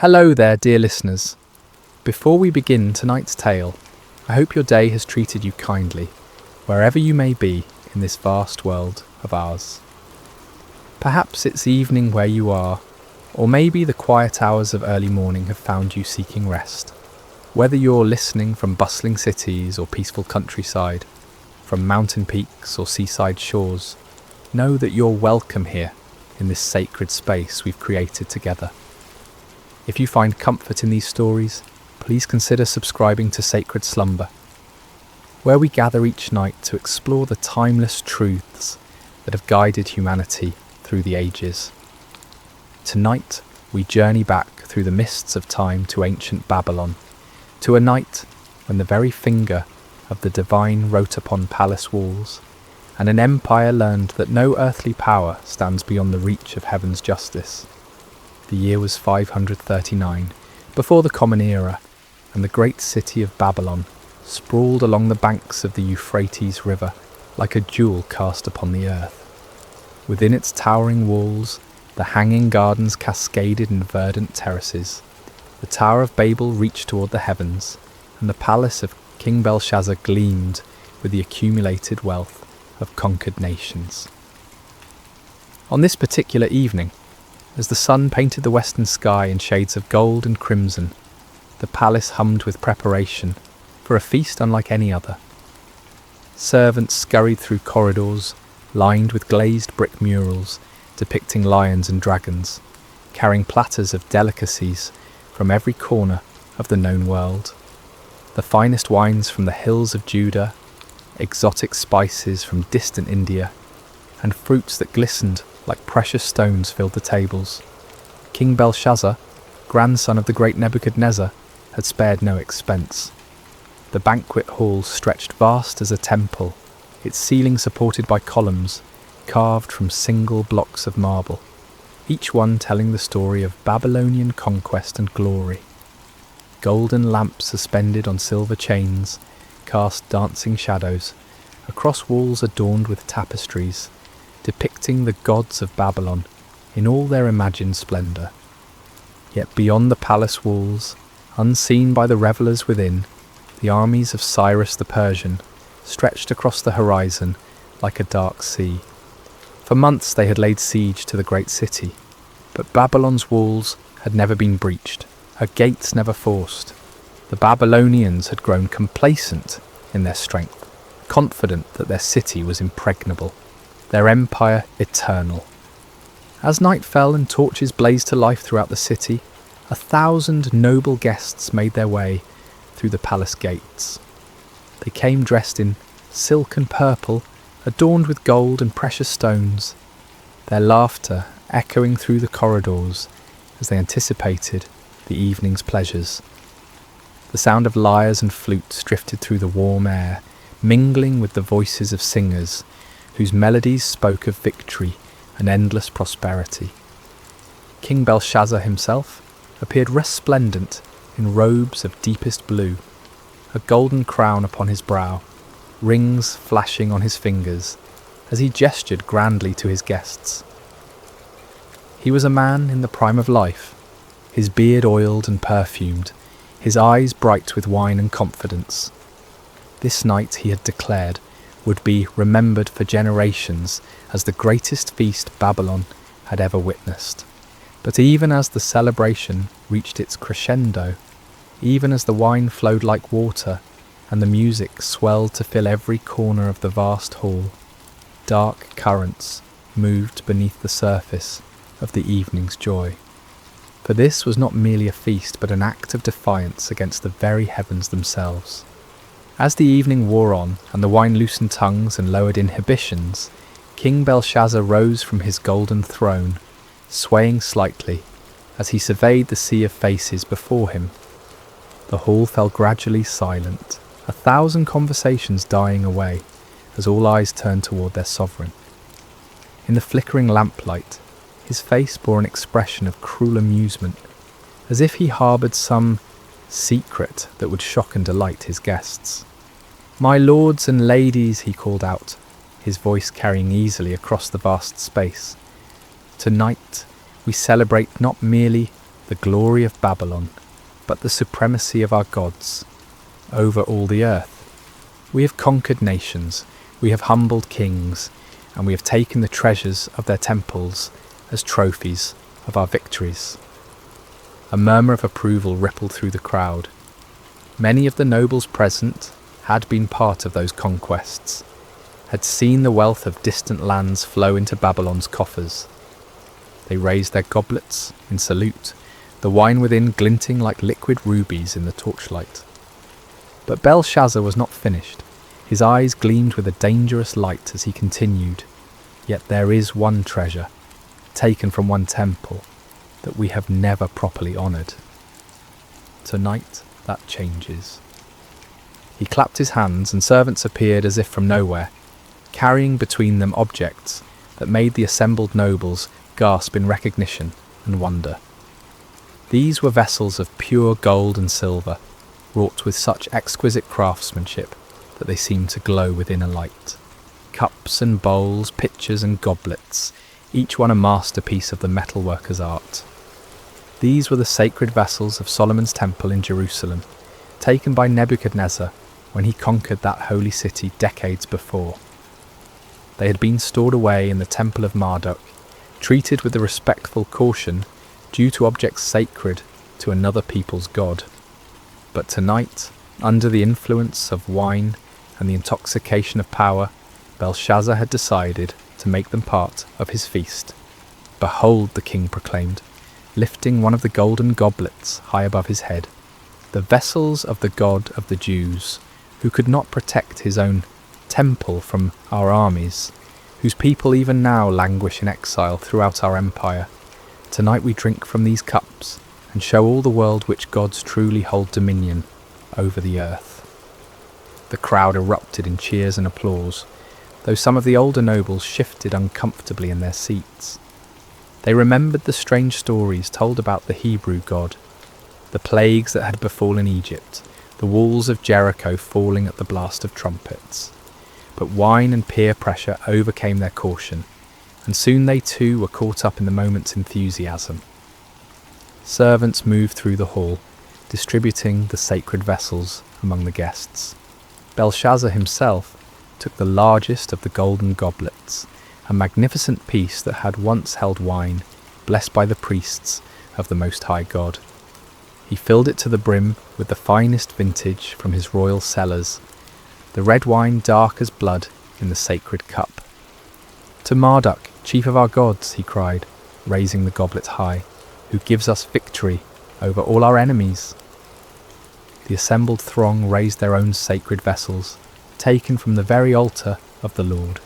Hello there, dear listeners. Before we begin tonight's tale, I hope your day has treated you kindly, wherever you may be in this vast world of ours. Perhaps it's evening where you are, or maybe the quiet hours of early morning have found you seeking rest. Whether you're listening from bustling cities or peaceful countryside, from mountain peaks or seaside shores, know that you're welcome here in this sacred space we've created together. If you find comfort in these stories, please consider subscribing to Sacred Slumber, where we gather each night to explore the timeless truths that have guided humanity through the ages. Tonight, we journey back through the mists of time to ancient Babylon, to a night when the very finger of the divine wrote upon palace walls, and an empire learned that no earthly power stands beyond the reach of heaven's justice. The year was 539, before the Common Era, and the great city of Babylon sprawled along the banks of the Euphrates River like a jewel cast upon the earth. Within its towering walls, the hanging gardens cascaded in verdant terraces. The Tower of Babel reached toward the heavens, and the palace of King Belshazzar gleamed with the accumulated wealth of conquered nations. On this particular evening, as the sun painted the western sky in shades of gold and crimson, the palace hummed with preparation for a feast unlike any other. Servants scurried through corridors lined with glazed brick murals depicting lions and dragons, carrying platters of delicacies from every corner of the known world. The finest wines from the hills of Judah, exotic spices from distant India, and fruits that glistened like precious stones filled the tables. King Belshazzar, grandson of the great Nebuchadnezzar, had spared no expense. The banquet hall stretched vast as a temple, its ceiling supported by columns carved from single blocks of marble, each one telling the story of Babylonian conquest and glory. Golden lamps suspended on silver chains cast dancing shadows across walls adorned with tapestries, depicting the gods of Babylon in all their imagined splendour. Yet beyond the palace walls, unseen by the revellers within, the armies of Cyrus the Persian stretched across the horizon like a dark sea. For months they had laid siege to the great city, but Babylon's walls had never been breached, her gates never forced. The Babylonians had grown complacent in their strength, confident that their city was impregnable, their empire eternal. As night fell and torches blazed to life throughout the city, 1,000 noble guests made their way through the palace gates. They came dressed in silk and purple, adorned with gold and precious stones, their laughter echoing through the corridors as they anticipated the evening's pleasures. The sound of lyres and flutes drifted through the warm air, mingling with the voices of singers whose melodies spoke of victory and endless prosperity. King Belshazzar himself appeared resplendent in robes of deepest blue, a golden crown upon his brow, rings flashing on his fingers as he gestured grandly to his guests. He was a man in the prime of life, his beard oiled and perfumed, his eyes bright with wine and confidence. This night, he had declared, would be remembered for generations as the greatest feast Babylon had ever witnessed. But even as the celebration reached its crescendo, even as the wine flowed like water and the music swelled to fill every corner of the vast hall, dark currents moved beneath the surface of the evening's joy. For this was not merely a feast, but an act of defiance against the very heavens themselves. As the evening wore on, and the wine loosened tongues and lowered inhibitions, King Belshazzar rose from his golden throne, swaying slightly as he surveyed the sea of faces before him. The hall fell gradually silent, 1,000 conversations dying away as all eyes turned toward their sovereign. In the flickering lamplight, his face bore an expression of cruel amusement, as if he harboured some secret that would shock and delight his guests. "My lords and ladies," he called out, his voice carrying easily across the vast space. "Tonight we celebrate not merely the glory of Babylon, but the supremacy of our gods over all the earth. We have conquered nations, we have humbled kings, and we have taken the treasures of their temples as trophies of our victories." A murmur of approval rippled through the crowd. Many of the nobles present had been part of those conquests, had seen the wealth of distant lands flow into Babylon's coffers. They raised their goblets in salute, the wine within glinting like liquid rubies in the torchlight. But Belshazzar was not finished. His eyes gleamed with a dangerous light as he continued, "Yet there is one treasure, taken from one temple, that we have never properly honoured. Tonight that changes." He clapped his hands, and servants appeared as if from nowhere, carrying between them objects that made the assembled nobles gasp in recognition and wonder. These were vessels of pure gold and silver, wrought with such exquisite craftsmanship that they seemed to glow within a light. Cups and bowls, pitchers and goblets, each one a masterpiece of the metalworker's art. These were the sacred vessels of Solomon's temple in Jerusalem, taken by Nebuchadnezzar when he conquered that holy city decades before. They had been stored away in the temple of Marduk, treated with the respectful caution due to objects sacred to another people's god. But tonight, under the influence of wine and the intoxication of power, Belshazzar had decided to make them part of his feast. "Behold," the king proclaimed, lifting one of the golden goblets high above his head, "the vessels of the God of the Jews, who could not protect his own temple from our armies, whose people even now languish in exile throughout our empire. Tonight we drink from these cups and show all the world which gods truly hold dominion over the earth." The crowd erupted in cheers and applause, though some of the older nobles shifted uncomfortably in their seats. They remembered the strange stories told about the Hebrew God, the plagues that had befallen Egypt, the walls of Jericho falling at the blast of trumpets. But wine and peer pressure overcame their caution, and soon they too were caught up in the moment's enthusiasm. Servants moved through the hall, distributing the sacred vessels among the guests. Belshazzar himself took the largest of the golden goblets, a magnificent piece that had once held wine, blessed by the priests of the Most High God. He filled it to the brim with the finest vintage from his royal cellars, the red wine dark as blood in the sacred cup. "To Marduk, chief of our gods," he cried, raising the goblet high, "who gives us victory over all our enemies." The assembled throng raised their own sacred vessels, taken from the very altar of the Lord.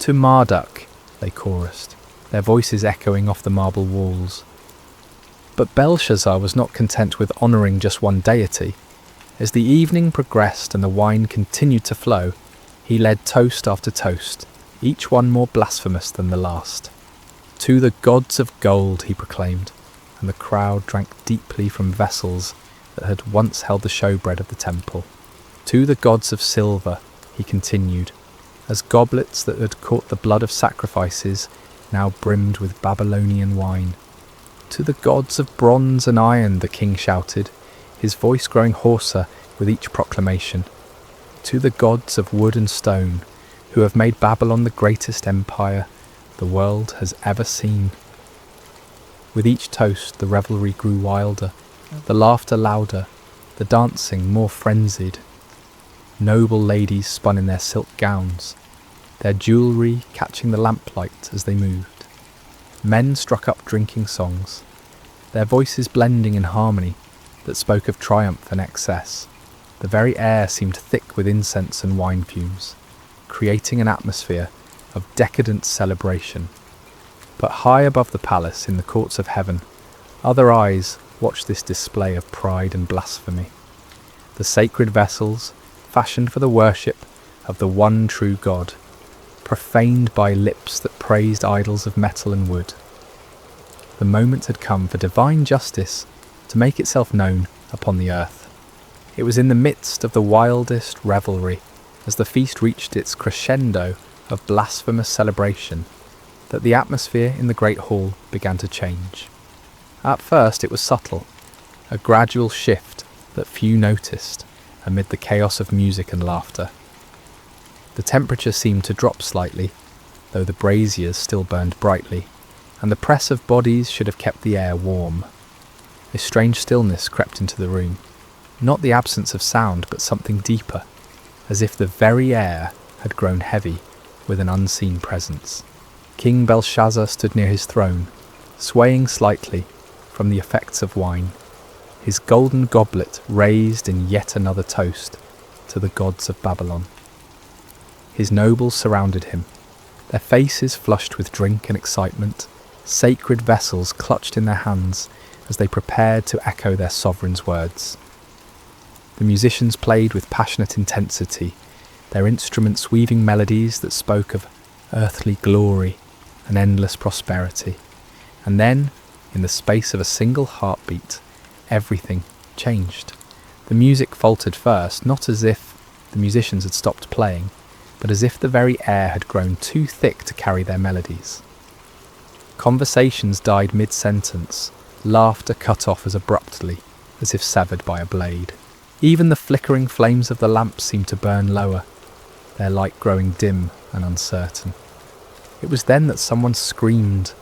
"To Marduk," they chorused, their voices echoing off the marble walls. But Belshazzar was not content with honouring just one deity. As the evening progressed and the wine continued to flow, he led toast after toast, each one more blasphemous than the last. "To the gods of gold," he proclaimed, and the crowd drank deeply from vessels that had once held the showbread of the temple. "To the gods of silver," he continued, as goblets that had caught the blood of sacrifices now brimmed with Babylonian wine. "To the gods of bronze and iron," the king shouted, his voice growing hoarser with each proclamation. "To the gods of wood and stone, who have made Babylon the greatest empire the world has ever seen." With each toast the revelry grew wilder, the laughter louder, the dancing more frenzied. Noble ladies spun in their silk gowns, their jewellery catching the lamplight as they moved. Men struck up drinking songs, their voices blending in harmony that spoke of triumph and excess. The very air seemed thick with incense and wine fumes, creating an atmosphere of decadent celebration. But high above the palace, in the courts of heaven, other eyes watched this display of pride and blasphemy. The sacred vessels, fashioned for the worship of the one true God, profaned by lips that praised idols of metal and wood. The moment had come for divine justice to make itself known upon the earth. It was in the midst of the wildest revelry, as the feast reached its crescendo of blasphemous celebration, that the atmosphere in the great hall began to change. At first it was subtle, a gradual shift that few noticed amid the chaos of music and laughter. The temperature seemed to drop slightly, though the braziers still burned brightly, and the press of bodies should have kept the air warm. A strange stillness crept into the room, not the absence of sound, but something deeper, as if the very air had grown heavy with an unseen presence. King Belshazzar stood near his throne, swaying slightly from the effects of wine, his golden goblet raised in yet another toast to the gods of Babylon. His nobles surrounded him, their faces flushed with drink and excitement, sacred vessels clutched in their hands as they prepared to echo their sovereign's words. The musicians played with passionate intensity, their instruments weaving melodies that spoke of earthly glory and endless prosperity. And then, in the space of a single heartbeat, everything changed. The music faltered first, not as if the musicians had stopped playing, but as if the very air had grown too thick to carry their melodies. Conversations died mid-sentence, laughter cut off as abruptly as if severed by a blade. Even the flickering flames of the lamps seemed to burn lower, their light growing dim and uncertain. It was then that someone screamed.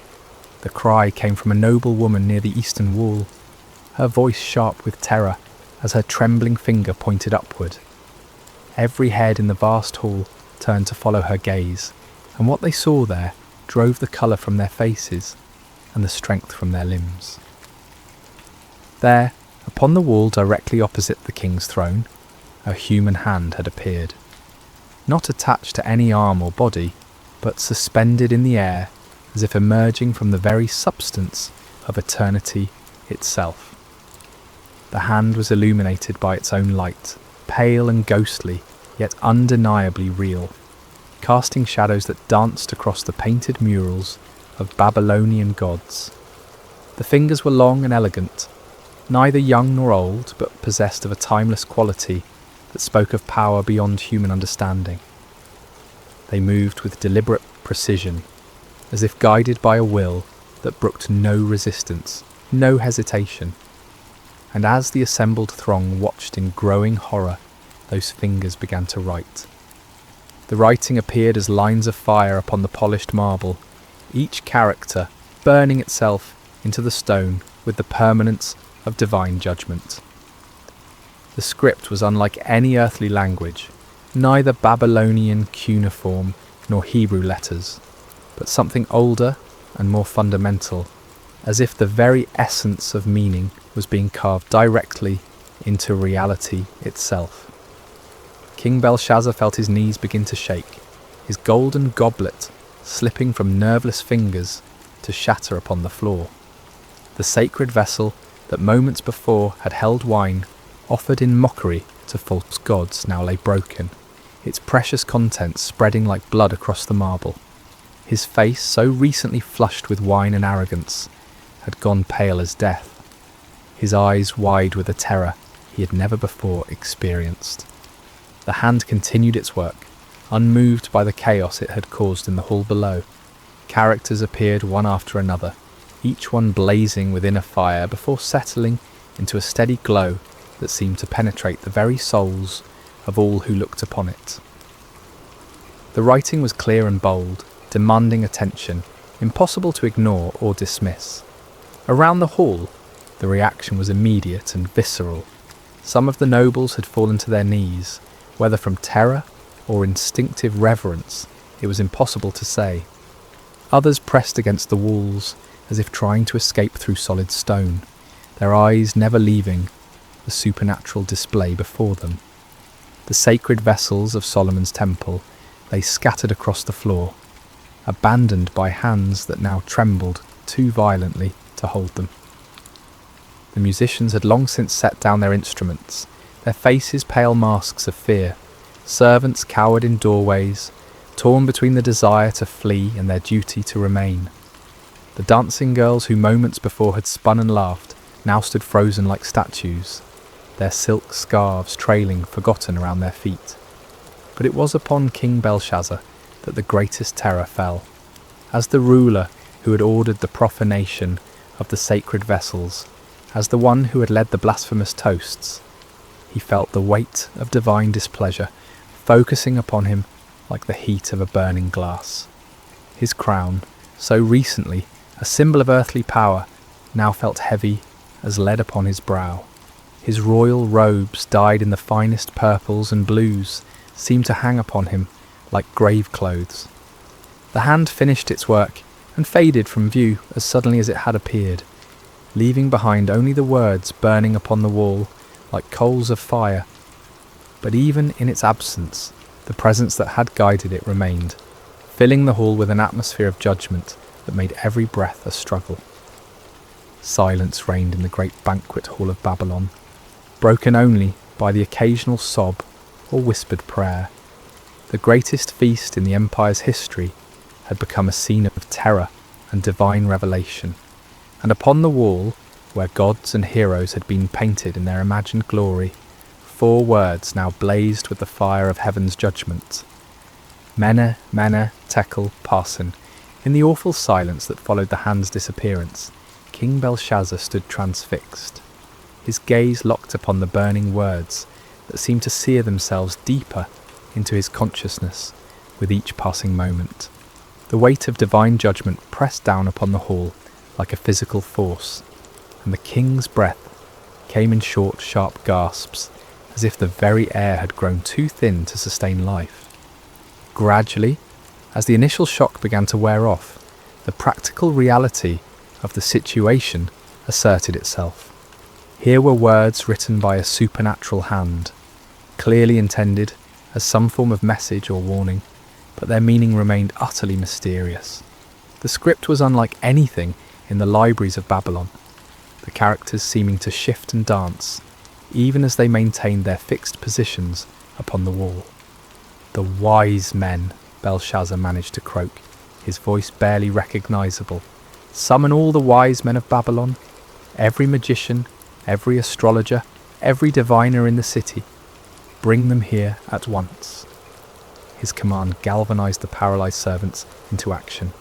The cry came from a noble woman near the eastern wall, her voice sharp with terror as her trembling finger pointed upward. Every head in the vast hall turned to follow her gaze, and what they saw there drove the colour from their faces and the strength from their limbs. There, upon the wall directly opposite the king's throne, a human hand had appeared, not attached to any arm or body, but suspended in the air as if emerging from the very substance of eternity itself. The hand was illuminated by its own light, pale and ghostly, yet undeniably real, casting shadows that danced across the painted murals of Babylonian gods. The fingers were long and elegant, neither young nor old, but possessed of a timeless quality that spoke of power beyond human understanding. They moved with deliberate precision, as if guided by a will that brooked no resistance, no hesitation. And as the assembled throng watched in growing horror, those fingers began to write. The writing appeared as lines of fire upon the polished marble, each character burning itself into the stone with the permanence of divine judgment. The script was unlike any earthly language, neither Babylonian cuneiform nor Hebrew letters, but something older and more fundamental, as if the very essence of meaning was being carved directly into reality itself. King Belshazzar felt his knees begin to shake, his golden goblet slipping from nerveless fingers to shatter upon the floor. The sacred vessel that moments before had held wine, offered in mockery to false gods, now lay broken, its precious contents spreading like blood across the marble. His face, so recently flushed with wine and arrogance, had gone pale as death, his eyes wide with a terror he had never before experienced. The hand continued its work, unmoved by the chaos it had caused in the hall below. Characters appeared one after another, each one blazing within a fire before settling into a steady glow that seemed to penetrate the very souls of all who looked upon it. The writing was clear and bold, demanding attention, impossible to ignore or dismiss. Around the hall, the reaction was immediate and visceral. Some of the nobles had fallen to their knees, whether from terror or instinctive reverence, it was impossible to say. Others pressed against the walls, as if trying to escape through solid stone, their eyes never leaving the supernatural display before them. The sacred vessels of Solomon's temple lay scattered across the floor, abandoned by hands that now trembled too violently to hold them. The musicians had long since set down their instruments, their faces pale masks of fear. Servants cowered in doorways, torn between the desire to flee and their duty to remain. The dancing girls who moments before had spun and laughed now stood frozen like statues, their silk scarves trailing forgotten around their feet. But it was upon King Belshazzar that the greatest terror fell, as the ruler who had ordered the profanation of the sacred vessels, as the one who had led the blasphemous toasts. He felt the weight of divine displeasure focusing upon him like the heat of a burning glass. His crown, so recently a symbol of earthly power, now felt heavy as lead upon his brow. His royal robes, dyed in the finest purples and blues, seemed to hang upon him like grave clothes. The hand finished its work and faded from view as suddenly as it had appeared, leaving behind only the words burning upon the wall like coals of fire. But even in its absence, the presence that had guided it remained, filling the hall with an atmosphere of judgment that made every breath a struggle. Silence reigned in the great banquet hall of Babylon, broken only by the occasional sob or whispered prayer. The greatest feast in the empire's history had become a scene of terror and divine revelation, and upon the wall, where gods and heroes had been painted in their imagined glory, 4 words now blazed with the fire of heaven's judgment. Mene, Mene, Tekel, Parsin. In the awful silence that followed the hand's disappearance, King Belshazzar stood transfixed, his gaze locked upon the burning words that seemed to sear themselves deeper into his consciousness with each passing moment. The weight of divine judgment pressed down upon the hall like a physical force, and the king's breath came in short, sharp gasps, as if the very air had grown too thin to sustain life. Gradually, as the initial shock began to wear off, the practical reality of the situation asserted itself. Here were words written by a supernatural hand, clearly intended as some form of message or warning, but their meaning remained utterly mysterious. The script was unlike anything in the libraries of Babylon, the characters seeming to shift and dance, even as they maintained their fixed positions upon the wall. "The wise men," Belshazzar managed to croak, his voice barely recognisable. "Summon all the wise men of Babylon, every magician, every astrologer, every diviner in the city. Bring them here at once." His command galvanised the paralysed servants into action.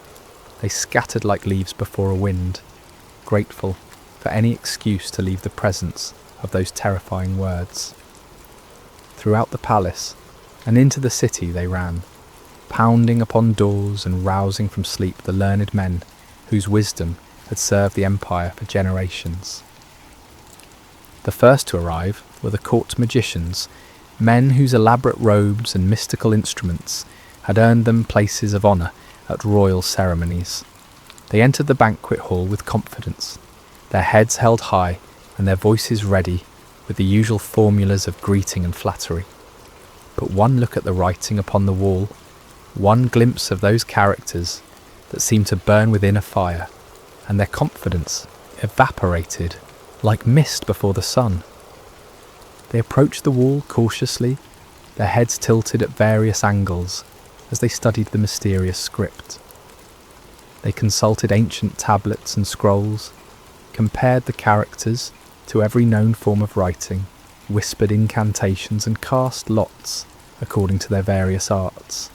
They scattered like leaves before a wind, grateful for any excuse to leave the presence of those terrifying words. Throughout the palace and into the city they ran, pounding upon doors and rousing from sleep the learned men whose wisdom had served the empire for generations. The first to arrive were the court magicians, men whose elaborate robes and mystical instruments had earned them places of honour at royal ceremonies. They entered the banquet hall with confidence, their heads held high and their voices ready with the usual formulas of greeting and flattery. But one look at the writing upon the wall, one glimpse of those characters that seemed to burn within a fire, and their confidence evaporated like mist before the sun. They approached the wall cautiously, their heads tilted at various angles as they studied the mysterious script. They consulted ancient tablets and scrolls, compared the characters to every known form of writing, whispered incantations and cast lots according to their various arts.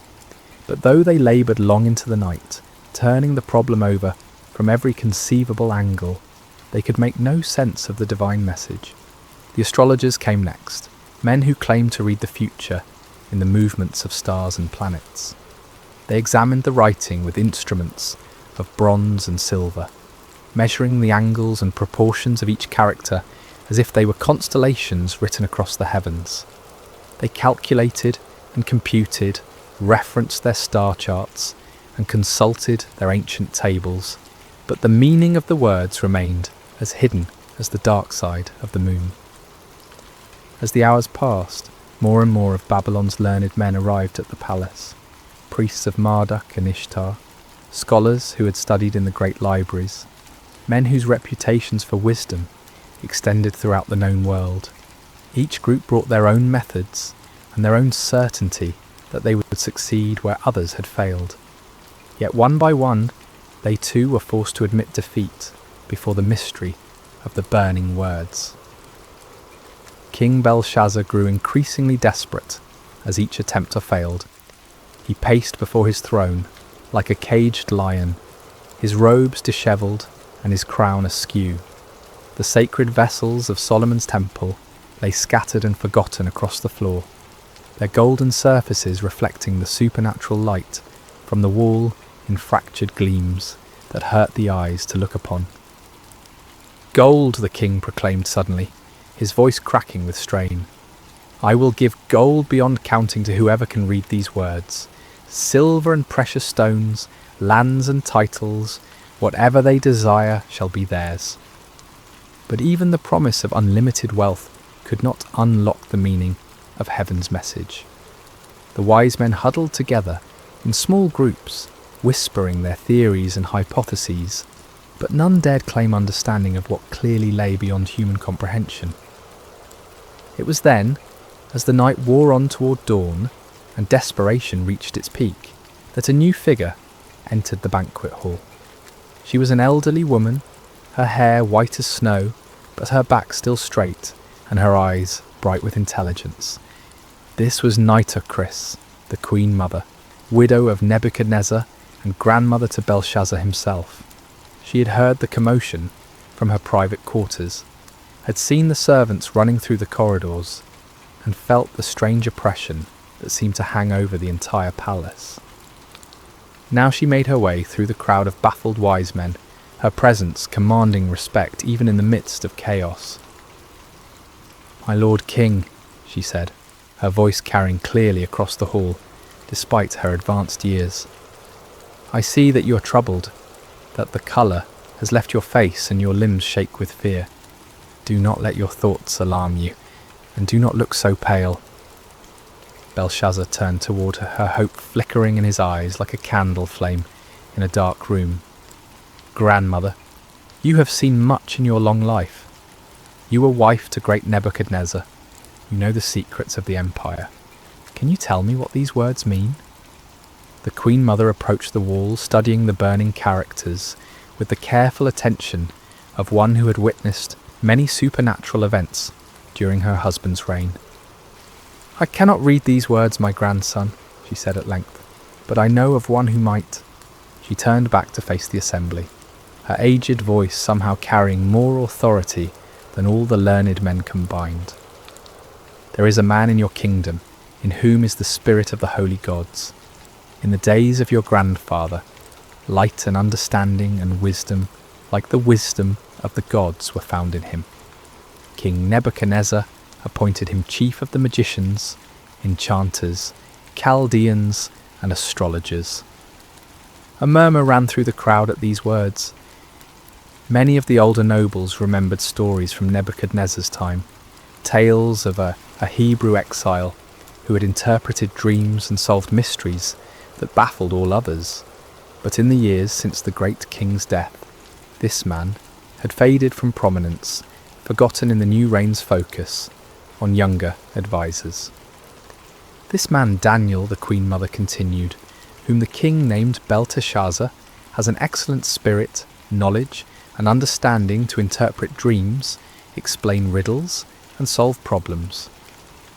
But though they laboured long into the night, turning the problem over from every conceivable angle, they could make no sense of the divine message. The astrologers came next, men who claimed to read the future in the movements of stars and planets. They examined the writing with instruments of bronze and silver, measuring the angles and proportions of each character as if they were constellations written across the heavens. They calculated and computed, referenced their star charts, and consulted their ancient tables, but the meaning of the words remained as hidden as the dark side of the moon. As the hours passed, more and more of Babylon's learned men arrived at the palace, priests of Marduk and Ishtar, scholars who had studied in the great libraries, men whose reputations for wisdom extended throughout the known world. Each group brought their own methods and their own certainty that they would succeed where others had failed. Yet one by one, they too were forced to admit defeat before the mystery of the burning words. King Belshazzar grew increasingly desperate as each attempt failed. He paced before his throne like a caged lion, his robes dishevelled and his crown askew. The sacred vessels of Solomon's temple lay scattered and forgotten across the floor, their golden surfaces reflecting the supernatural light from the wall in fractured gleams that hurt the eyes to look upon. "Gold," the king proclaimed suddenly, his voice cracking with strain. "I will give gold beyond counting to whoever can read these words. Silver and precious stones, lands and titles, whatever they desire shall be theirs." But even the promise of unlimited wealth could not unlock the meaning of heaven's message. The wise men huddled together in small groups, whispering their theories and hypotheses, but none dared claim understanding of what clearly lay beyond human comprehension. It was then, as the night wore on toward dawn and desperation reached its peak, that a new figure entered the banquet hall. She was an elderly woman, her hair white as snow, but her back still straight and her eyes bright with intelligence. This was Nitocris, the Queen Mother, widow of Nebuchadnezzar and grandmother to Belshazzar himself. She had heard the commotion from her private quarters, had seen the servants running through the corridors, and felt the strange oppression that seemed to hang over the entire palace. Now she made her way through the crowd of baffled wise men, her presence commanding respect even in the midst of chaos. "My Lord King," she said, her voice carrying clearly across the hall, despite her advanced years. "I see that you are troubled, that the colour has left your face and your limbs shake with fear. Do not let your thoughts alarm you, and do not look so pale." Belshazzar turned toward her, her hope flickering in his eyes like a candle flame in a dark room. "Grandmother, you have seen much in your long life. You were wife to great Nebuchadnezzar. You know the secrets of the empire. Can you tell me what these words mean?" The Queen Mother approached the wall, studying the burning characters with the careful attention of one who had witnessed many supernatural events during her husband's reign. "I cannot read these words, my grandson," she said at length, "but I know of one who might." She turned back to face the assembly, her aged voice somehow carrying more authority than all the learned men combined. "There is a man in your kingdom in whom is the spirit of the holy gods. In the days of your grandfather, light and understanding and wisdom, like the wisdom of the gods, were found in him. King Nebuchadnezzar appointed him chief of the magicians, enchanters, Chaldeans, and astrologers." A murmur ran through the crowd at these words. Many of the older nobles remembered stories from Nebuchadnezzar's time, tales of a Hebrew exile who had interpreted dreams and solved mysteries that baffled all others. But in the years since the great king's death, this man had faded from prominence, forgotten in the new reign's focus on younger advisors. "This man Daniel," the Queen Mother continued, "whom the king named Belteshazzar, has an excellent spirit, knowledge, and understanding to interpret dreams, explain riddles, and solve problems.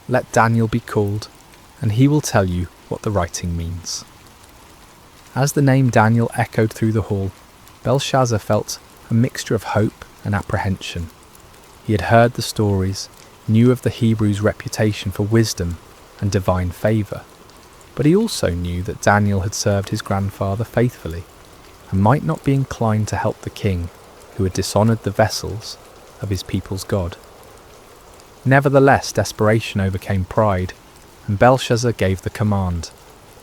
Let Daniel be called, and he will tell you what the writing means." As the name Daniel echoed through the hall, Belshazzar felt a mixture of hope and apprehension. He had heard the stories, knew of the Hebrews' reputation for wisdom and divine favour, but he also knew that Daniel had served his grandfather faithfully, and might not be inclined to help the king who had dishonoured the vessels of his people's God. Nevertheless, desperation overcame pride, and Belshazzar gave the command,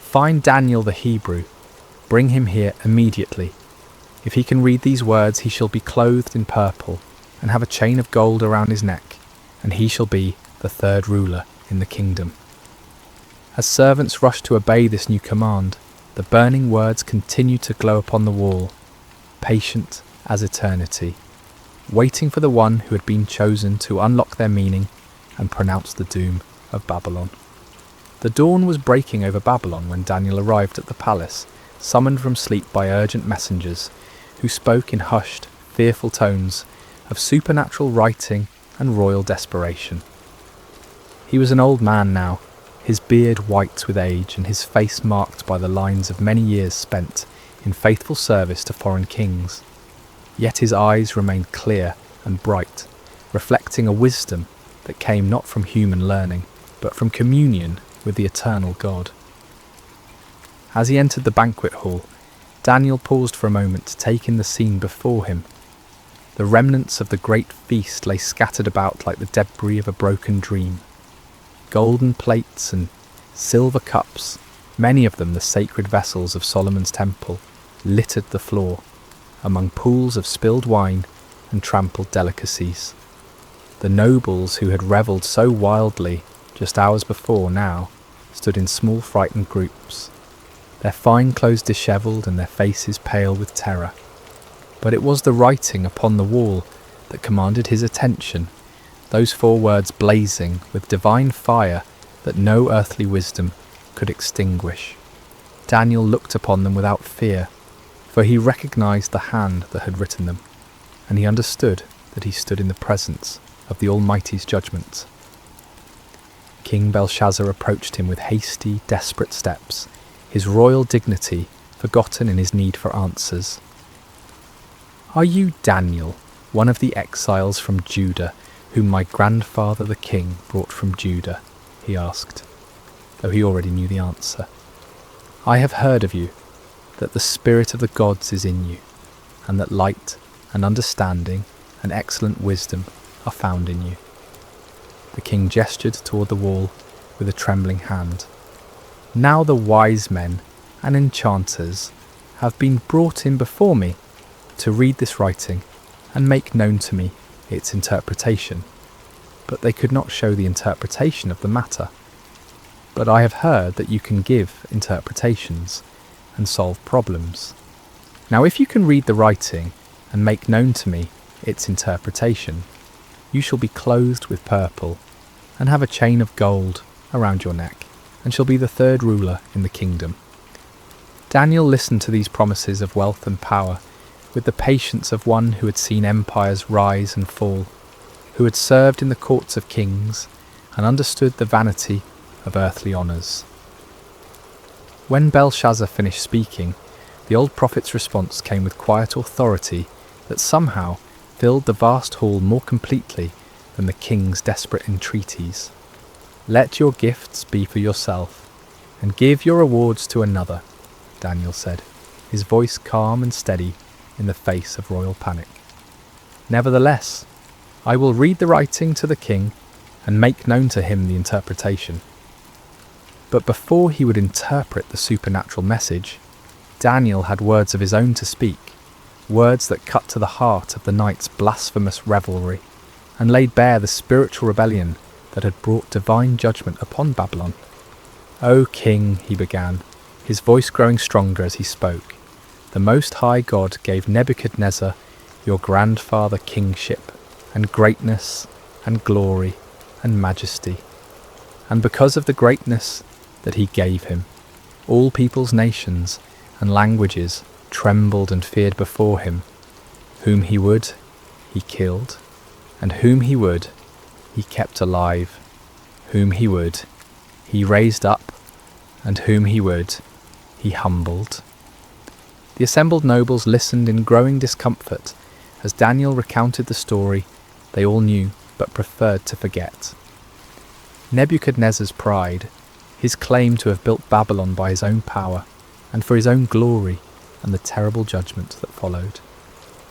"Find Daniel the Hebrew, bring him here immediately. If he can read these words, he shall be clothed in purple, and have a chain of gold around his neck, and he shall be the third ruler in the kingdom." As servants rushed to obey this new command, the burning words continued to glow upon the wall, patient as eternity, waiting for the one who had been chosen to unlock their meaning and pronounce the doom of Babylon. The dawn was breaking over Babylon when Daniel arrived at the palace, summoned from sleep by urgent messengers, who spoke in hushed, fearful tones of supernatural writing and royal desperation. He was an old man now, his beard white with age and his face marked by the lines of many years spent in faithful service to foreign kings. yet his eyes remained clear and bright, reflecting a wisdom that came not from human learning, but from communion with the eternal God. As he entered the banquet hall, Daniel paused for a moment to take in the scene before him. The remnants of the great feast lay scattered about like the debris of a broken dream. Golden plates and silver cups, many of them the sacred vessels of Solomon's temple, littered the floor, among pools of spilled wine and trampled delicacies. The nobles who had revelled so wildly just hours before now stood in small frightened groups, their fine clothes dishevelled and their faces pale with terror. But it was the writing upon the wall that commanded his attention, those 4 words blazing with divine fire that no earthly wisdom could extinguish. Daniel looked upon them without fear, for he recognised the hand that had written them, and he understood that he stood in the presence of the Almighty's judgment. King Belshazzar approached him with hasty, desperate steps, his royal dignity forgotten in his need for answers. "Are you Daniel, one of the exiles from Judah, whom my grandfather the king brought from Judah?" he asked, though he already knew the answer. "I have heard of you, that the spirit of the gods is in you, and that light and understanding and excellent wisdom are found in you." The king gestured toward the wall with a trembling hand. "Now the wise men and enchanters have been brought in before me to read this writing and make known to me its interpretation, but they could not show the interpretation of the matter. But I have heard that you can give interpretations and solve problems. Now if you can read the writing and make known to me its interpretation, you shall be clothed with purple and have a chain of gold around your neck, and shall be the 3rd ruler in the kingdom." Daniel listened to these promises of wealth and power with the patience of one who had seen empires rise and fall, who had served in the courts of kings and understood the vanity of earthly honours. When Belshazzar finished speaking, the old prophet's response came with quiet authority that somehow filled the vast hall more completely than the king's desperate entreaties. "Let your gifts be for yourself, and give your rewards to another," Daniel said, his voice calm and steady in the face of royal panic. "Nevertheless, I will read the writing to the king and make known to him the interpretation." But before he would interpret the supernatural message, Daniel had words of his own to speak, words that cut to the heart of the night's blasphemous revelry, and laid bare the spiritual rebellion that had brought divine judgment upon Babylon. "O king," he began, his voice growing stronger as he spoke, "the Most High God gave Nebuchadnezzar, your grandfather, kingship, and greatness, and glory, and majesty. And because of the greatness that he gave him, all peoples, nations, and languages trembled and feared before him. Whom he would, he killed, and whom he would, he kept alive. Whom he would, he raised up, and whom he would, he humbled." The assembled nobles listened in growing discomfort as Daniel recounted the story they all knew but preferred to forget. Nebuchadnezzar's pride, his claim to have built Babylon by his own power and for his own glory, and the terrible judgment that followed.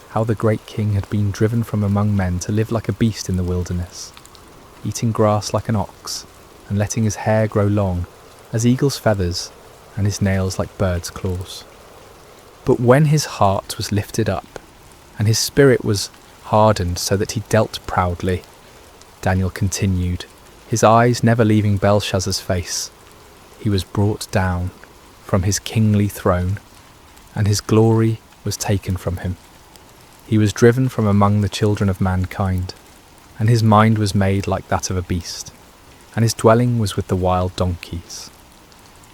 How the great king had been driven from among men to live like a beast in the wilderness, eating grass like an ox, and letting his hair grow long as eagle's feathers and his nails like birds' claws. But when his heart was lifted up, and his spirit was hardened so that he dealt proudly, Daniel continued, his eyes never leaving Belshazzar's face, he was brought down from his kingly throne, and his glory was taken from him. He was driven from among the children of mankind, and his mind was made like that of a beast, and his dwelling was with the wild donkeys.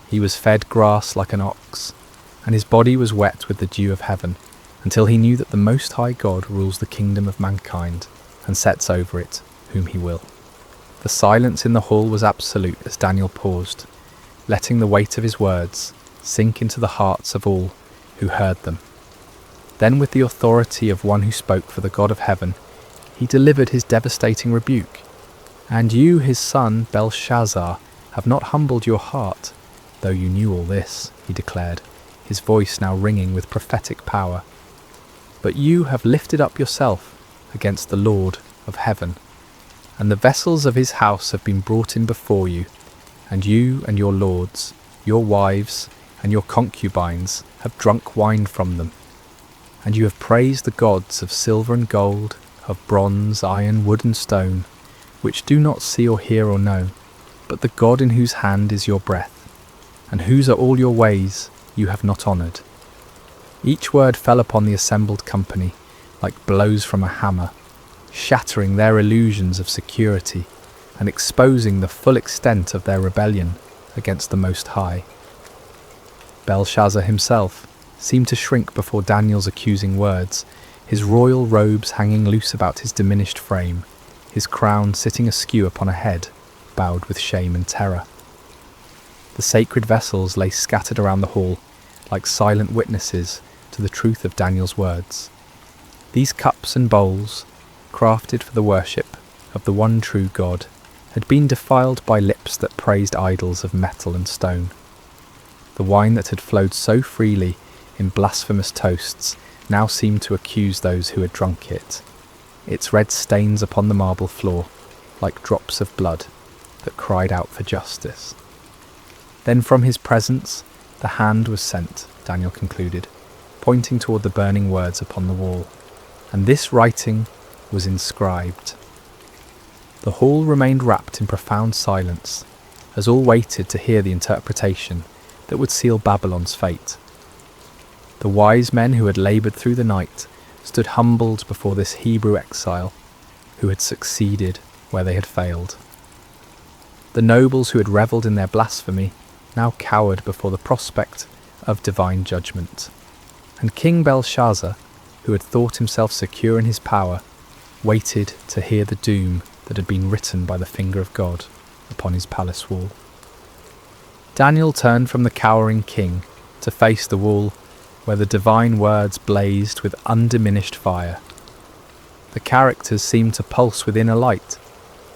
He was fed grass like an ox, and his body was wet with the dew of heaven, until he knew that the Most High God rules the kingdom of mankind, and sets over it whom he will. The silence in the hall was absolute as Daniel paused, letting the weight of his words sink into the hearts of all who heard them. Then with the authority of one who spoke for the God of heaven, he delivered his devastating rebuke. And you, his son, Belshazzar, have not humbled your heart, though you knew all this, he declared, his voice now ringing with prophetic power. But you have lifted up yourself against the Lord of heaven, and the vessels of his house have been brought in before you, and you and your lords, your wives, and your concubines have drunk wine from them. And you have praised the gods of silver and gold, of bronze, iron, wood and stone, which do not see or hear or know, but the God in whose hand is your breath, and whose are all your ways you have not honoured. Each word fell upon the assembled company like blows from a hammer, shattering their illusions of security and exposing the full extent of their rebellion against the Most High. Belshazzar himself seemed to shrink before Daniel's accusing words, his royal robes hanging loose about his diminished frame, his crown sitting askew upon a head bowed with shame and terror. The sacred vessels lay scattered around the hall like silent witnesses to the truth of Daniel's words. These cups and bowls, crafted for the worship of the one true God, had been defiled by lips that praised idols of metal and stone. The wine that had flowed so freely in blasphemous toasts now seemed to accuse those who had drunk it, its red stains upon the marble floor, like drops of blood that cried out for justice. Then from his presence the hand was sent, Daniel concluded, pointing toward the burning words upon the wall, and this writing was inscribed. The hall remained wrapped in profound silence, as all waited to hear the interpretation that would seal Babylon's fate. The wise men who had laboured through the night stood humbled before this Hebrew exile who had succeeded where they had failed. The nobles who had revelled in their blasphemy now cowered before the prospect of divine judgment. And King Belshazzar, who had thought himself secure in his power, waited to hear the doom that had been written by the finger of God upon his palace wall. Daniel turned from the cowering king to face the wall where the divine words blazed with undiminished fire. The characters seemed to pulse within a light,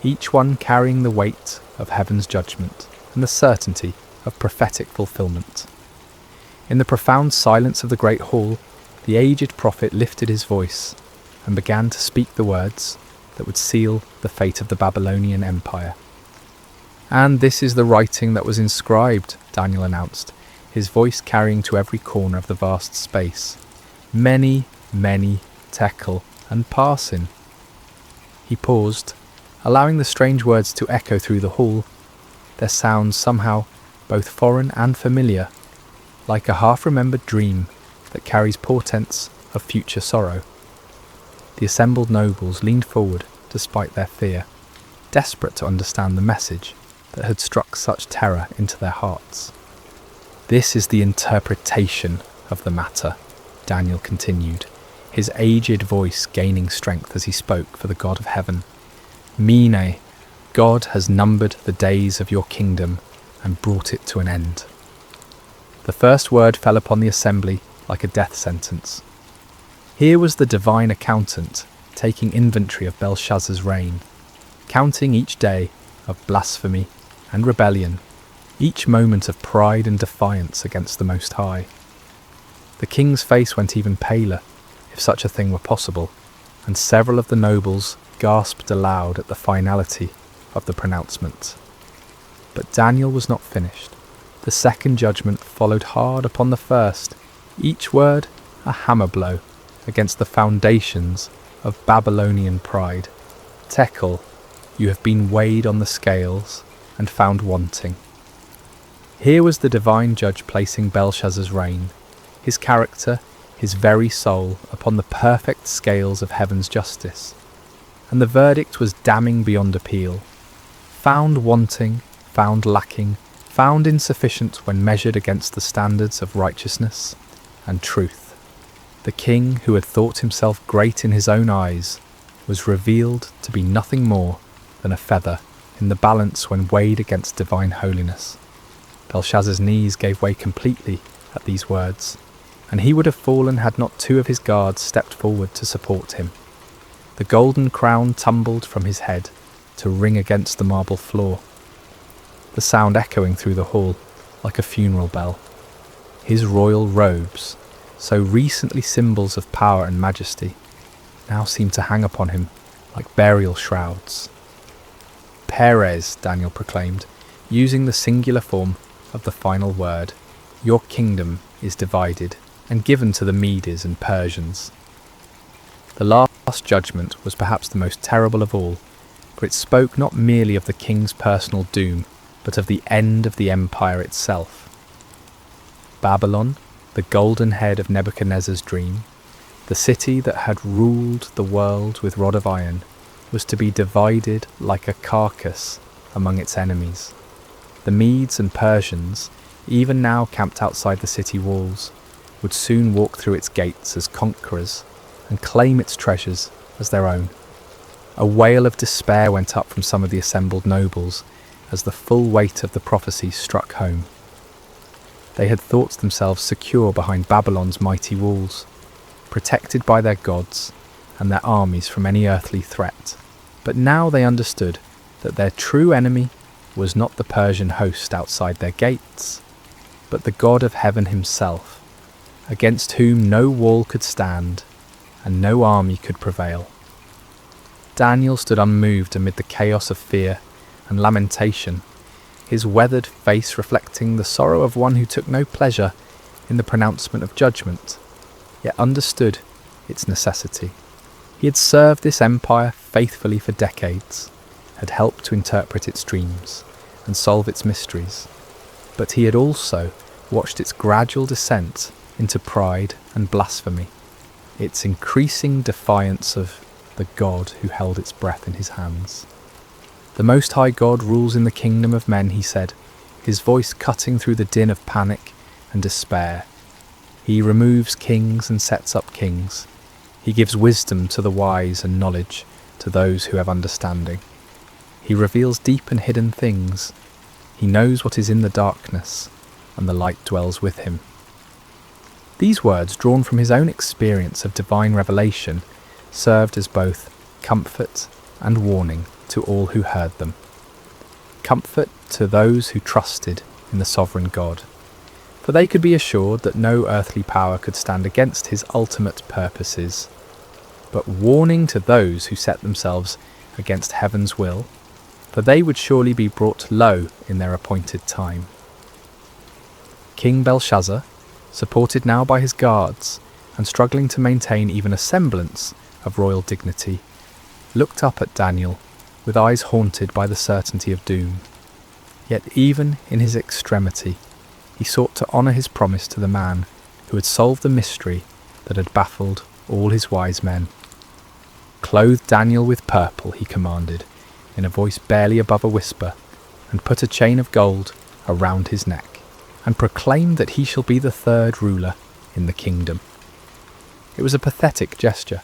each one carrying the weight of heaven's judgment and the certainty of prophetic fulfillment. In the profound silence of the great hall, the aged prophet lifted his voice and began to speak the words that would seal the fate of the Babylonian Empire. "And this is the writing that was inscribed," Daniel announced, his voice carrying to every corner of the vast space. "Many, many tekel and parsin." He paused, allowing the strange words to echo through the hall, their sounds somehow both foreign and familiar, like a half-remembered dream that carries portents of future sorrow. The assembled nobles leaned forward despite their fear, desperate to understand the message that had struck such terror into their hearts. "This is the interpretation of the matter," Daniel continued, his aged voice gaining strength as he spoke for the God of heaven. "Mene, God has numbered the days of your kingdom and brought it to an end." The first word fell upon the assembly like a death sentence. Here was the divine accountant taking inventory of Belshazzar's reign, counting each day of blasphemy and rebellion, each moment of pride and defiance against the Most High. The king's face went even paler, if such a thing were possible, and several of the nobles gasped aloud at the finality of the pronouncement. But Daniel was not finished. The second judgment followed hard upon the first, each word a hammer blow against the foundations of Babylonian pride. "Tekel, you have been weighed on the scales and found wanting." Here was the divine judge placing Belshazzar's reign, his character, his very soul, upon the perfect scales of heaven's justice. And the verdict was damning beyond appeal. Found wanting, found lacking, found insufficient when measured against the standards of righteousness and truth. The king, who had thought himself great in his own eyes, was revealed to be nothing more than a feather in the balance when weighed against divine holiness. Belshazzar's knees gave way completely at these words, and he would have fallen had not two of his guards stepped forward to support him. The golden crown tumbled from his head to ring against the marble floor, the sound echoing through the hall like a funeral bell. His royal robes, so recently symbols of power and majesty, now seemed to hang upon him like burial shrouds. Peres, Daniel proclaimed, using the singular form of the final word, your kingdom is divided and given to the Medes and Persians. The last judgment was perhaps the most terrible of all, for it spoke not merely of the king's personal doom, but of the end of the empire itself. Babylon, the golden head of Nebuchadnezzar's dream, the city that had ruled the world with rod of iron, was to be divided like a carcass among its enemies. The Medes and Persians, even now camped outside the city walls, would soon walk through its gates as conquerors and claim its treasures as their own. A wail of despair went up from some of the assembled nobles as the full weight of the prophecy struck home. They had thought themselves secure behind Babylon's mighty walls, protected by their gods and their armies from any earthly threat. But now they understood that their true enemy was not the Persian host outside their gates, but the God of heaven himself, against whom no wall could stand and no army could prevail. Daniel stood unmoved amid the chaos of fear and lamentation, his weathered face reflecting the sorrow of one who took no pleasure in the pronouncement of judgment, yet understood its necessity. He had served this empire faithfully for decades, had helped to interpret its dreams and solve its mysteries, but he had also watched its gradual descent into pride and blasphemy, its increasing defiance of the God who held its breath in his hands. The Most High God rules in the kingdom of men, he said, his voice cutting through the din of panic and despair. He removes kings and sets up kings. He gives wisdom to the wise and knowledge to those who have understanding. He reveals deep and hidden things. He knows what is in the darkness, and the light dwells with him. These words, drawn from his own experience of divine revelation, served as both comfort and warning to all who heard them. Comfort to those who trusted in the sovereign God, for they could be assured that no earthly power could stand against his ultimate purposes, but warning to those who set themselves against heaven's will, for they would surely be brought low in their appointed time. King Belshazzar, supported now by his guards, and struggling to maintain even a semblance of royal dignity, looked up at Daniel with eyes haunted by the certainty of doom. Yet even in his extremity, he sought to honour his promise to the man who had solved the mystery that had baffled all his wise men. "Clothe Daniel with purple," he commanded, in a voice barely above a whisper, "and put a chain of gold around his neck, and proclaim that he shall be the third ruler in the kingdom." It was a pathetic gesture,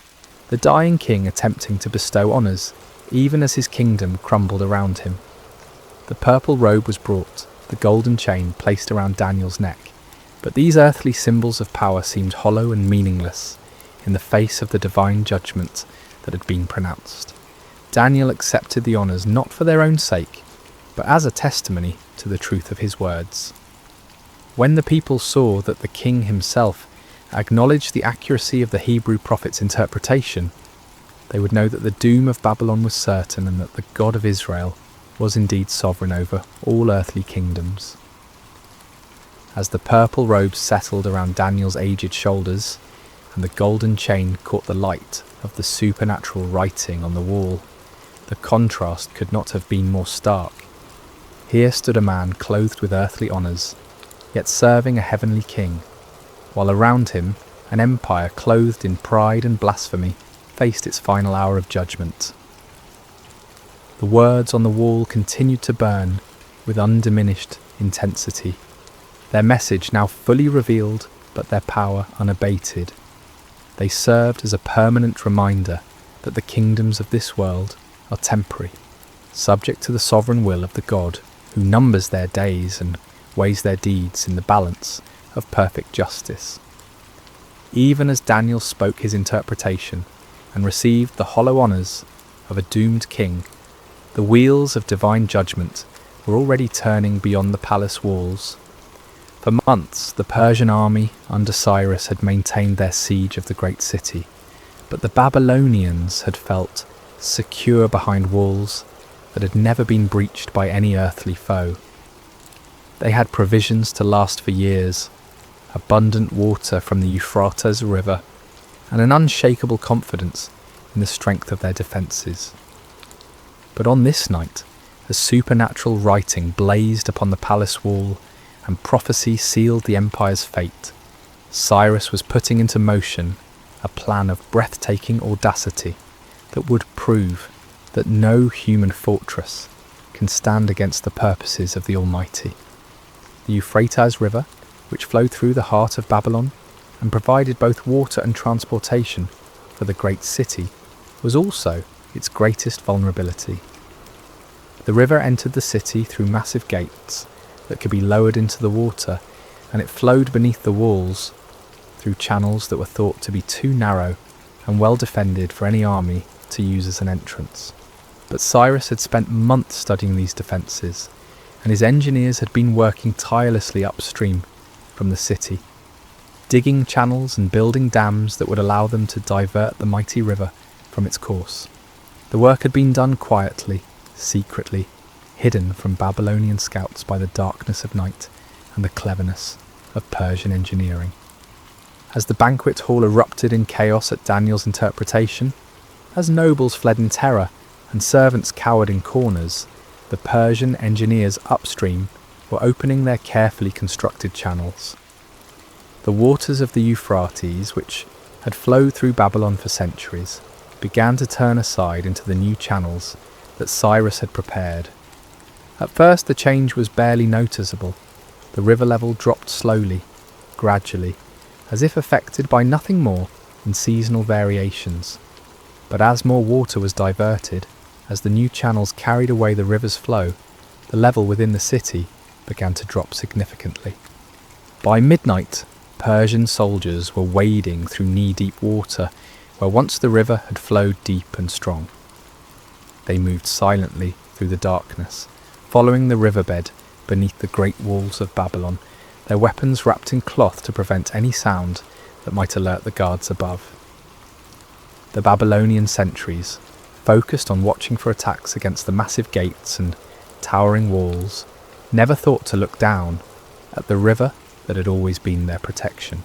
the dying king attempting to bestow honours, even as his kingdom crumbled around him. The purple robe was brought, the golden chain placed around Daniel's neck, but these earthly symbols of power seemed hollow and meaningless in the face of the divine judgment that had been pronounced. Daniel accepted the honours not for their own sake, but as a testimony to the truth of his words. When the people saw that the king himself acknowledged the accuracy of the Hebrew prophet's interpretation, they would know that the doom of Babylon was certain and that the God of Israel was indeed sovereign over all earthly kingdoms. As the purple robes settled around Daniel's aged shoulders, and the golden chain caught the light of the supernatural writing on the wall, the contrast could not have been more stark. Here stood a man clothed with earthly honours, yet serving a heavenly king, while around him an empire clothed in pride and blasphemy faced its final hour of judgment. The words on the wall continued to burn with undiminished intensity, their message now fully revealed but their power unabated. They served as a permanent reminder that the kingdoms of this world are temporary, subject to the sovereign will of the God who numbers their days and weighs their deeds in the balance of perfect justice. even as Daniel spoke his interpretation and received the hollow honours of a doomed king, the wheels of divine judgment were already turning beyond the palace walls. For months, the Persian army under Cyrus had maintained their siege of the great city, but the Babylonians had felt secure behind walls that had never been breached by any earthly foe. They had provisions to last for years, abundant water from the Euphrates River, and an unshakable confidence in the strength of their defences. But on this night, as supernatural writing blazed upon the palace wall and prophecy sealed the empire's fate, Cyrus was putting into motion a plan of breathtaking audacity that would prove that no human fortress can stand against the purposes of the Almighty. The Euphrates River, which flowed through the heart of Babylon and provided both water and transportation for the great city, was also its greatest vulnerability. The river entered the city through massive gates that could be lowered into the water, and it flowed beneath the walls through channels that were thought to be too narrow and well defended for any army to use as an entrance. But Cyrus had spent months studying these defences, and his engineers had been working tirelessly upstream from the city, digging channels and building dams that would allow them to divert the mighty river from its course. The work had been done quietly, secretly, hidden from Babylonian scouts by the darkness of night and the cleverness of Persian engineering. As the banquet hall erupted in chaos at Daniel's interpretation, as nobles fled in terror and servants cowered in corners, the Persian engineers upstream were opening their carefully constructed channels. The waters of the Euphrates, which had flowed through Babylon for centuries, began to turn aside into the new channels that Cyrus had prepared. At first the change was barely noticeable. The river level dropped slowly, gradually, as if affected by nothing more than seasonal variations. But as more water was diverted, as the new channels carried away the river's flow, the level within the city began to drop significantly. By midnight, Persian soldiers were wading through knee-deep water where once the river had flowed deep and strong. They moved silently through the darkness, following the riverbed beneath the great walls of Babylon, their weapons wrapped in cloth to prevent any sound that might alert the guards above. The Babylonian sentries, focused on watching for attacks against the massive gates and towering walls, never thought to look down at the river that had always been their protection.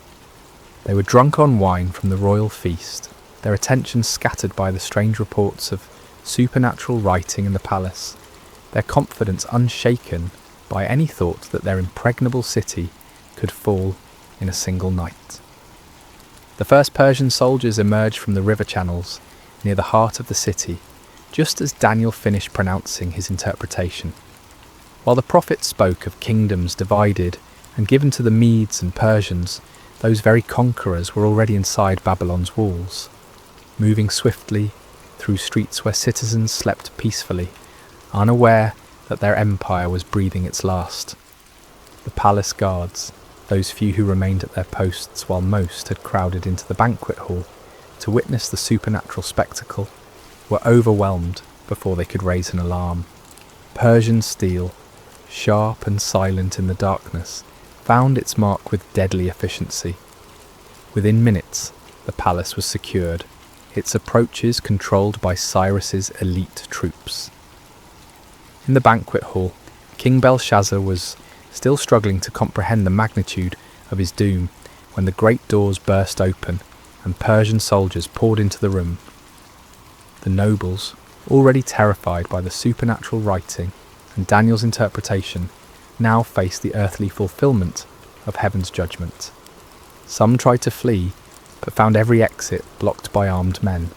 They were drunk on wine from the royal feast, their attention scattered by the strange reports of supernatural writing in the palace, their confidence unshaken by any thought that their impregnable city could fall in a single night. The first Persian soldiers emerged from the river channels near the heart of the city, just as Daniel finished pronouncing his interpretation. While the prophet spoke of kingdoms divided and given to the Medes and Persians, those very conquerors were already inside Babylon's walls, moving swiftly through streets where citizens slept peacefully, unaware that their empire was breathing its last. The palace guards, those few who remained at their posts while most had crowded into the banquet hall to witness the supernatural spectacle, were overwhelmed before they could raise an alarm. Persian steel, sharp and silent in the darkness, found its mark with deadly efficiency. Within minutes, the palace was secured, its approaches controlled by Cyrus's elite troops. In the banquet hall, King Belshazzar was still struggling to comprehend the magnitude of his doom when the great doors burst open and Persian soldiers poured into the room. The nobles, already terrified by the supernatural writing and Daniel's interpretation, now faced the earthly fulfillment of heaven's judgment. Some tried to flee, but found every exit blocked by armed men.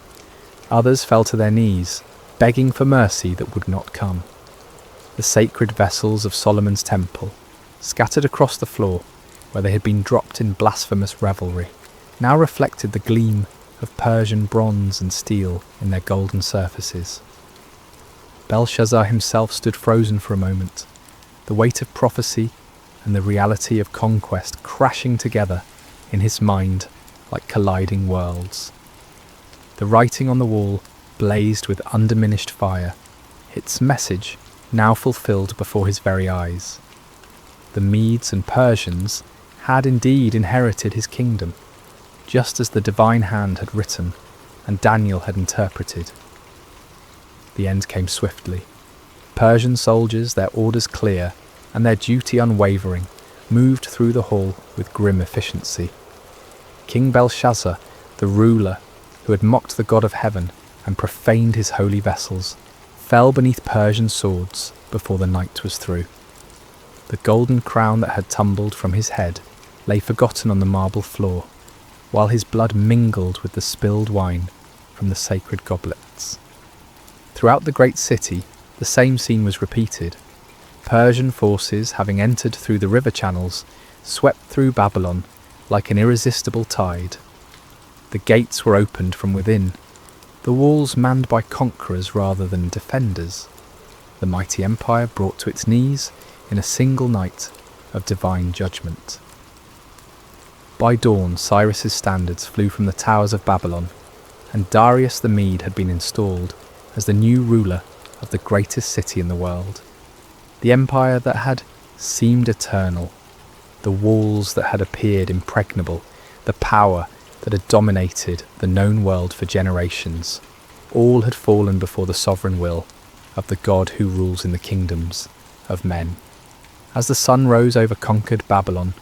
Others fell to their knees, begging for mercy that would not come. The sacred vessels of Solomon's temple, scattered across the floor where they had been dropped in blasphemous revelry, now reflected the gleam of Persian bronze and steel in their golden surfaces. Belshazzar himself stood frozen for a moment, the weight of prophecy and the reality of conquest crashing together in his mind like colliding worlds. The writing on the wall blazed with undiminished fire, its message now fulfilled before his very eyes. The Medes and Persians had indeed inherited his kingdom, just as the divine hand had written and Daniel had interpreted. The end came swiftly. Persian soldiers, their orders clear and their duty unwavering, moved through the hall with grim efficiency. King Belshazzar, the ruler, who had mocked the God of heaven and profaned his holy vessels, fell beneath Persian swords before the night was through. The golden crown that had tumbled from his head lay forgotten on the marble floor, while his blood mingled with the spilled wine from the sacred goblets. Throughout the great city, the same scene was repeated. Persian forces, having entered through the river channels, swept through Babylon like an irresistible tide. The gates were opened from within, the walls manned by conquerors rather than defenders, the mighty empire brought to its knees in a single night of divine judgment. By dawn, Cyrus's standards flew from the towers of Babylon, and Darius the Mede had been installed as the new ruler of the greatest city in the world. The empire that had seemed eternal, the walls that had appeared impregnable, the power that had dominated the known world for generations, all had fallen before the sovereign will of the God who rules in the kingdoms of men. As the sun rose over conquered Babylon,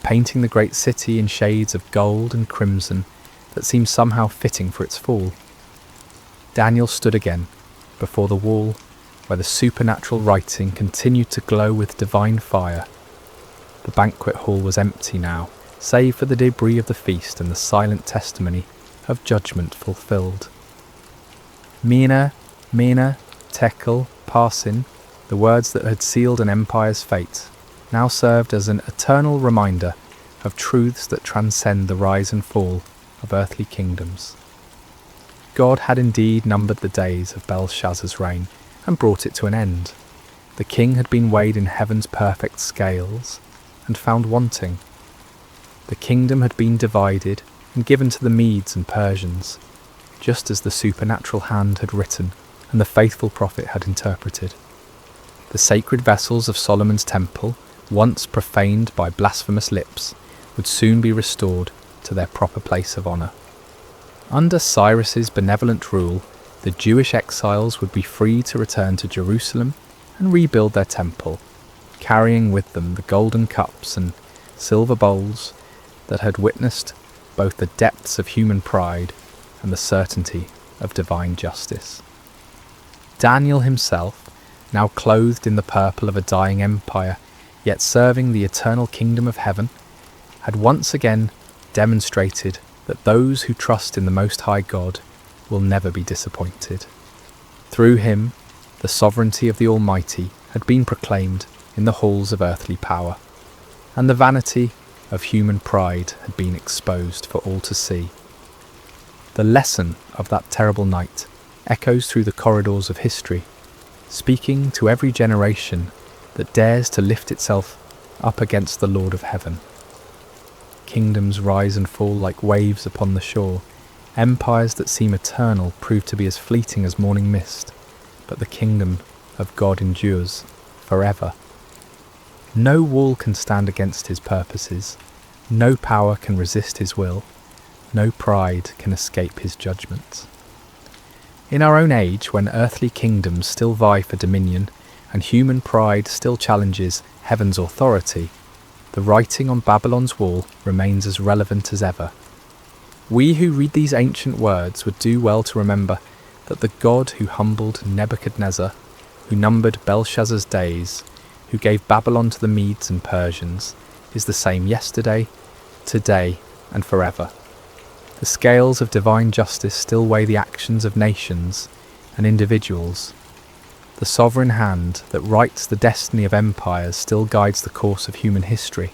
painting the great city in shades of gold and crimson that seemed somehow fitting for its fall, Daniel stood again before the wall where the supernatural writing continued to glow with divine fire. The banquet hall was empty now, save for the debris of the feast and the silent testimony of judgment fulfilled. Mene, Mene, Tekel, Parsin, the words that had sealed an empire's fate, now served as an eternal reminder of truths that transcend the rise and fall of earthly kingdoms. God had indeed numbered the days of Belshazzar's reign and brought it to an end. The king had been weighed in heaven's perfect scales and found wanting. The kingdom had been divided and given to the Medes and Persians, just as the supernatural hand had written and the faithful prophet had interpreted. The sacred vessels of Solomon's temple, once profaned by blasphemous lips, would soon be restored to their proper place of honour. Under Cyrus's benevolent rule, the Jewish exiles would be free to return to Jerusalem and rebuild their temple, carrying with them the golden cups and silver bowls that had witnessed both the depths of human pride and the certainty of divine justice. Daniel himself, now clothed in the purple of a dying empire, yet serving the eternal kingdom of heaven, had once again demonstrated that those who trust in the Most High God will never be disappointed. Through him, the sovereignty of the Almighty had been proclaimed in the halls of earthly power, and the vanity of human pride had been exposed for all to see. The lesson of that terrible night echoes through the corridors of history, speaking to every generation that dares to lift itself up against the Lord of heaven. Kingdoms rise and fall like waves upon the shore. Empires that seem eternal prove to be as fleeting as morning mist, but the kingdom of God endures forever. No wall can stand against his purposes, no power can resist his will, no pride can escape his judgment. In our own age, when earthly kingdoms still vie for dominion and human pride still challenges heaven's authority, the writing on Babylon's wall remains as relevant as ever. We who read these ancient words would do well to remember that the God who humbled Nebuchadnezzar, who numbered Belshazzar's days, who gave Babylon to the Medes and Persians, is the same yesterday, today, and forever. The scales of divine justice still weigh the actions of nations and individuals. The sovereign hand that writes the destiny of empires still guides the course of human history,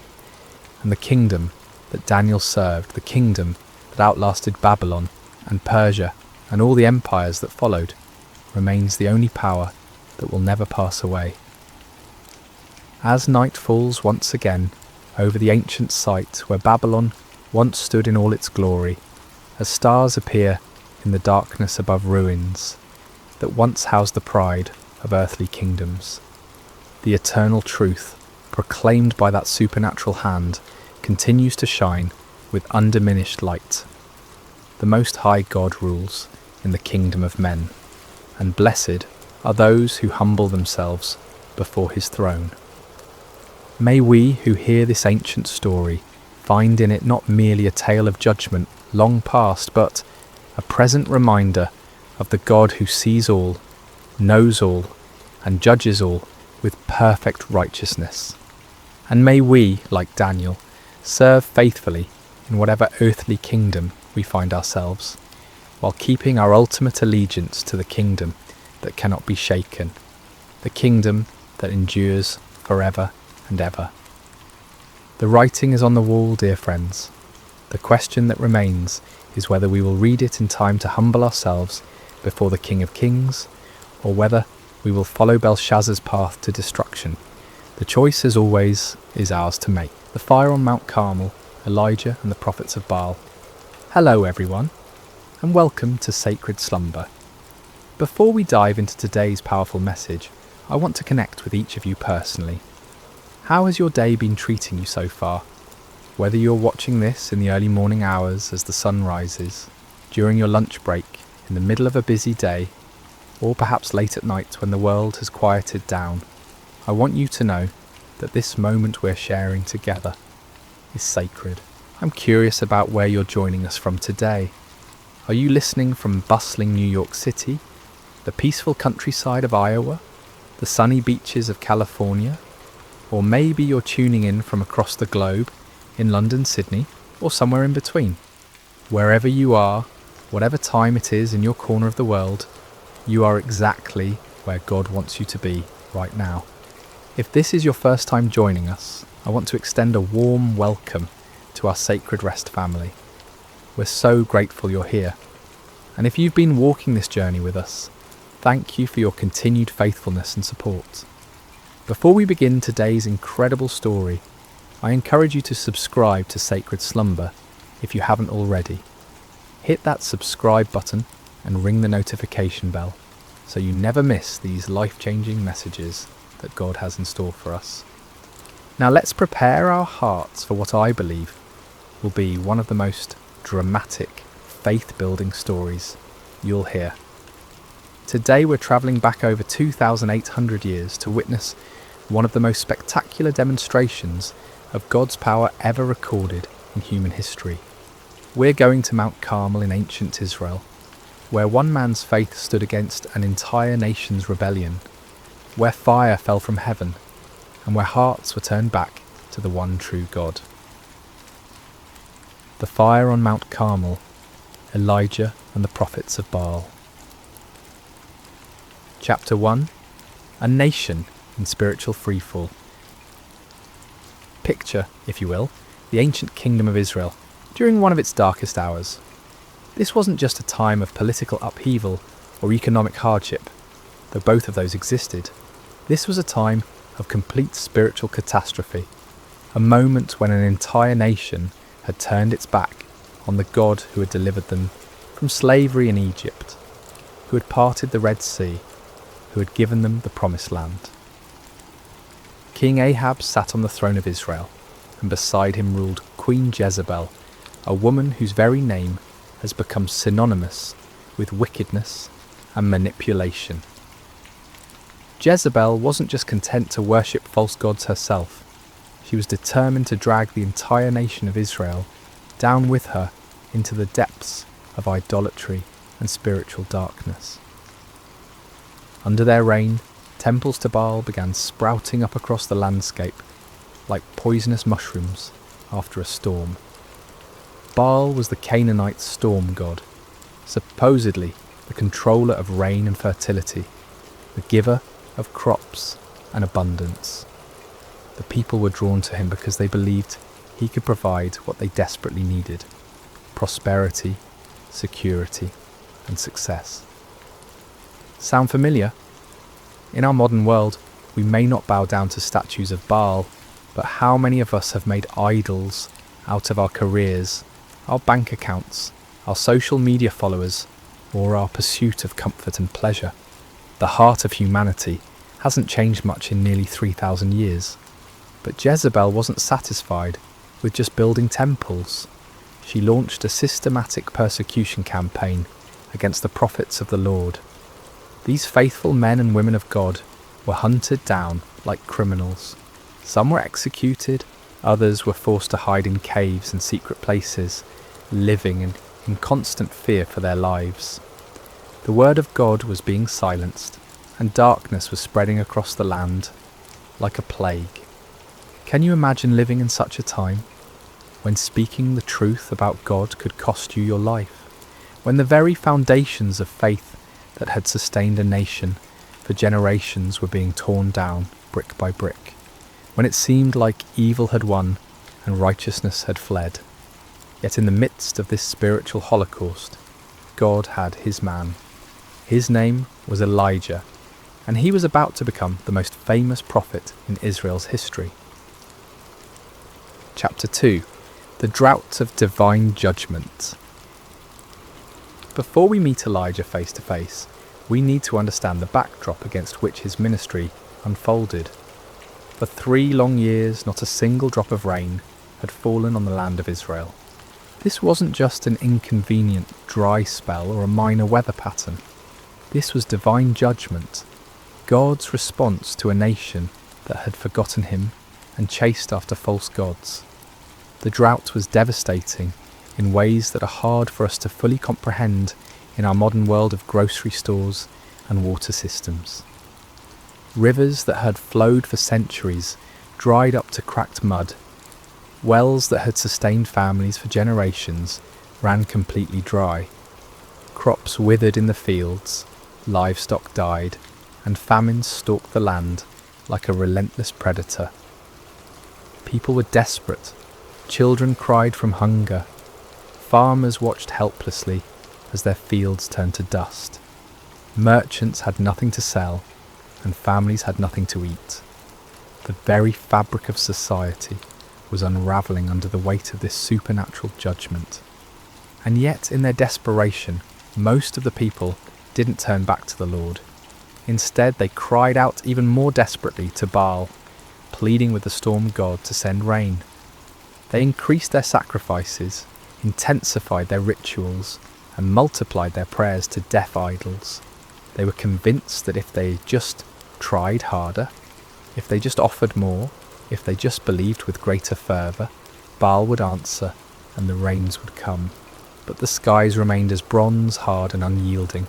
and the kingdom that Daniel served, the kingdom that outlasted Babylon and Persia and all the empires that followed, remains the only power that will never pass away. As night falls once again over the ancient site where Babylon once stood in all its glory, as stars appear in the darkness above ruins that once housed the pride of earthly kingdoms. The eternal truth, proclaimed by that supernatural hand, continues to shine with undiminished light. The Most High God rules in the kingdom of men, and blessed are those who humble themselves before his throne. May we who hear this ancient story find in it not merely a tale of judgment long past, but a present reminder of the God who sees all, knows all, and judges all with perfect righteousness. And may we, like Daniel, serve faithfully in whatever earthly kingdom we find ourselves, while keeping our ultimate allegiance to the kingdom that cannot be shaken, the kingdom that endures forever and ever. The writing is on the wall, dear friends. The question that remains is whether we will read it in time to humble ourselves before the King of Kings, or whether we will follow Belshazzar's path to destruction. The choice, as always, is ours to make. The fire on Mount Carmel, Elijah and the prophets of Baal. Hello everyone, and welcome to Sacred Slumber. Before we dive into today's powerful message, I want to connect with each of you personally. How has your day been treating you so far? Whether you're watching this in the early morning hours as the sun rises, during your lunch break, in the middle of a busy day, or perhaps late at night when the world has quieted down, I want you to know that this moment we're sharing together is sacred. I'm curious about where you're joining us from today. Are you listening from bustling New York City, the peaceful countryside of Iowa, the sunny beaches of California, or maybe you're tuning in from across the globe in London, Sydney, or somewhere in between? Wherever you are, whatever time it is in your corner of the world, you are exactly where God wants you to be right now. If this is your first time joining us, I want to extend a warm welcome to our Sacred Rest family. We're so grateful you're here. And if you've been walking this journey with us, thank you for your continued faithfulness and support. Before we begin today's incredible story, I encourage you to subscribe to Sacred Slumber if you haven't already. Hit that subscribe button and ring the notification bell so you never miss these life-changing messages that God has in store for us. Now let's prepare our hearts for what I believe will be one of the most dramatic, faith-building stories you'll hear. Today we're travelling back over 2,800 years to witness one of the most spectacular demonstrations of God's power ever recorded in human history. We're going to Mount Carmel in ancient Israel, where one man's faith stood against an entire nation's rebellion, where fire fell from heaven, and where hearts were turned back to the one true God. The fire on Mount Carmel, Elijah and the prophets of Baal. Chapter 1. A nation in spiritual freefall. Picture, if you will, the ancient kingdom of Israel during one of its darkest hours. This wasn't just a time of political upheaval or economic hardship, though both of those existed. This was a time of complete spiritual catastrophe, a moment when an entire nation had turned its back on the God who had delivered them from slavery in Egypt, who had parted the Red Sea, who had given them the Promised Land. King Ahab sat on the throne of Israel, and beside him ruled Queen Jezebel, a woman whose very name has become synonymous with wickedness and manipulation. Jezebel wasn't just content to worship false gods herself. She was determined to drag the entire nation of Israel down with her into the depths of idolatry and spiritual darkness. Under their reign, temples to Baal began sprouting up across the landscape like poisonous mushrooms after a storm. Baal was the Canaanite storm god, supposedly the controller of rain and fertility, the giver of crops and abundance. The people were drawn to him because they believed he could provide what they desperately needed: prosperity, security, and success. Sound familiar? In our modern world, we may not bow down to statues of Baal, but how many of us have made idols out of our careers, our bank accounts, our social media followers, or our pursuit of comfort and pleasure. The heart of humanity hasn't changed much in nearly 3,000 years. But Jezebel wasn't satisfied with just building temples. She launched a systematic persecution campaign against the prophets of the Lord. These faithful men and women of God were hunted down like criminals. Some were executed, others were forced to hide in caves and secret places, living in constant fear for their lives. The word of God was being silenced, and darkness was spreading across the land like a plague. Can you imagine living in such a time, when speaking the truth about God could cost you your life, when the very foundations of faith that had sustained a nation for generations were being torn down brick by brick, when it seemed like evil had won and righteousness had fled? Yet in the midst of this spiritual holocaust, God had his man. His name was Elijah, and he was about to become the most famous prophet in Israel's history. Chapter 2. The Drought of Divine Judgment. Before we meet Elijah face to face, we need to understand the backdrop against which his ministry unfolded. For 3 long years, not a single drop of rain had fallen on the land of Israel. This wasn't just an inconvenient dry spell or a minor weather pattern. This was divine judgment, God's response to a nation that had forgotten him and chased after false gods. The drought was devastating in ways that are hard for us to fully comprehend in our modern world of grocery stores and water systems. Rivers that had flowed for centuries dried up to cracked mud. Wells that had sustained families for generations ran completely dry. Crops withered in the fields, livestock died, and famine stalked the land like a relentless predator. People were desperate. Children cried from hunger. Farmers watched helplessly as their fields turned to dust. Merchants had nothing to sell, and families had nothing to eat. The very fabric of society was unravelling under the weight of this supernatural judgment. And yet, in their desperation, most of the people didn't turn back to the Lord. Instead, they cried out even more desperately to Baal, pleading with the storm god to send rain. They increased their sacrifices, intensified their rituals, and multiplied their prayers to deaf idols. They were convinced that if they just tried harder, if they just offered more, if they just believed with greater fervour, Baal would answer and the rains would come. But the skies remained as bronze hard and unyielding.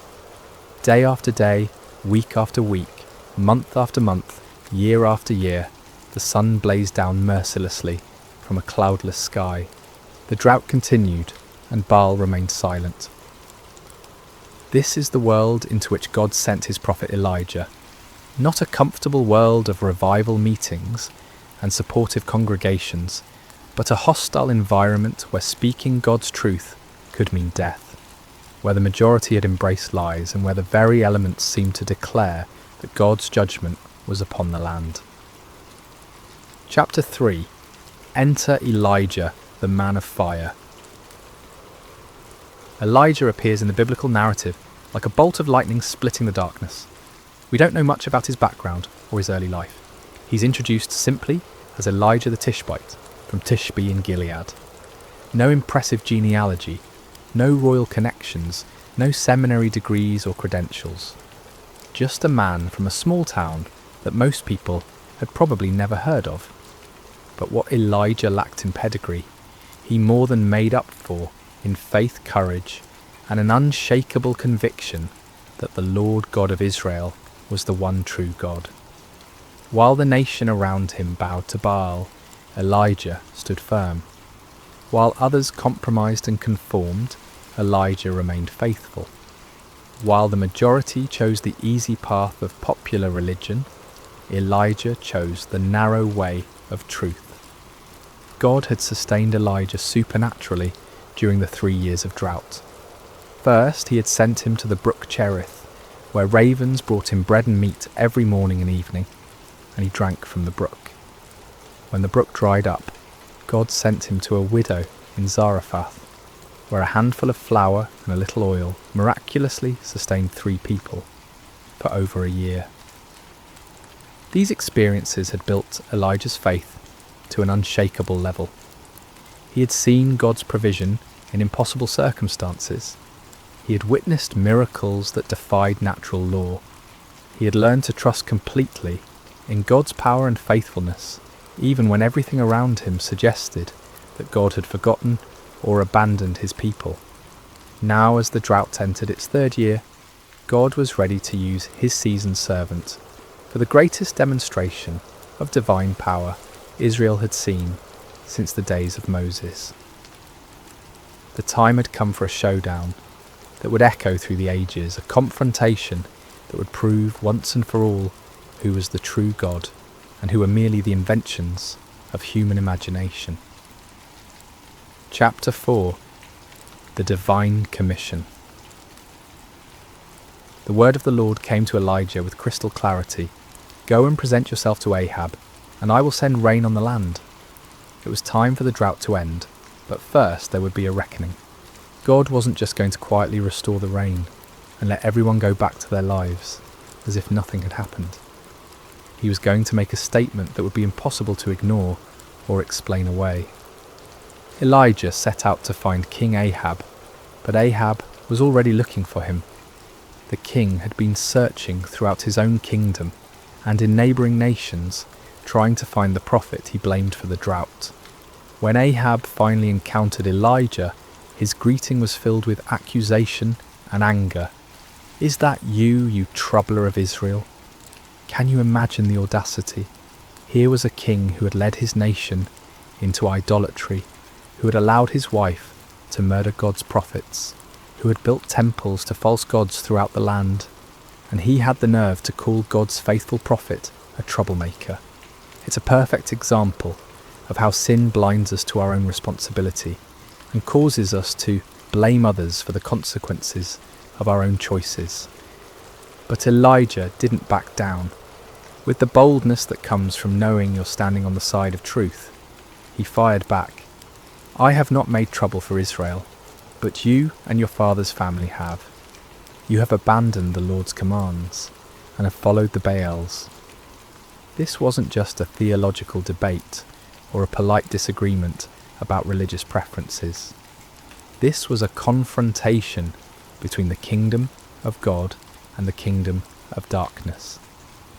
Day after day, week after week, month after month, year after year, the sun blazed down mercilessly from a cloudless sky. The drought continued, and Baal remained silent. This is the world into which God sent his prophet Elijah. Not a comfortable world of revival meetings and supportive congregations, but a hostile environment where speaking God's truth could mean death, where the majority had embraced lies, and where the very elements seemed to declare that God's judgment was upon the land. Chapter 3. Enter Elijah, the man of fire. Elijah appears in the biblical narrative like a bolt of lightning splitting the darkness. We don't know much about his background or his early life. He's introduced simply as Elijah the Tishbite from Tishbe in Gilead. No impressive genealogy, no royal connections, no seminary degrees or credentials. Just a man from a small town that most people had probably never heard of. But what Elijah lacked in pedigree, he more than made up for in faith, courage, and an unshakable conviction that the Lord God of Israel was the one true God. While the nation around him bowed to Baal, Elijah stood firm. While others compromised and conformed, Elijah remained faithful. While the majority chose the easy path of popular religion, Elijah chose the narrow way of truth. God had sustained Elijah supernaturally during the 3 years of drought. First, he had sent him to the brook Cherith, where ravens brought him bread and meat every morning and evening, and he drank from the brook. When the brook dried up, God sent him to a widow in Zarephath, where a handful of flour and a little oil miraculously sustained 3 people for over a year. These experiences had built Elijah's faith to an unshakable level. He had seen God's provision in impossible circumstances. He had witnessed miracles that defied natural law. He had learned to trust completely in God's power and faithfulness, even when everything around him suggested that God had forgotten or abandoned his people. Now, as the drought entered its 3rd year, God was ready to use his seasoned servant for the greatest demonstration of divine power Israel had seen since the days of Moses. The time had come for a showdown that would echo through the ages, a confrontation that would prove once and for all who was the true God and who were merely the inventions of human imagination. Chapter 4. The Divine Commission. The word of the Lord came to Elijah with crystal clarity. "Go and present yourself to Ahab, and I will send rain on the land." It was time for the drought to end, but first there would be a reckoning. God wasn't just going to quietly restore the rain and let everyone go back to their lives as if nothing had happened. He was going to make a statement that would be impossible to ignore or explain away. Elijah set out to find King Ahab, but Ahab was already looking for him. The king had been searching throughout his own kingdom and in neighbouring nations, trying to find the prophet he blamed for the drought. When Ahab finally encountered Elijah, his greeting was filled with accusation and anger. "Is that you, you troubler of Israel?" Can you imagine the audacity? Here was a king who had led his nation into idolatry, who had allowed his wife to murder God's prophets, who had built temples to false gods throughout the land, and he had the nerve to call God's faithful prophet a troublemaker. It's a perfect example of how sin blinds us to our own responsibility and causes us to blame others for the consequences of our own choices. But Elijah didn't back down. With the boldness that comes from knowing you're standing on the side of truth, he fired back. "I have not made trouble for Israel, but you and your father's family have. You have abandoned the Lord's commands and have followed the Baals." This wasn't just a theological debate or a polite disagreement about religious preferences. This was a confrontation between the kingdom of God and the kingdom of darkness,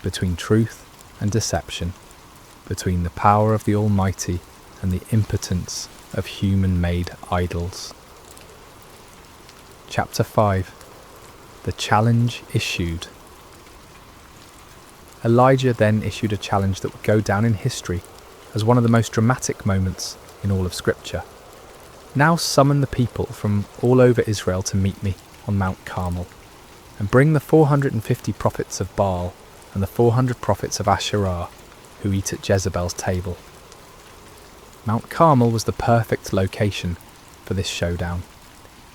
between truth and deception, between the power of the Almighty and the impotence of human-made idols. Chapter 5. The challenge issued. Elijah then issued a challenge that would go down in history as one of the most dramatic moments in all of Scripture. "Now summon the people from all over Israel to meet me on Mount Carmel, and bring the 450 prophets of Baal and the 400 prophets of Asherah who eat at Jezebel's table." Mount Carmel was the perfect location for this showdown.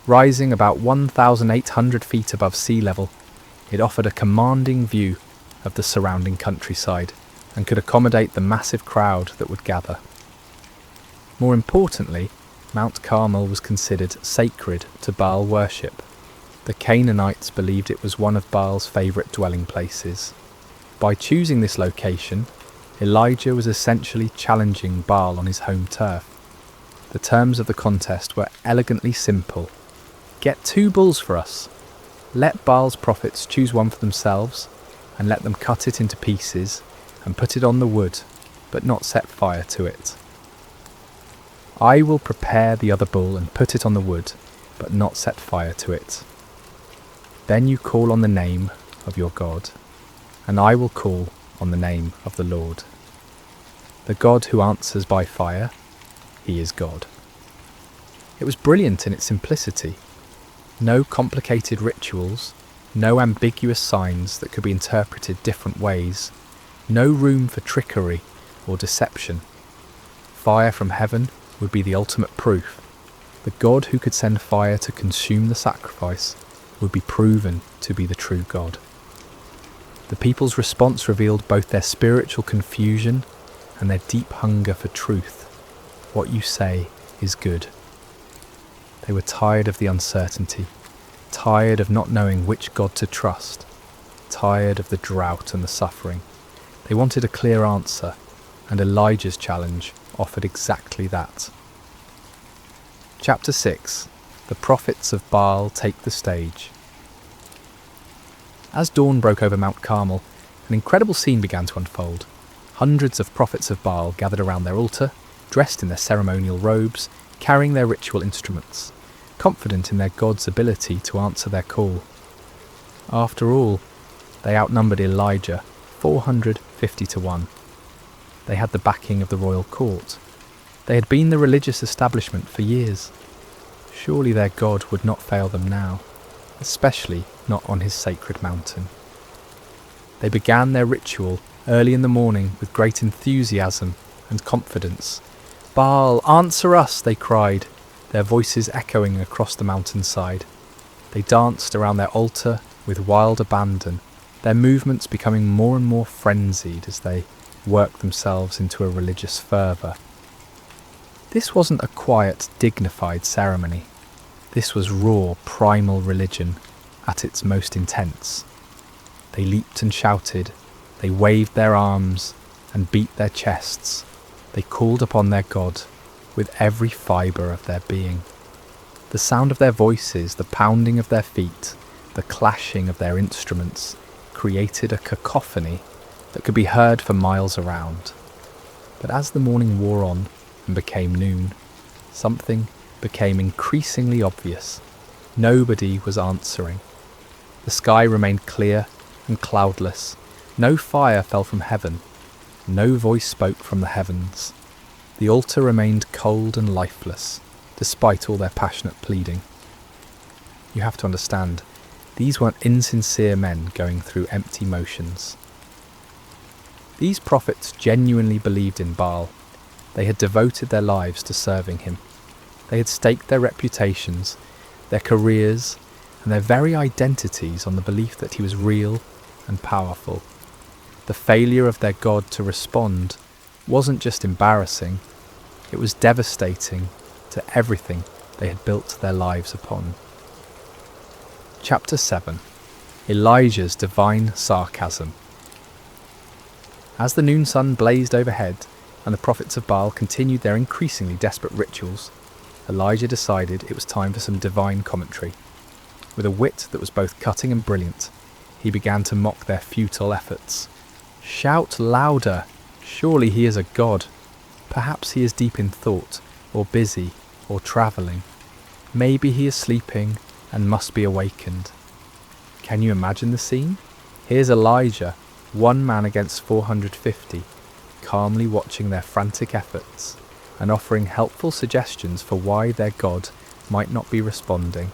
Rising about 1,800 feet above sea level, it offered a commanding view of the surrounding countryside and could accommodate the massive crowd that would gather. More importantly, Mount Carmel was considered sacred to Baal worship. The Canaanites believed it was one of Baal's favourite dwelling places. By choosing this location, Elijah was essentially challenging Baal on his home turf. The terms of the contest were elegantly simple. "Get 2 bulls for us. Let Baal's prophets choose one for themselves, and let them cut it into pieces and put it on the wood, but not set fire to it. I will prepare the other bull and put it on the wood, but not set fire to it. Then you call on the name of your God, and I will call on the name of the Lord. The God who answers by fire, he is God." It was brilliant in its simplicity. No complicated rituals, no ambiguous signs that could be interpreted different ways, no room for trickery or deception. Fire from heaven would be the ultimate proof. The God who could send fire to consume the sacrifice would be proven to be the true God. The people's response revealed both their spiritual confusion and their deep hunger for truth. what you say is good. They were tired of the uncertainty, tired of not knowing which God to trust, tired of the drought and the suffering. They wanted a clear answer, and Elijah's challenge offered exactly that. Chapter 6. The prophets of Baal take the stage. As dawn broke over Mount Carmel, an incredible scene began to unfold. Hundreds of prophets of Baal gathered around their altar, dressed in their ceremonial robes, carrying their ritual instruments, confident in their God's ability to answer their call. After all, they outnumbered Elijah 450 to 1. They had the backing of the royal court. They had been the religious establishment for years. Surely their God would not fail them now, especially not on his sacred mountain. They began their ritual early in the morning with great enthusiasm and confidence. "Baal, answer us," they cried, their voices echoing across the mountainside. They danced around their altar with wild abandon, their movements becoming more and more frenzied as they worked themselves into a religious fervour. This wasn't a quiet, dignified ceremony. This was raw, primal religion at its most intense. They leaped and shouted, they waved their arms and beat their chests. They called upon their God with every fibre of their being. The sound of their voices, the pounding of their feet, the clashing of their instruments created a cacophony that could be heard for miles around. But as the morning wore on and became noon, something became increasingly obvious. Nobody was answering. The sky remained clear and cloudless. No fire fell from heaven. No voice spoke from the heavens. The altar remained cold and lifeless, despite all their passionate pleading. You have to understand, these weren't insincere men going through empty motions. These prophets genuinely believed in Baal. They had devoted their lives to serving him. They had staked their reputations, their careers, and their very identities on the belief that he was real and powerful. The failure of their God to respond wasn't just embarrassing, it was devastating to everything they had built their lives upon. Chapter 7. Elijah's divine sarcasm. As the noon sun blazed overhead and the prophets of Baal continued their increasingly desperate rituals, Elijah decided it was time for some divine commentary. With a wit that was both cutting and brilliant, he began to mock their futile efforts. "Shout louder! Surely he is a god. Perhaps he is deep in thought, or busy, or travelling. Maybe he is sleeping and must be awakened." Can you imagine the scene? Here's Elijah, one man against 450, calmly watching their frantic efforts and offering helpful suggestions for why their God might not be responding.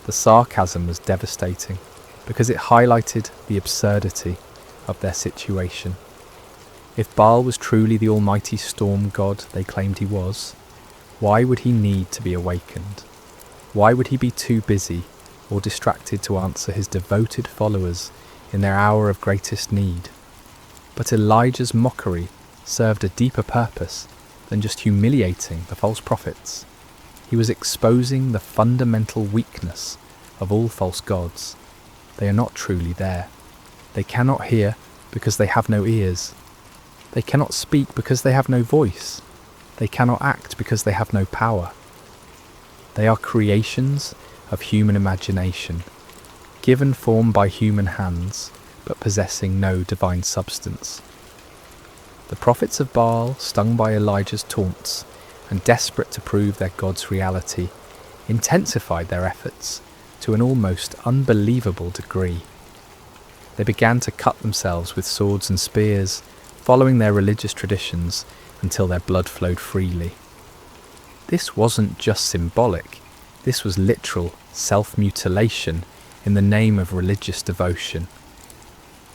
The sarcasm was devastating because it highlighted the absurdity of their situation. If Baal was truly the almighty storm god they claimed he was, why would he need to be awakened? Why would he be too busy or distracted to answer his devoted followers in their hour of greatest need? But Elijah's mockery served a deeper purpose than just humiliating the false prophets. He was exposing the fundamental weakness of all false gods. They are not truly there. They cannot hear because they have no ears. They cannot speak because they have no voice. They cannot act because they have no power. They are creations of human imagination, given form by human hands, but possessing no divine substance. The prophets of Baal, stung by Elijah's taunts and desperate to prove their God's reality, intensified their efforts to an almost unbelievable degree. They began to cut themselves with swords and spears, following their religious traditions until their blood flowed freely. This wasn't just symbolic, this was literal self-mutilation in the name of religious devotion.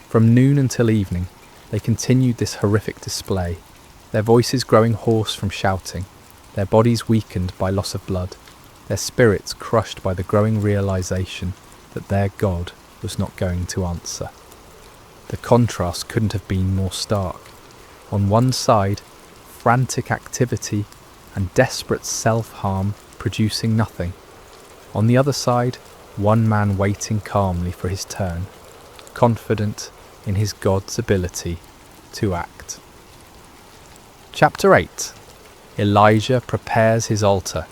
From noon until evening, they continued this horrific display, their voices growing hoarse from shouting, their bodies weakened by loss of blood, their spirits crushed by the growing realization that their God was not going to answer. The contrast couldn't have been more stark. On one side, frantic activity and desperate self-harm producing nothing. On the other side, one man waiting calmly for his turn, confident in his God's ability to act. Chapter 8. Elijah prepares his altar.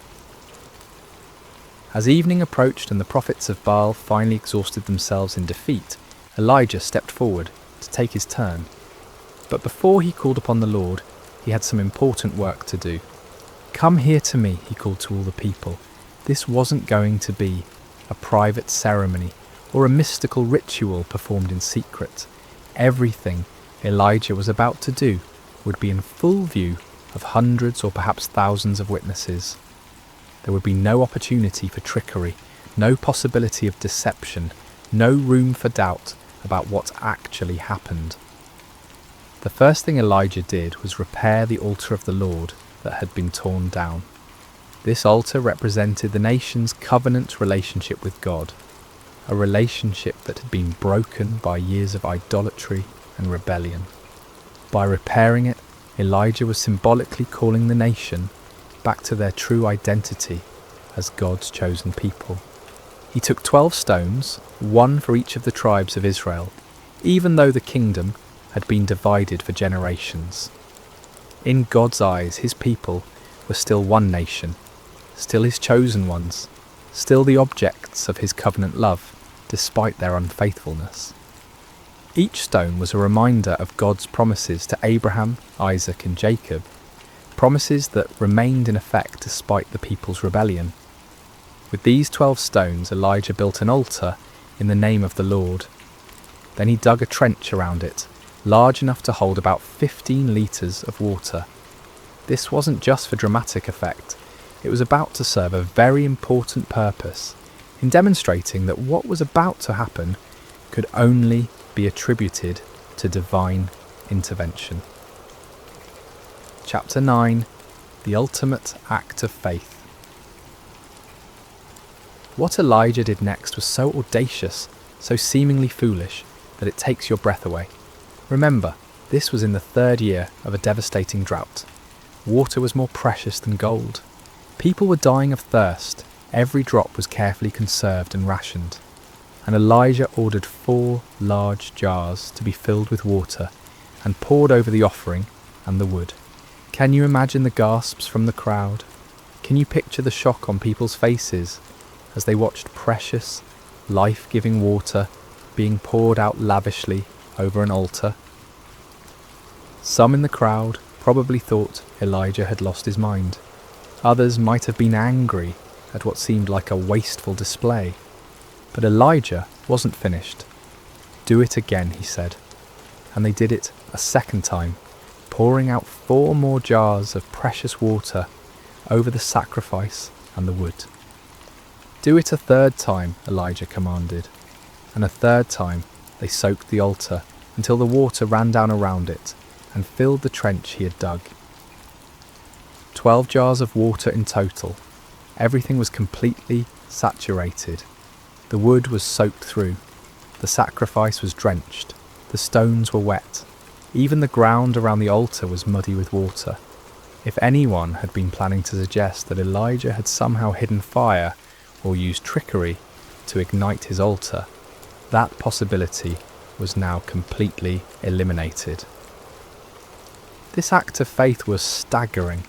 As evening approached and the prophets of Baal finally exhausted themselves in defeat, Elijah stepped forward to take his turn. But before he called upon the Lord, he had some important work to do. "Come here to me," he called to all the people. This wasn't going to be a private ceremony or a mystical ritual performed in secret. Everything Elijah was about to do would be in full view of hundreds or perhaps thousands of witnesses. There would be no opportunity for trickery, no possibility of deception, no room for doubt about what actually happened. The first thing Elijah did was repair the altar of the Lord that had been torn down. This altar represented the nation's covenant relationship with God, a relationship that had been broken by years of idolatry and rebellion. By repairing it, Elijah was symbolically calling the nation back to their true identity as God's chosen people. He took 12 stones, one for each of the tribes of Israel, even though the kingdom had been divided for generations. In God's eyes, his people were still one nation, still his chosen ones, still the objects of his covenant love, despite their unfaithfulness. Each stone was a reminder of God's promises to Abraham, Isaac and Jacob, promises that remained in effect despite the people's rebellion. With these 12 stones, Elijah built an altar in the name of the Lord. Then he dug a trench around it, large enough to hold about 15 litres of water. This wasn't just for dramatic effect, it was about to serve a very important purpose in demonstrating that what was about to happen could only be attributed to divine intervention. Chapter 9. The ultimate act of faith. What Elijah did next was so audacious, so seemingly foolish, that it takes your breath away. Remember, this was in the 3rd year of a devastating drought. Water was more precious than gold. People were dying of thirst. Every drop was carefully conserved and rationed. And Elijah ordered 4 large jars to be filled with water and poured over the offering and the wood. Can you imagine the gasps from the crowd? Can you picture the shock on people's faces as they watched precious, life-giving water being poured out lavishly over an altar? Some in the crowd probably thought Elijah had lost his mind. Others might have been angry at what seemed like a wasteful display. But Elijah wasn't finished. "Do it again," he said. And they did it a second time, pouring out 4 more jars of precious water over the sacrifice and the wood. "Do it a 3rd time," Elijah commanded. And a 3rd time they soaked the altar until the water ran down around it and filled the trench he had dug. 12 jars of water in total. Everything was completely saturated. The wood was soaked through. The sacrifice was drenched. The stones were wet. Even the ground around the altar was muddy with water. If anyone had been planning to suggest that Elijah had somehow hidden fire or used trickery to ignite his altar, that possibility was now completely eliminated. This act of faith was staggering.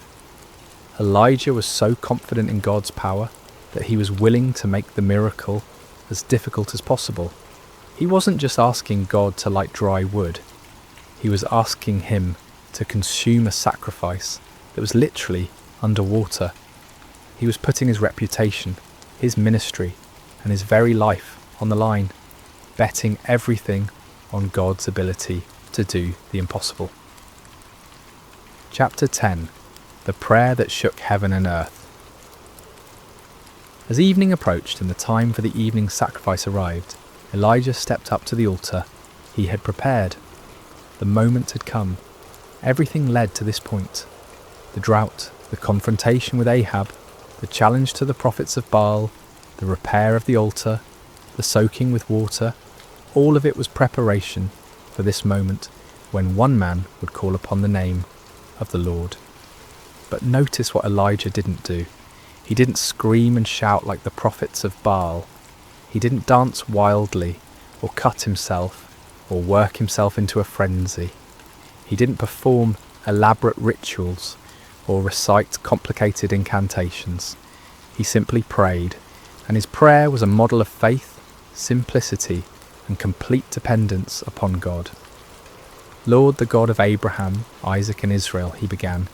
Elijah was so confident in God's power that he was willing to make the miracle as difficult as possible. He wasn't just asking God to light dry wood. He was asking him to consume a sacrifice that was literally underwater. He was putting his reputation, his ministry, and his very life on the line, betting everything on God's ability to do the impossible. Chapter 10. The prayer that shook heaven and earth. As evening approached and the time for the evening sacrifice arrived, Elijah stepped up to the altar he had prepared. The moment had come. Everything led to this point. The drought, the confrontation with Ahab, the challenge to the prophets of Baal, the repair of the altar, the soaking with water, all of it was preparation for this moment when one man would call upon the name of the Lord. But notice what Elijah didn't do. He didn't scream and shout like the prophets of Baal. He didn't dance wildly, or cut himself, or work himself into a frenzy. He didn't perform elaborate rituals, or recite complicated incantations. He simply prayed, and his prayer was a model of faith, simplicity, and complete dependence upon God. Lord, the God of Abraham, Isaac, and Israel, he began,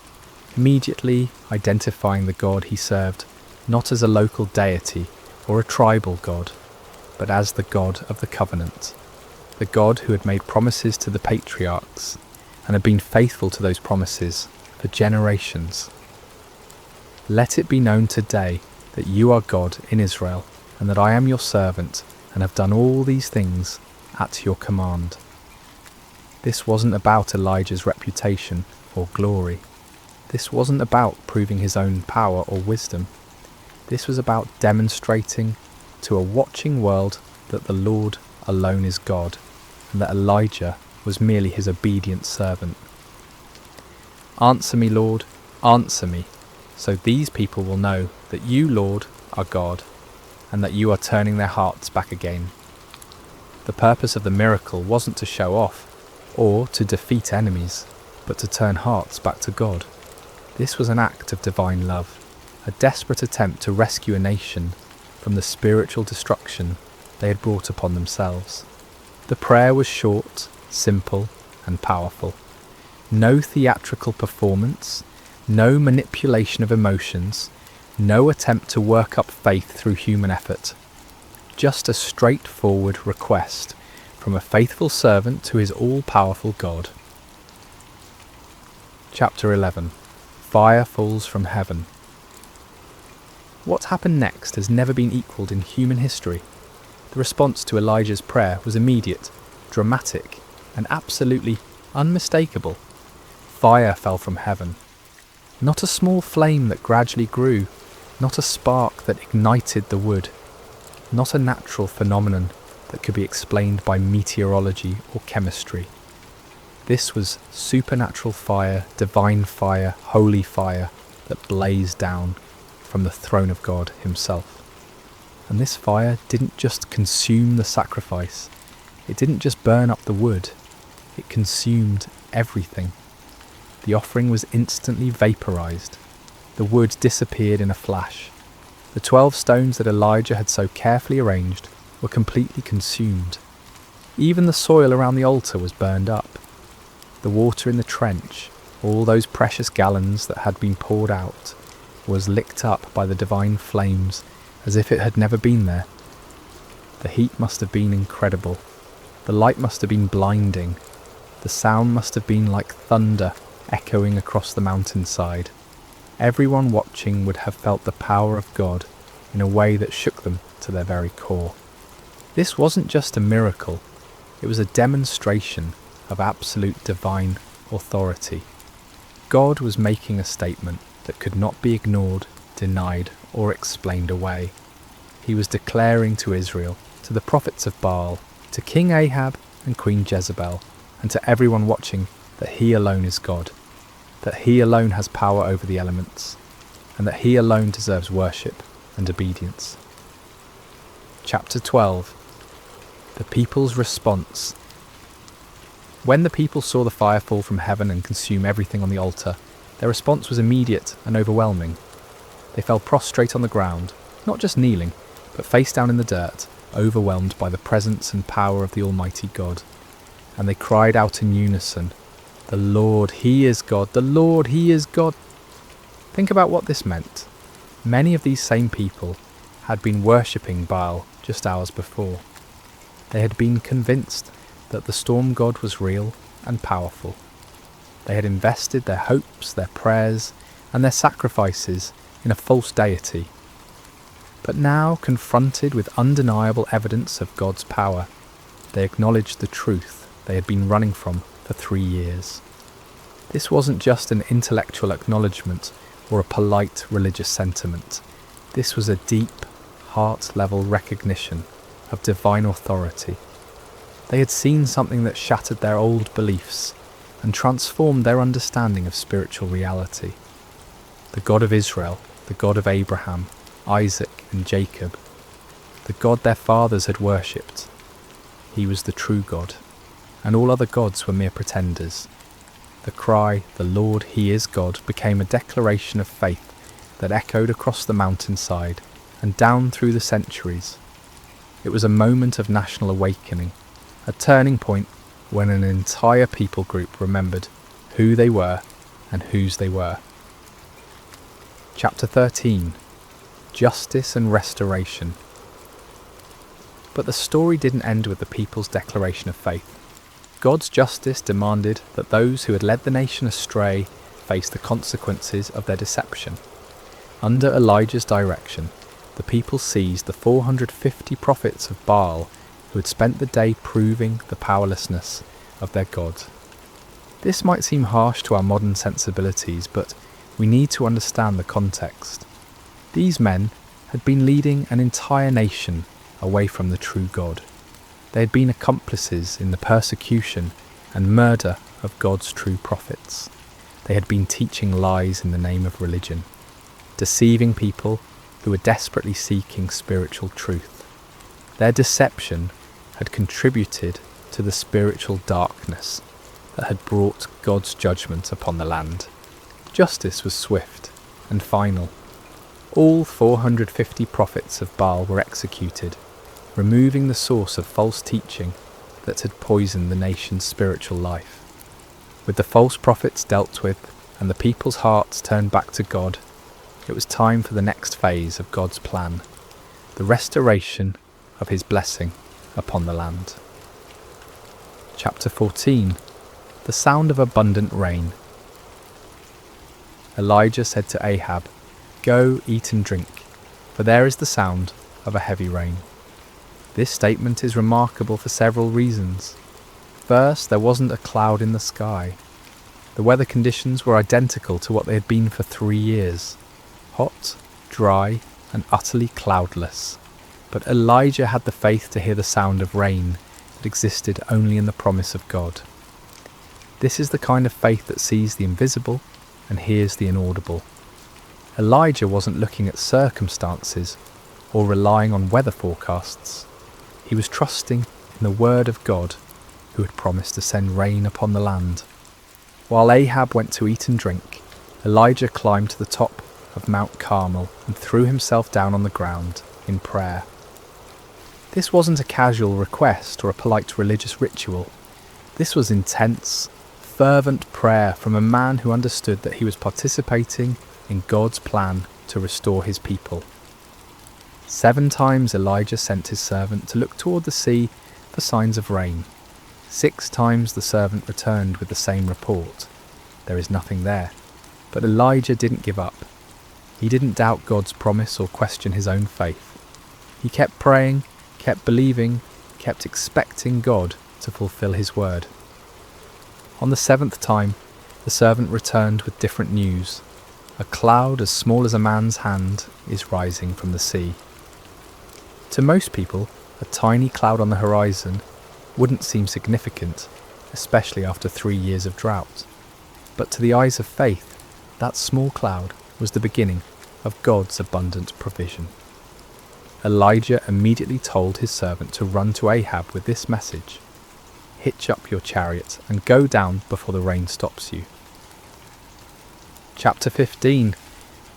immediately identifying the God he served not as a local deity or a tribal God, but as the God of the covenant, the God who had made promises to the patriarchs and had been faithful to those promises for generations. Let it be known today that you are God in Israel, and that I am your servant, and have done all these things at your command. This wasn't about Elijah's reputation or glory. This wasn't about proving his own power or wisdom. This was about demonstrating to a watching world that the Lord alone is God, and that Elijah was merely his obedient servant. Answer me, Lord, answer me, so these people will know that you, Lord, are God, and that you are turning their hearts back again. The purpose of the miracle wasn't to show off, or to defeat enemies, but to turn hearts back to God. This was an act of divine love, a desperate attempt to rescue a nation from the spiritual destruction they had brought upon themselves. The prayer was short, simple, and powerful. No theatrical performance, no manipulation of emotions, no attempt to work up faith through human effort. Just a straightforward request from a faithful servant to his all-powerful God. Chapter 11. Fire falls from heaven. What happened next has never been equalled in human history. The response to Elijah's prayer was immediate, dramatic, and absolutely unmistakable. Fire fell from heaven. Not a small flame that gradually grew, not a spark that ignited the wood, not a natural phenomenon that could be explained by meteorology or chemistry. This was supernatural fire, divine fire, holy fire that blazed down from the throne of God himself. And this fire didn't just consume the sacrifice, it didn't just burn up the wood, it consumed everything. The offering was instantly vaporized. The wood disappeared in a flash. The 12 stones that Elijah had so carefully arranged were completely consumed. Even the soil around the altar was burned up. The water in the trench, all those precious gallons that had been poured out, was licked up by the divine flames as if it had never been there. The heat must have been incredible. The light must have been blinding. The sound must have been like thunder echoing across the mountainside. Everyone watching would have felt the power of God in a way that shook them to their very core. This wasn't just a miracle, it was a demonstration of absolute divine authority. God was making a statement that could not be ignored, denied, or explained away. He was declaring to Israel, to the prophets of Baal, to King Ahab and Queen Jezebel, and to everyone watching that he alone is God, that he alone has power over the elements, and that he alone deserves worship and obedience. Chapter 12. The people's response. When the people saw the fire fall from heaven and consume everything on the altar, their response was immediate and overwhelming. They fell prostrate on the ground, not just kneeling, but face down in the dirt, overwhelmed by the presence and power of the Almighty God. And they cried out in unison, "The Lord, He is God! The Lord, He is God!" Think about what this meant. Many of these same people had been worshipping Baal just hours before. They had been convinced that the storm god was real and powerful. They had invested their hopes, their prayers, and their sacrifices in a false deity. But now, confronted with undeniable evidence of God's power, they acknowledged the truth they had been running from for 3 years. This wasn't just an intellectual acknowledgement or a polite religious sentiment. This was a deep, heart-level recognition of divine authority. They had seen something that shattered their old beliefs and transformed their understanding of spiritual reality. the God of Israel, the God of Abraham, Isaac and Jacob, the God their fathers had worshipped. He was the true God, and all other gods were mere pretenders. The cry, "The Lord, He is God," became a declaration of faith that echoed across the mountainside and down through the centuries. It was a moment of national awakening, a turning point when an entire people group remembered who they were and whose they were. Chapter 13. Justice and Restoration. But the story didn't end with the people's declaration of faith. God's justice demanded that those who had led the nation astray face the consequences of their deception. Under Elijah's direction, the people seized the 450 prophets of Baal who had spent the day proving the powerlessness of their God. This might seem harsh to our modern sensibilities, but we need to understand the context. These men had been leading an entire nation away from the true God. They had been accomplices in the persecution and murder of God's true prophets. They had been teaching lies in the name of religion, deceiving people who were desperately seeking spiritual truth. Their deception had contributed to the spiritual darkness that had brought God's judgment upon the land. Justice was swift and final. All 450 prophets of Baal were executed, removing the source of false teaching that had poisoned the nation's spiritual life. With the false prophets dealt with and the people's hearts turned back to God, it was time for the next phase of God's plan, the restoration of His blessing upon the land. Chapter 14. The sound of abundant rain. Elijah said to Ahab, "Go, eat and drink, for there is the sound of a heavy rain." This statement is remarkable for several reasons. First, there wasn't a cloud in the sky. The weather conditions were identical to what they had been for 3 years. Hot, dry, and utterly cloudless. But Elijah had the faith to hear the sound of rain that existed only in the promise of God. This is the kind of faith that sees the invisible and hears the inaudible. Elijah wasn't looking at circumstances or relying on weather forecasts. He was trusting in the word of God, who had promised to send rain upon the land. While Ahab went to eat and drink, Elijah climbed to the top of Mount Carmel and threw himself down on the ground in prayer. This wasn't a casual request or a polite religious ritual. This was intense, fervent prayer from a man who understood that he was participating in God's plan to restore his people. 7 times Elijah sent his servant to look toward the sea for signs of rain. 6 times the servant returned with the same report. There is nothing there. But Elijah didn't give up. He didn't doubt God's promise or question his own faith. He kept praying, kept believing, kept expecting God to fulfill his word. On the 7th time, the servant returned with different news. A cloud as small as a man's hand is rising from the sea. To most people, a tiny cloud on the horizon wouldn't seem significant, especially after 3 years of drought. But to the eyes of faith, that small cloud was the beginning of God's abundant provision. Elijah immediately told his servant to run to Ahab with this message: "Hitch up your chariot and go down before the rain stops you." Chapter 15.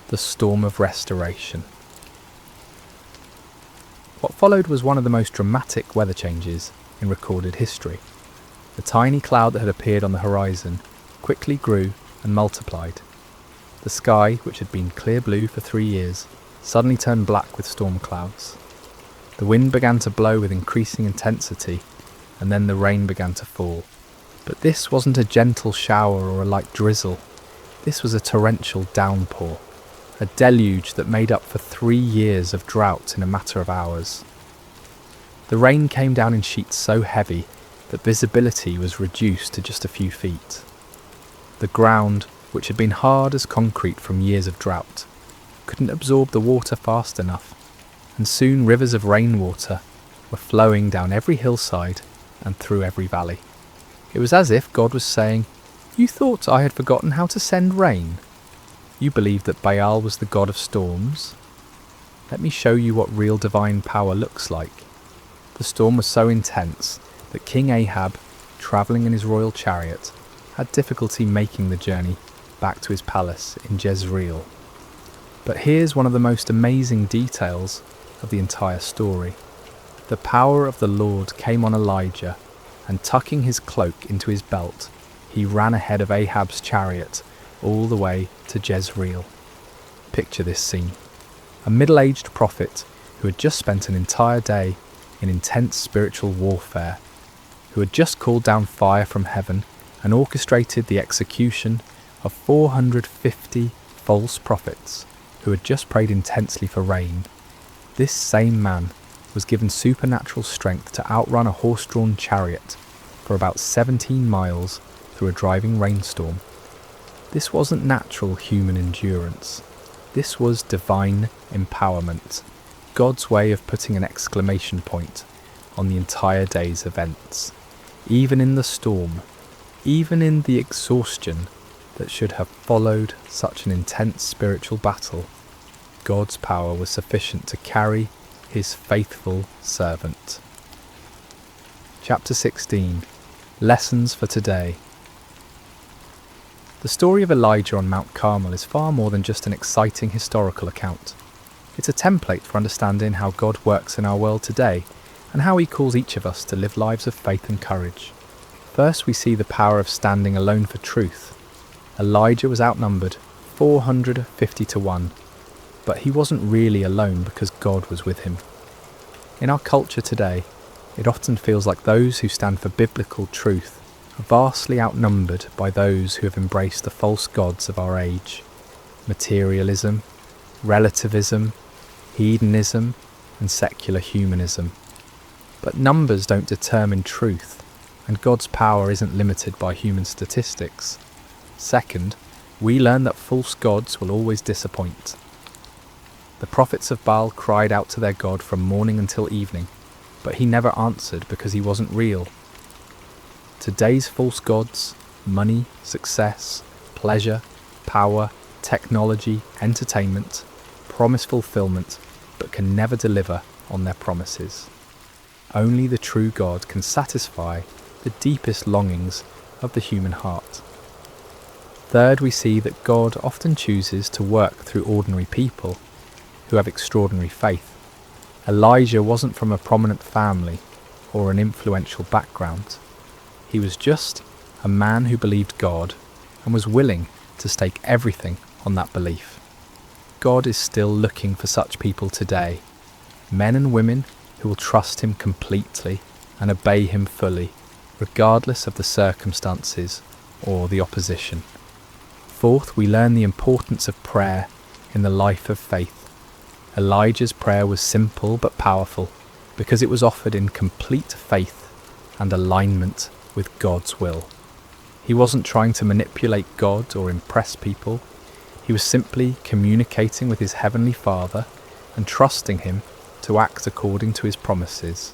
The Storm of Restoration. What followed was one of the most dramatic weather changes in recorded history. The tiny cloud that had appeared on the horizon quickly grew and multiplied. The sky, which had been clear blue for 3 years, suddenly turned black with storm clouds. The wind began to blow with increasing intensity, and then the rain began to fall. But this wasn't a gentle shower or a light drizzle. This was a torrential downpour, a deluge that made up for 3 years of drought in a matter of hours. The rain came down in sheets so heavy that visibility was reduced to just a few feet. The ground, which had been hard as concrete from years of drought, couldn't absorb the water fast enough, and soon rivers of rainwater were flowing down every hillside and through every valley. It was as if God was saying, "You thought I had forgotten how to send rain? You believed that Baal was the god of storms. Let me show you what real divine power looks like. The storm was so intense that King Ahab, travelling in his royal chariot, had difficulty making the journey back to his palace in Jezreel. But here's one of the most amazing details of the entire story. The power of the Lord came on Elijah, and tucking his cloak into his belt, he ran ahead of Ahab's chariot all the way to Jezreel. Picture this scene. A middle-aged prophet who had just spent an entire day in intense spiritual warfare, who had just called down fire from heaven and orchestrated the execution of 450 false prophets who had just prayed intensely for rain. This same man was given supernatural strength to outrun a horse-drawn chariot for about 17 miles through a driving rainstorm. This wasn't natural human endurance. This was divine empowerment, God's way of putting an exclamation point on the entire day's events. Even in the storm, even in the exhaustion that should have followed such an intense spiritual battle, God's power was sufficient to carry his faithful servant. Chapter 16. Lessons for today. The story of Elijah on Mount Carmel is far more than just an exciting historical account. It's a template for understanding how God works in our world today and how he calls each of us to live lives of faith and courage. First, we see the power of standing alone for truth. Elijah was outnumbered 450 to 1, but he wasn't really alone because God was with him. In our culture today, it often feels like those who stand for biblical truth are vastly outnumbered by those who have embraced the false gods of our age. Materialism, relativism, hedonism, and secular humanism. But numbers don't determine truth, and God's power isn't limited by human statistics. Second, we learn that false gods will always disappoint. The prophets of Baal cried out to their God from morning until evening, but he never answered because he wasn't real. Today's false gods, money, success, pleasure, power, technology, entertainment, promise fulfillment, but can never deliver on their promises. Only the true God can satisfy the deepest longings of the human heart. Third, we see that God often chooses to work through ordinary people who have extraordinary faith. Elijah wasn't from a prominent family or an influential background. He was just a man who believed God and was willing to stake everything on that belief. God is still looking for such people today, men and women who will trust him completely and obey him fully, regardless of the circumstances or the opposition. Fourth, we learn the importance of prayer in the life of faith. Elijah's prayer was simple but powerful because it was offered in complete faith and alignment with God's will. He wasn't trying to manipulate God or impress people. He was simply communicating with his heavenly Father and trusting him to act according to his promises.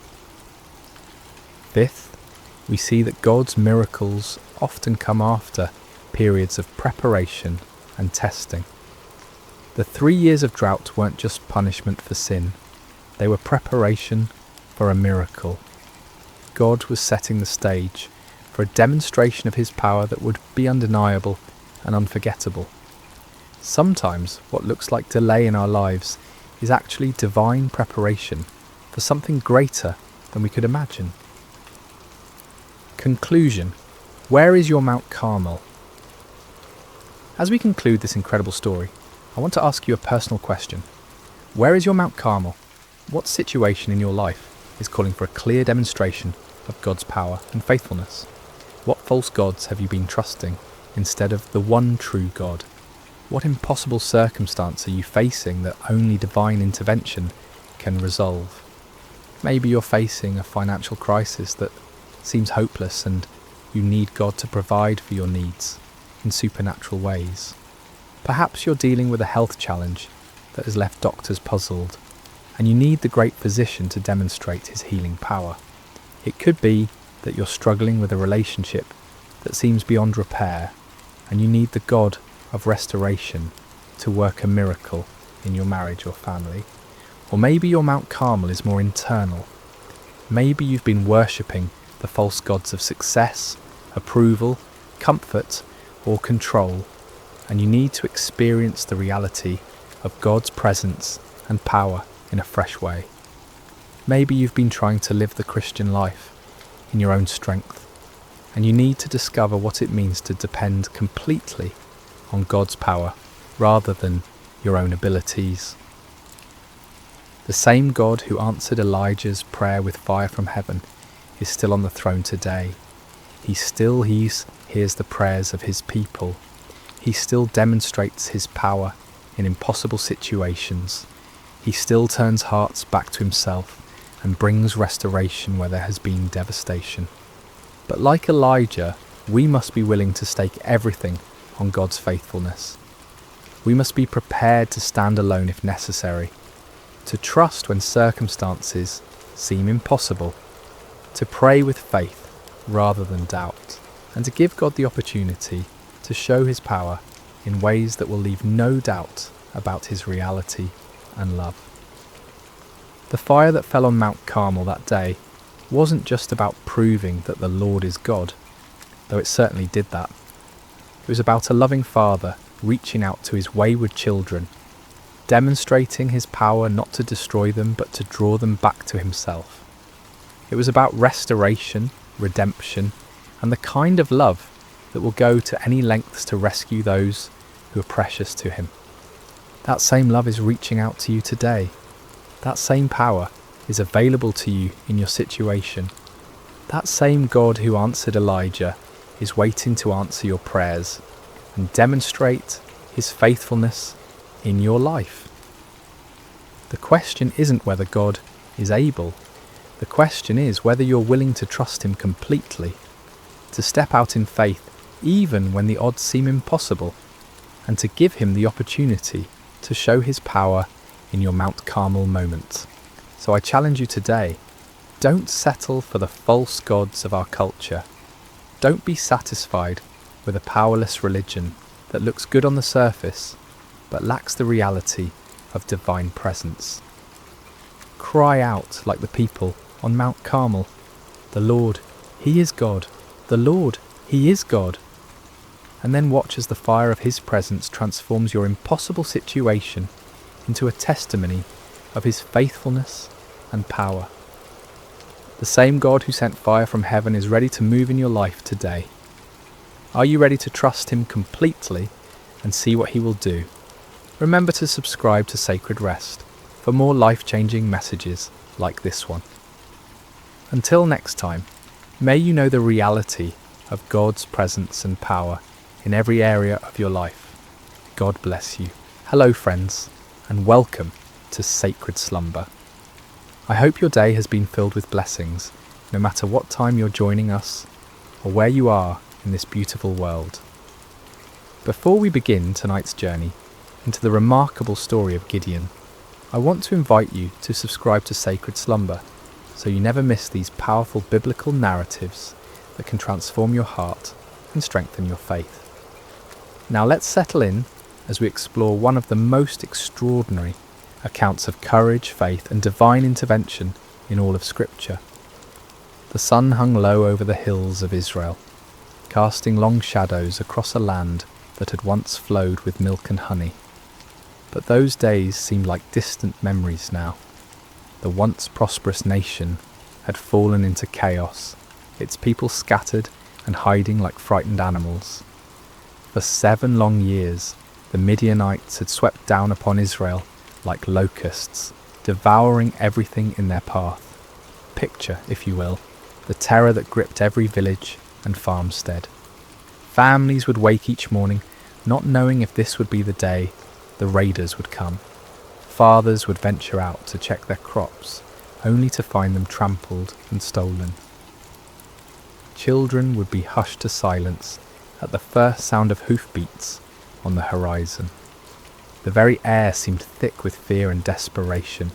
Fifth, we see that God's miracles often come after periods of preparation and testing. The 3 years of drought weren't just punishment for sin, they were preparation for a miracle. God was setting the stage for a demonstration of his power that would be undeniable and unforgettable. Sometimes what looks like delay in our lives is actually divine preparation for something greater than we could imagine. Conclusion. Where is your Mount Carmel? As we conclude this incredible story, I want to ask you a personal question. Where is your Mount Carmel? What situation in your life is calling for a clear demonstration of God's power and faithfulness? What false gods have you been trusting instead of the one true God? What impossible circumstance are you facing that only divine intervention can resolve? Maybe you're facing a financial crisis that seems hopeless and you need God to provide for your needs in supernatural ways. Perhaps you're dealing with a health challenge that has left doctors puzzled, and you need the great physician to demonstrate his healing power. It could be that you're struggling with a relationship that seems beyond repair, and you need the God of restoration to work a miracle in your marriage or family. Or maybe your Mount Carmel is more internal. Maybe you've been worshipping the false gods of success, approval, comfort, or control, and you need to experience the reality of God's presence and power in a fresh way. Maybe you've been trying to live the Christian life in your own strength, and you need to discover what it means to depend completely on God's power rather than your own abilities. The same God who answered Elijah's prayer with fire from heaven is still on the throne today. He still hears the prayers of his people. He still demonstrates his power in impossible situations. He still turns hearts back to himself and brings restoration where there has been devastation. But like Elijah, we must be willing to stake everything on God's faithfulness. We must be prepared to stand alone if necessary, to trust when circumstances seem impossible, to pray with faith rather than doubt, and to give God the opportunity to show his power in ways that will leave no doubt about his reality and love. The fire that fell on Mount Carmel that day wasn't just about proving that the Lord is God, though it certainly did that. It was about a loving father reaching out to his wayward children, demonstrating his power not to destroy them but to draw them back to himself. It was about restoration, redemption, and the kind of love that will go to any lengths to rescue those who are precious to him. That same love is reaching out to you today. That same power is available to you in your situation. That same God who answered Elijah is waiting to answer your prayers and demonstrate his faithfulness in your life. The question isn't whether God is able. The question is whether you're willing to trust him completely, to step out in faith even when the odds seem impossible, and to give him the opportunity to show his power in your Mount Carmel moment. So I challenge you today, don't settle for the false gods of our culture. Don't be satisfied with a powerless religion that looks good on the surface but lacks the reality of divine presence. Cry out like the people on Mount Carmel, "The Lord, he is God. The Lord, he is God." And then watch as the fire of his presence transforms your impossible situation into a testimony of his faithfulness and power. The same God who sent fire from heaven is ready to move in your life today. Are you ready to trust him completely and see what he will do? Remember to subscribe to Sacred Rest for more life-changing messages like this one. Until next time, may you know the reality of God's presence and power in every area of your life. God bless you. Hello friends, and welcome to Sacred Slumber. I hope your day has been filled with blessings, no matter what time you're joining us or where you are in this beautiful world. Before we begin tonight's journey into the remarkable story of Gideon, I want to invite you to subscribe to Sacred Slumber so you never miss these powerful biblical narratives that can transform your heart and strengthen your faith. Now let's settle in as we explore one of the most extraordinary accounts of courage, faith, and divine intervention in all of Scripture. The sun hung low over the hills of Israel, casting long shadows across a land that had once flowed with milk and honey. But those days seemed like distant memories now. The once prosperous nation had fallen into chaos, its people scattered and hiding like frightened animals. For 7 long years, the Midianites had swept down upon Israel like locusts, devouring everything in their path. Picture, if you will, the terror that gripped every village and farmstead. Families would wake each morning not knowing if this would be the day the raiders would come. Fathers would venture out to check their crops, only to find them trampled and stolen. Children would be hushed to silence at the first sound of hoofbeats on the horizon. The very air seemed thick with fear and desperation.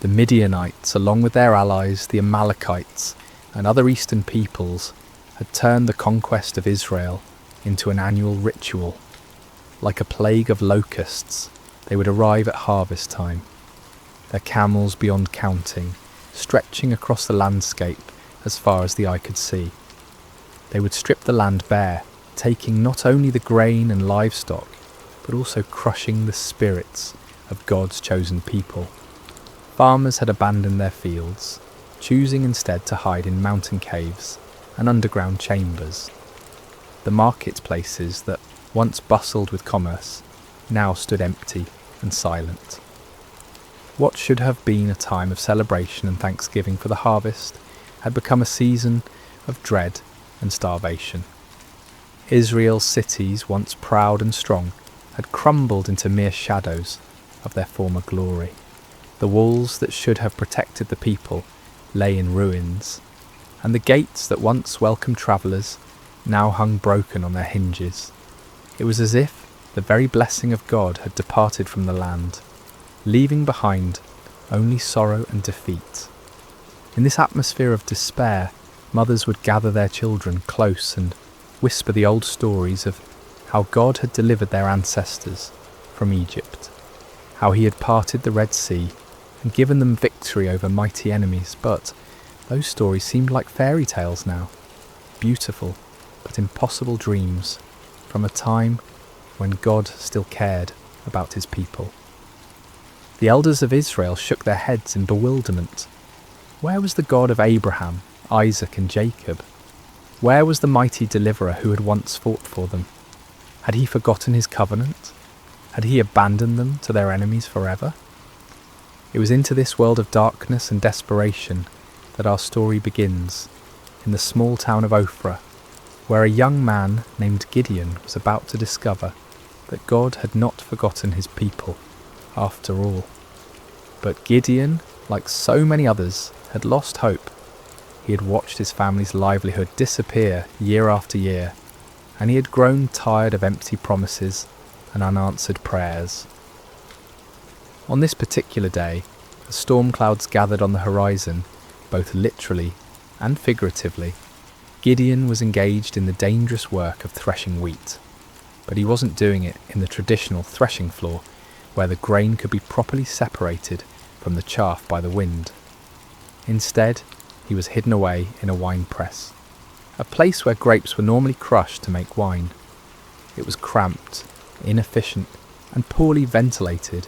The Midianites, along with their allies, the Amalekites, and other eastern peoples, had turned the conquest of Israel into an annual ritual. Like a plague of locusts, they would arrive at harvest time, their camels beyond counting, stretching across the landscape as far as the eye could see. They would strip the land bare, taking not only the grain and livestock, but also crushing the spirits of God's chosen people. Farmers had abandoned their fields, choosing instead to hide in mountain caves and underground chambers. The marketplaces that once bustled with commerce now stood empty and silent. What should have been a time of celebration and thanksgiving for the harvest had become a season of dread and starvation. Israel's cities, once proud and strong, had crumbled into mere shadows of their former glory. The walls that should have protected the people lay in ruins, and the gates that once welcomed travellers now hung broken on their hinges. It was as if the very blessing of God had departed from the land, leaving behind only sorrow and defeat. In this atmosphere of despair, mothers would gather their children close and whisper the old stories of how God had delivered their ancestors from Egypt, how he had parted the Red Sea and given them victory over mighty enemies. But those stories seemed like fairy tales now, beautiful but impossible dreams from a time when God still cared about his people. The elders of Israel shook their heads in bewilderment. Where was the God of Abraham, Isaac and Jacob? Where was the mighty deliverer who had once fought for them? Had he forgotten his covenant? Had he abandoned them to their enemies forever? It was into this world of darkness and desperation that our story begins, in the small town of Ophrah, where a young man named Gideon was about to discover that God had not forgotten his people after all. But Gideon, like so many others, had lost hope. He had watched his family's livelihood disappear year after year, and he had grown tired of empty promises and unanswered prayers. On this particular day, as storm clouds gathered on the horizon, both literally and figuratively, Gideon was engaged in the dangerous work of threshing wheat. But he wasn't doing it in the traditional threshing floor, where the grain could be properly separated from the chaff by the wind. Instead, he was hidden away in a wine press, a place where grapes were normally crushed to make wine. It was cramped, inefficient, and poorly ventilated,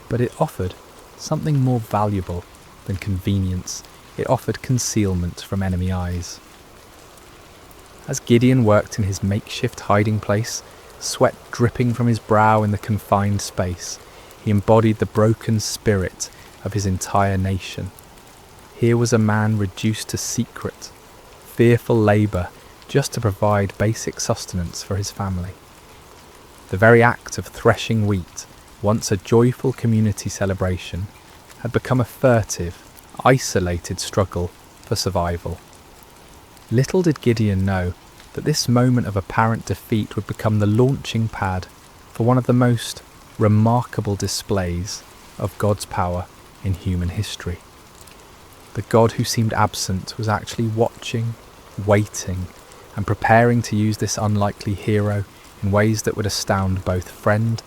but it offered something more valuable than convenience. It offered concealment from enemy eyes. As Gideon worked in his makeshift hiding place, sweat dripping from his brow in the confined space, he embodied the broken spirit of his entire nation. Here was a man reduced to secret, fearful labour just to provide basic sustenance for his family. The very act of threshing wheat, once a joyful community celebration, had become a furtive, isolated struggle for survival. Little did Gideon know that this moment of apparent defeat would become the launching pad for one of the most remarkable displays of God's power in human history. The God who seemed absent was actually watching, waiting, and preparing to use this unlikely hero in ways that would astound both friend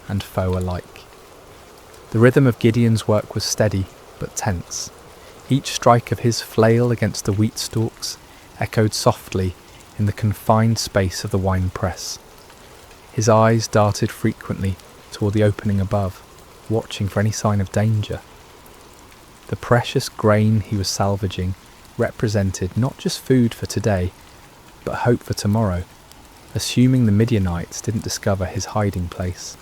and foe alike. The rhythm of Gideon's work was steady but tense. Each strike of his flail against the wheat stalks echoed softly in the confined space of the wine press. His eyes darted frequently toward the opening above, watching for any sign of danger. The precious grain he was salvaging represented not just food for today, but hope for tomorrow, assuming the Midianites didn't discover his hiding place.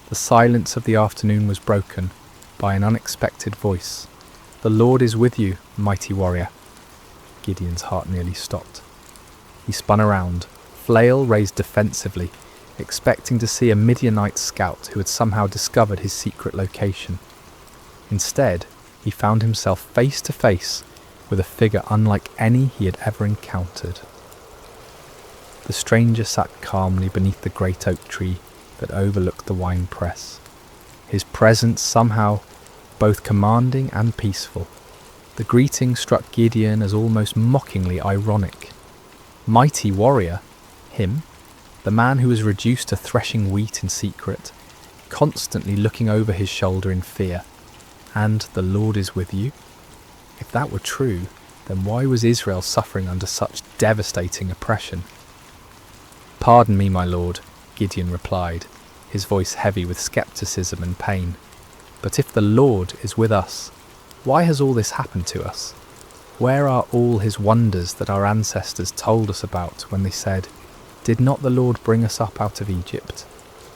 The silence of the afternoon was broken by an unexpected voice. "The Lord is with you, mighty warrior." Gideon's heart nearly stopped. He spun around, flail raised defensively, expecting to see a Midianite scout who had somehow discovered his secret location. Instead, he found himself face to face with a figure unlike any he had ever encountered. The stranger sat calmly beneath the great oak tree that overlooked the wine press, his presence somehow both commanding and peaceful. The greeting struck Gideon as almost mockingly ironic. Mighty warrior? Him? the man who was reduced to threshing wheat in secret, constantly looking over his shoulder in fear, and the Lord is with you? If that were true, then why was Israel suffering under such devastating oppression? "Pardon me, my lord," Gideon replied, his voice heavy with skepticism and pain. "But if the Lord is with us, why has all this happened to us? Where are all his wonders that our ancestors told us about when they said, 'Did not the Lord bring us up out of Egypt?'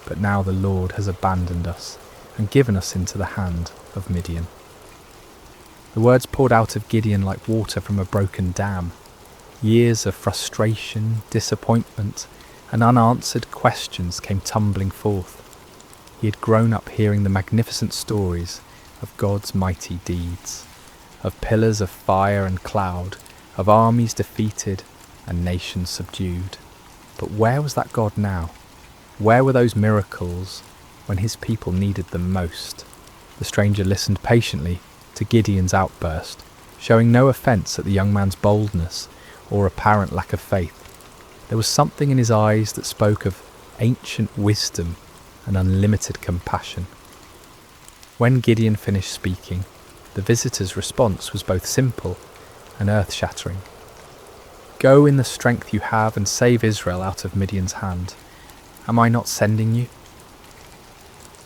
But now the Lord has abandoned us and given us into the hand of Midian." The words poured out of Gideon like water from a broken dam. Years of frustration, disappointment, and unanswered questions came tumbling forth. He had grown up hearing the magnificent stories of God's mighty deeds, of pillars of fire and cloud, of armies defeated and nations subdued. But where was that God now? Where were those miracles when his people needed them most? The stranger listened patiently to Gideon's outburst, showing no offence at the young man's boldness or apparent lack of faith. There was something in his eyes that spoke of ancient wisdom and unlimited compassion. When Gideon finished speaking, the visitor's response was both simple and earth-shattering. "Go in the strength you have and save Israel out of Midian's hand. Am I not sending you?"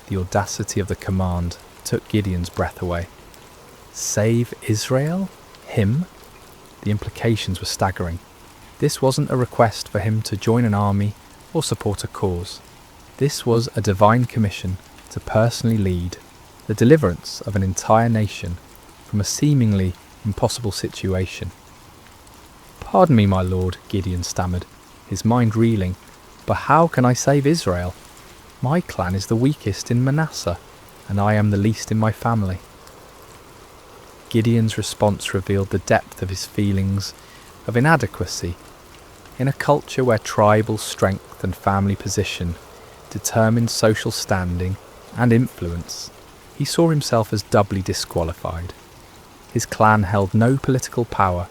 The audacity of the command took Gideon's breath away. Save Israel? Him? The implications were staggering. This wasn't a request for him to join an army or support a cause. This was a divine commission to personally lead the deliverance of an entire nation from a seemingly impossible situation. "Pardon me, my lord," Gideon stammered, his mind reeling, "but how can I save Israel? My clan is the weakest in Manasseh, and I am the least in my family." Gideon's response revealed the depth of his feelings of inadequacy. In a culture where tribal strength and family position determined social standing and influence, he saw himself as doubly disqualified. His clan held no political power,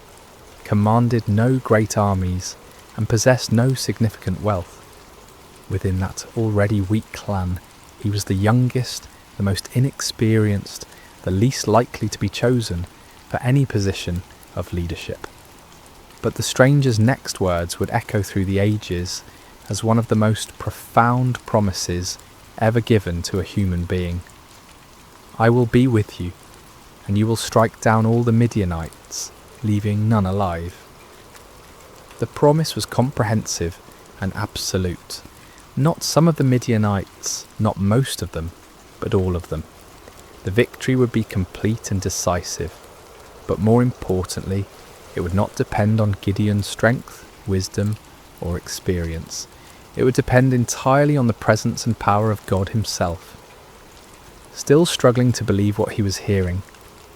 commanded no great armies, and possessed no significant wealth. Within that already weak clan, he was the youngest, the most inexperienced, the least likely to be chosen for any position of leadership. But the stranger's next words would echo through the ages as one of the most profound promises ever given to a human being. "I will be with you, and you will strike down all the Midianites, leaving none alive." The promise was comprehensive and absolute. Not some of the Midianites, not most of them, but all of them. The victory would be complete and decisive, but more importantly, it would not depend on Gideon's strength, wisdom, or experience. It would depend entirely on the presence and power of God himself. Still struggling to believe what he was hearing,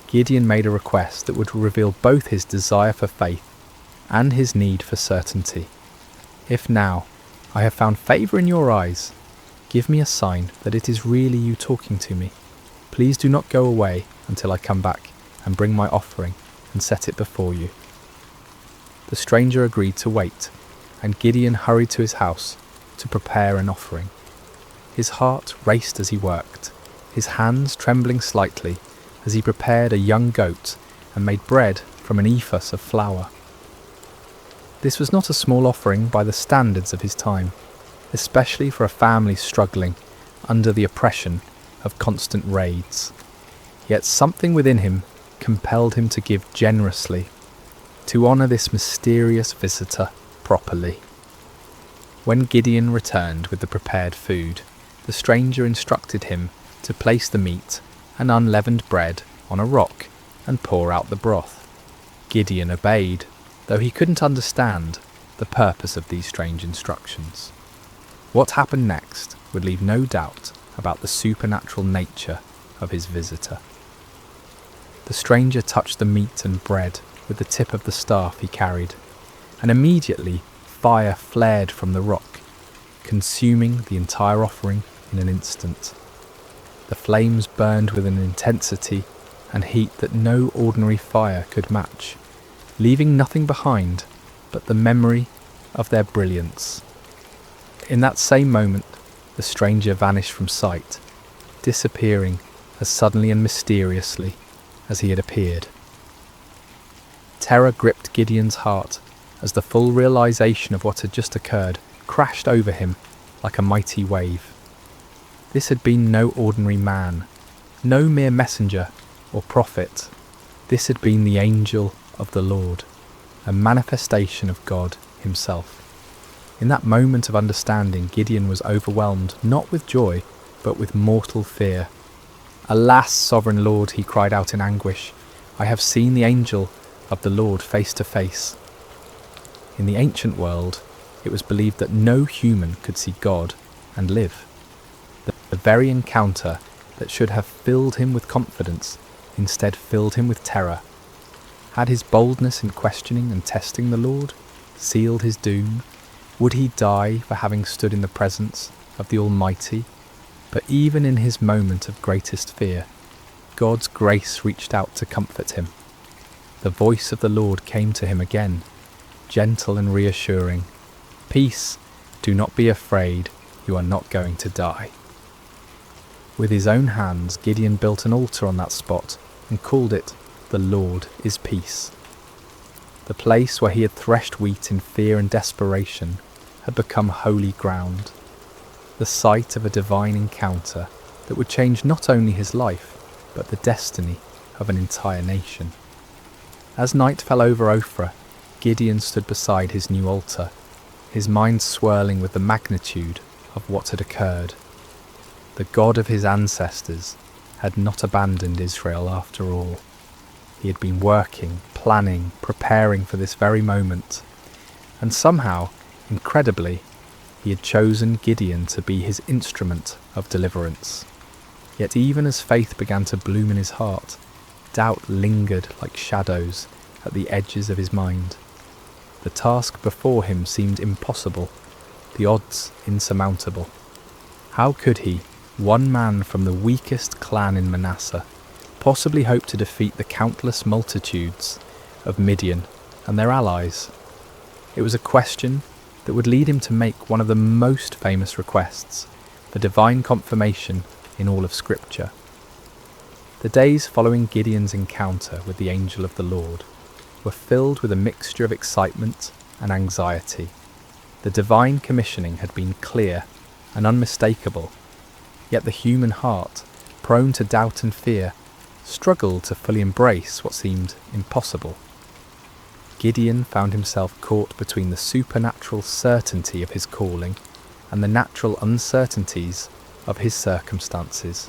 Gideon made a request that would reveal both his desire for faith and his need for certainty. "If now I have found favour in your eyes, give me a sign that it is really you talking to me. Please do not go away until I come back and bring my offering and set it before you." The stranger agreed to wait, and Gideon hurried to his house to prepare an offering. His heart raced as he worked, his hands trembling slightly as he prepared a young goat and made bread from an ephah of flour. This was not a small offering by the standards of his time, especially for a family struggling under the oppression of constant raids. Yet something within him compelled him to give generously, to honour this mysterious visitor properly. When Gideon returned with the prepared food, the stranger instructed him to place the meat and unleavened bread on a rock and pour out the broth. Gideon obeyed, though he couldn't understand the purpose of these strange instructions. What happened next would leave no doubt about the supernatural nature of his visitor. The stranger touched the meat and bread with the tip of the staff he carried, and immediately fire flared from the rock, consuming the entire offering in an instant. The flames burned with an intensity and heat that no ordinary fire could match, leaving nothing behind but the memory of their brilliance. In that same moment, the stranger vanished from sight, disappearing as suddenly and mysteriously as he had appeared. Terror gripped Gideon's heart as the full realization of what had just occurred crashed over him like a mighty wave. This had been no ordinary man, no mere messenger or prophet. This had been the angel of the Lord, a manifestation of God himself. In that moment of understanding, Gideon was overwhelmed not with joy, but with mortal fear. "Alas, sovereign Lord," he cried out in anguish, "I have seen the angel of the Lord face to face." In the ancient world, it was believed that no human could see God and live. The very encounter that should have filled him with confidence instead filled him with terror. Had his boldness in questioning and testing the Lord sealed his doom? Would he die for having stood in the presence of the Almighty? But even in his moment of greatest fear, God's grace reached out to comfort him. The voice of the Lord came to him again, gentle and reassuring. "Peace, do not be afraid, you are not going to die." With his own hands, Gideon built an altar on that spot and called it, "The Lord is Peace." The place where he had threshed wheat in fear and desperation had become holy ground, the site of a divine encounter that would change not only his life, but the destiny of an entire nation. As night fell over Ophrah, Gideon stood beside his new altar, his mind swirling with the magnitude of what had occurred. The God of his ancestors had not abandoned Israel after all. He had been working, planning, preparing for this very moment, and somehow, incredibly, he had chosen Gideon to be his instrument of deliverance. Yet even as faith began to bloom in his heart, doubt lingered like shadows at the edges of his mind. The task before him seemed impossible, the odds insurmountable. How could he, one man from the weakest clan in Manasseh, possibly hope to defeat the countless multitudes of Midian and their allies? It was a question that would lead him to make one of the most famous requests for divine confirmation in all of Scripture. The days following Gideon's encounter with the angel of the Lord were filled with a mixture of excitement and anxiety. The divine commissioning had been clear and unmistakable, yet the human heart, prone to doubt and fear, struggled to fully embrace what seemed impossible. Gideon found himself caught between the supernatural certainty of his calling and the natural uncertainties of his circumstances.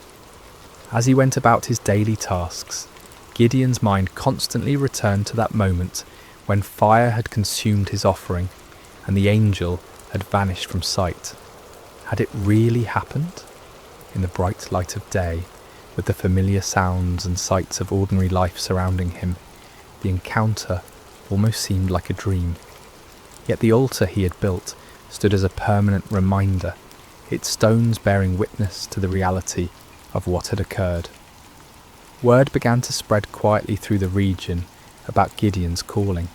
As he went about his daily tasks, Gideon's mind constantly returned to that moment when fire had consumed his offering and the angel had vanished from sight. Had it really happened? In the bright light of day, with the familiar sounds and sights of ordinary life surrounding him, the encounter almost seemed like a dream. Yet the altar he had built stood as a permanent reminder, its stones bearing witness to the reality of what had occurred. Word began to spread quietly through the region about Gideon's calling.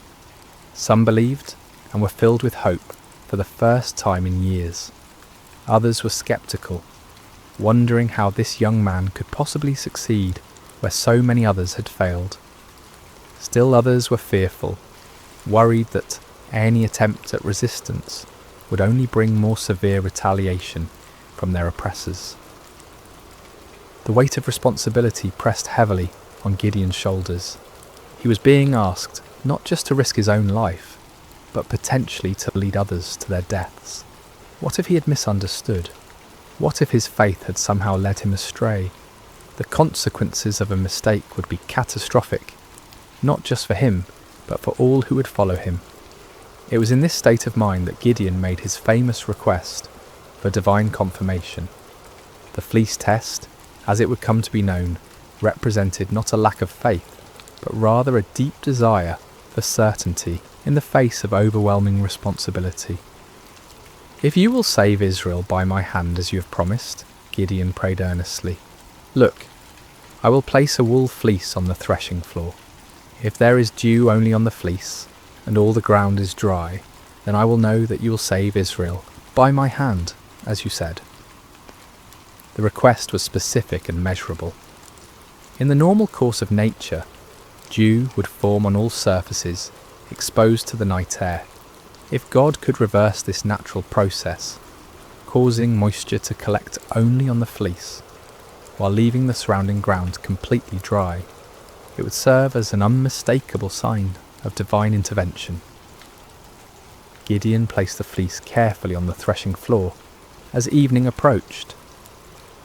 Some believed and were filled with hope for the first time in years. Others were skeptical, wondering how this young man could possibly succeed where so many others had failed. Still others were fearful, worried that any attempt at resistance would only bring more severe retaliation from their oppressors. The weight of responsibility pressed heavily on Gideon's shoulders. He was being asked not just to risk his own life, but potentially to lead others to their deaths. What if he had misunderstood? What if his faith had somehow led him astray? The consequences of a mistake would be catastrophic, not just for him, but for all who would follow him. It was in this state of mind that Gideon made his famous request for divine confirmation. The fleece test, as it would come to be known, represented not a lack of faith, but rather a deep desire for certainty in the face of overwhelming responsibility. "If you will save Israel by my hand as you have promised," Gideon prayed earnestly, "look, I will place a wool fleece on the threshing floor. If there is dew only on the fleece, and all the ground is dry, then I will know that you will save Israel "By my hand, as you said." The request was specific and measurable. In the normal course of nature, dew would form on all surfaces, exposed to the night air. If God could reverse this natural process, causing moisture to collect only on the fleece, while leaving the surrounding ground completely dry, it would serve as an unmistakable sign of divine intervention. Gideon placed the fleece carefully on the threshing floor as evening approached.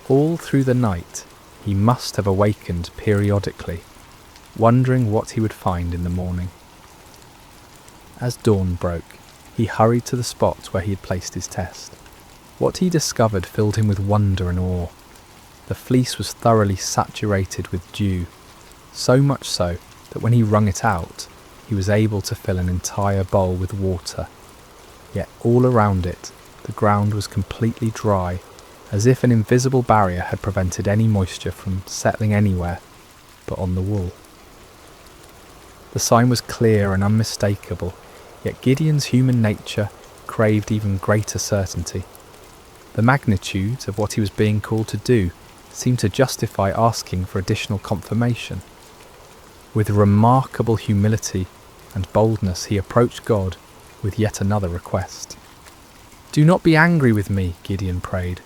All through the night, he must have awakened periodically, wondering what he would find in the morning. As dawn broke, he hurried to the spot where he had placed his test. What he discovered filled him with wonder and awe. The fleece was thoroughly saturated with dew, so much so that when he wrung it out, he was able to fill an entire bowl with water. Yet all around it, the ground was completely dry, as if an invisible barrier had prevented any moisture from settling anywhere but on the wool. The sign was clear and unmistakable, yet Gideon's human nature craved even greater certainty. The magnitude of what he was being called to do seemed to justify asking for additional confirmation. With remarkable humility and boldness, he approached God with yet another request. "Do not be angry with me," Gideon prayed,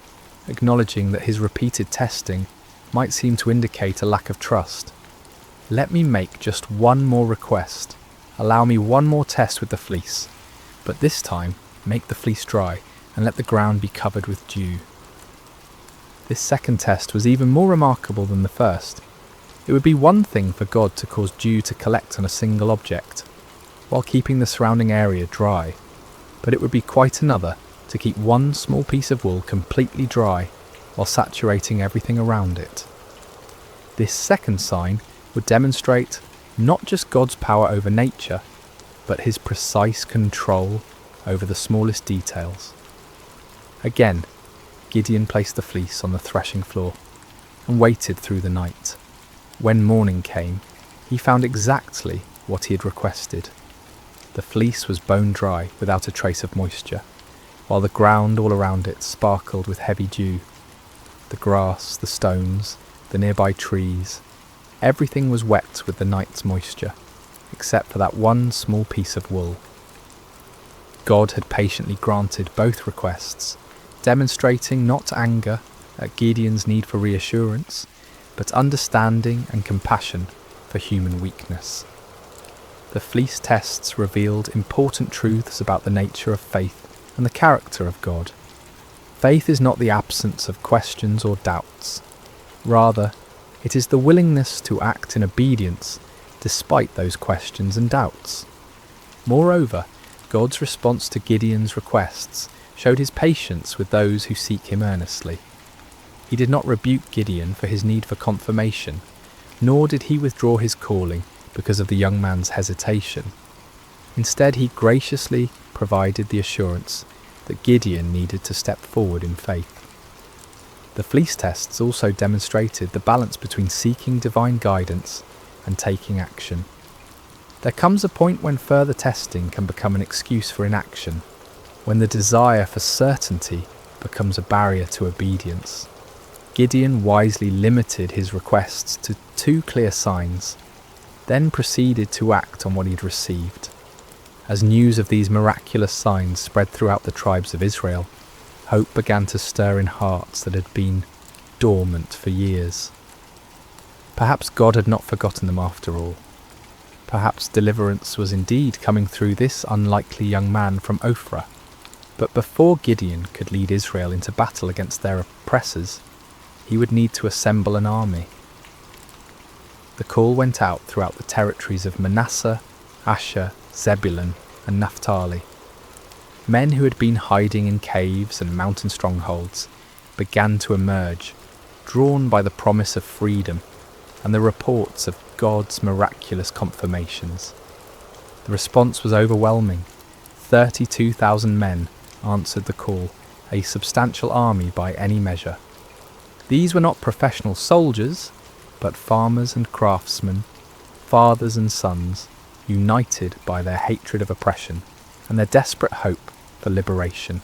acknowledging that his repeated testing might seem to indicate a lack of trust. "Let me make just one more request. Allow me one more test with the fleece, but this time make the fleece dry and let the ground be covered with dew." This second test was even more remarkable than the first. It would be one thing for God to cause dew to collect on a single object, while keeping the surrounding area dry, but it would be quite another to keep one small piece of wool completely dry while saturating everything around it. This second sign would demonstrate not just God's power over nature, but his precise control over the smallest details. Again, Gideon placed the fleece on the threshing floor and waited through the night. When morning came, he found exactly what he had requested. The fleece was bone dry without a trace of moisture, while the ground all around it sparkled with heavy dew. The grass, the stones, the nearby trees, everything was wet with the night's moisture, except for that one small piece of wool. God had patiently granted both requests, demonstrating not anger at Gideon's need for reassurance, but understanding and compassion for human weakness. The fleece tests revealed important truths about the nature of faith and the character of God. Faith is not the absence of questions or doubts. Rather, it is the willingness to act in obedience despite those questions and doubts. Moreover, God's response to Gideon's requests showed his patience with those who seek him earnestly. He did not rebuke Gideon for his need for confirmation, nor did he withdraw his calling because of the young man's hesitation. Instead, he graciously provided the assurance that Gideon needed to step forward in faith. The fleece tests also demonstrated the balance between seeking divine guidance and taking action. There comes a point when further testing can become an excuse for inaction, when the desire for certainty becomes a barrier to obedience. Gideon wisely limited his requests to 2 clear signs, then proceeded to act on what he had received. As news of these miraculous signs spread throughout the tribes of Israel, hope began to stir in hearts that had been dormant for years. Perhaps God had not forgotten them after all. Perhaps deliverance was indeed coming through this unlikely young man from Ophrah. But before Gideon could lead Israel into battle against their oppressors, he would need to assemble an army. The call went out throughout the territories of Manasseh, Asher, Zebulun, and Naphtali. Men who had been hiding in caves and mountain strongholds began to emerge, drawn by the promise of freedom and the reports of God's miraculous confirmations. The response was overwhelming. 32,000 men answered the call, a substantial army by any measure. These were not professional soldiers, but farmers and craftsmen, fathers and sons, united by their hatred of oppression and their desperate hope for liberation.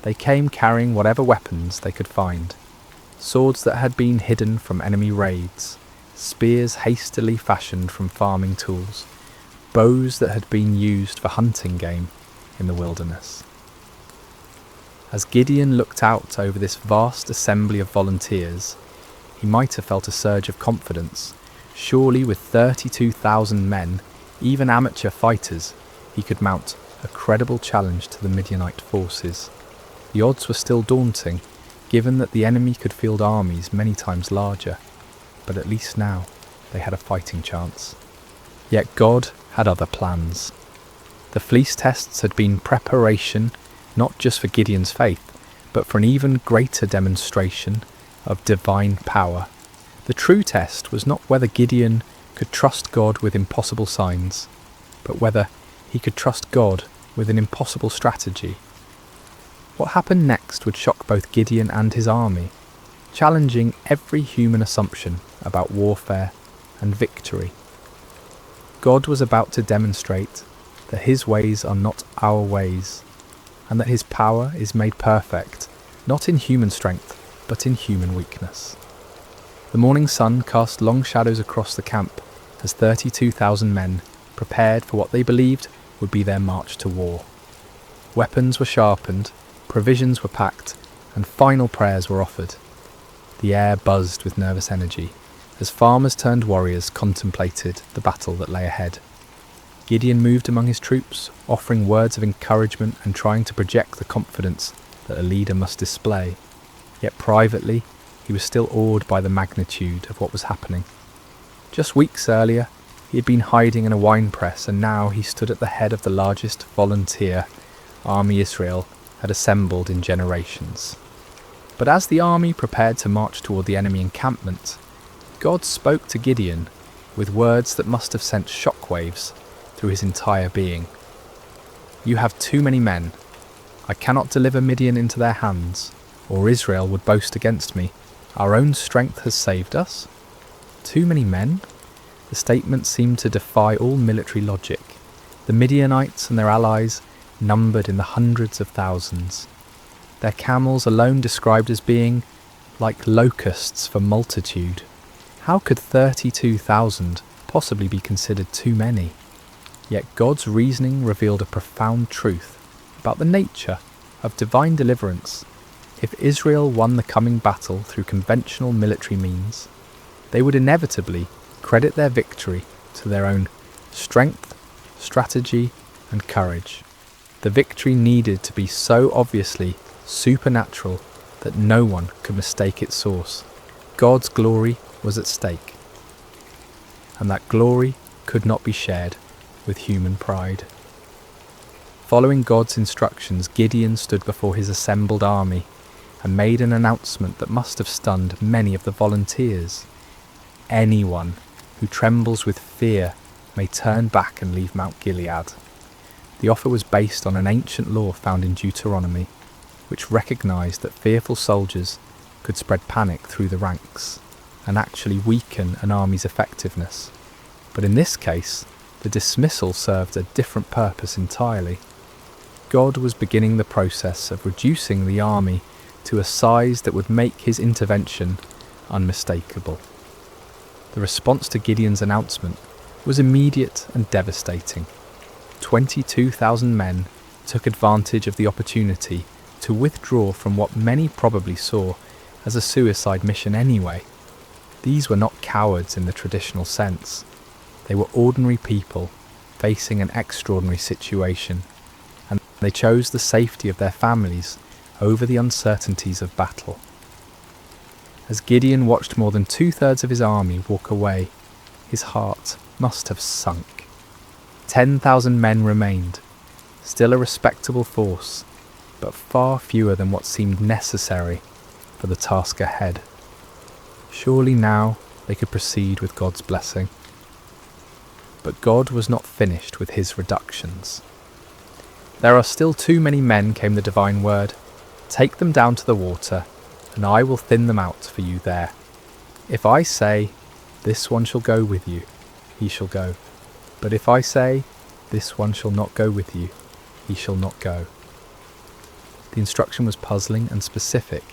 They came carrying whatever weapons they could find. Swords that had been hidden from enemy raids, spears hastily fashioned from farming tools, bows that had been used for hunting game in the wilderness. As Gideon looked out over this vast assembly of volunteers, he might have felt a surge of confidence. Surely with 32,000 men, even amateur fighters, he could mount a credible challenge to the Midianite forces. The odds were still daunting, given that the enemy could field armies many times larger, but at least now they had a fighting chance. Yet God had other plans. The fleece tests had been preparation not just for Gideon's faith, but for an even greater demonstration of divine power. The true test was not whether Gideon could trust God with impossible signs, but whether he could trust God with an impossible strategy. What happened next would shock both Gideon and his army, challenging every human assumption about warfare and victory. God was about to demonstrate that his ways are not our ways, and that his power is made perfect, not in human strength, but in human weakness. The morning sun cast long shadows across the camp as 32,000 men prepared for what they believed would be their march to war. Weapons were sharpened, provisions were packed, and final prayers were offered. The air buzzed with nervous energy as farmers turned warriors contemplated the battle that lay ahead. Gideon moved among his troops, offering words of encouragement and trying to project the confidence that a leader must display. Yet privately, he was still awed by the magnitude of what was happening. Just weeks earlier, he had been hiding in a wine press, and now he stood at the head of the largest volunteer army Israel had assembled in generations. But as the army prepared to march toward the enemy encampment, God spoke to Gideon with words that must have sent shockwaves through his entire being. "You have too many men. I cannot deliver Midian into their hands, or Israel would boast against me. Our own strength has saved us." Too many men? The statement seemed to defy all military logic. The Midianites and their allies numbered in the hundreds of thousands. Their camels alone described as being like locusts for multitude. How could 32,000 possibly be considered too many? Yet God's reasoning revealed a profound truth about the nature of divine deliverance. If Israel won the coming battle through conventional military means, they would inevitably credit their victory to their own strength, strategy, and courage. The victory needed to be so obviously supernatural that no one could mistake its source. God's glory was at stake, and that glory could not be shared with human pride. Following God's instructions, Gideon stood before his assembled army and made an announcement that must have stunned many of the volunteers. Anyone who trembles with fear may turn back and leave Mount Gilead. The offer was based on an ancient law found in Deuteronomy, which recognized that fearful soldiers could spread panic through the ranks and actually weaken an army's effectiveness. But in this case, the dismissal served a different purpose entirely. God was beginning the process of reducing the army to a size that would make his intervention unmistakable. The response to Gideon's announcement was immediate and devastating. 22,000 men took advantage of the opportunity to withdraw from what many probably saw as a suicide mission anyway. These were not cowards in the traditional sense. They were ordinary people facing an extraordinary situation, and they chose the safety of their families over the uncertainties of battle. As Gideon watched more than 2/3 of his army walk away, his heart must have sunk. 10,000 men remained, still a respectable force, but far fewer than what seemed necessary for the task ahead. Surely now they could proceed with God's blessing. But God was not finished with his reductions. "There are still too many men," came the divine word. "Take them down to the water, and I will thin them out for you there. If I say, 'This one shall go with you,' he shall go. But if I say, 'This one shall not go with you,' he shall not go." The instruction was puzzling and specific.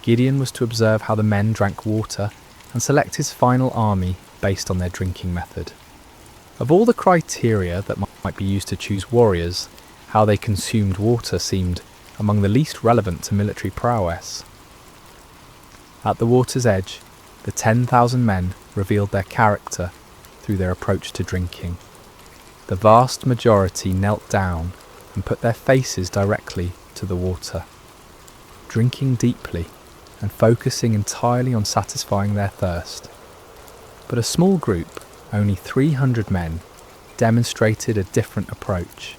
Gideon was to observe how the men drank water and select his final army based on their drinking method. Of all the criteria that might be used to choose warriors, how they consumed water seemed among the least relevant to military prowess. At the water's edge, the 10,000 men revealed their character through their approach to drinking. The vast majority knelt down and put their faces directly to the water, drinking deeply and focusing entirely on satisfying their thirst. But a small group, only 300 men, demonstrated a different approach.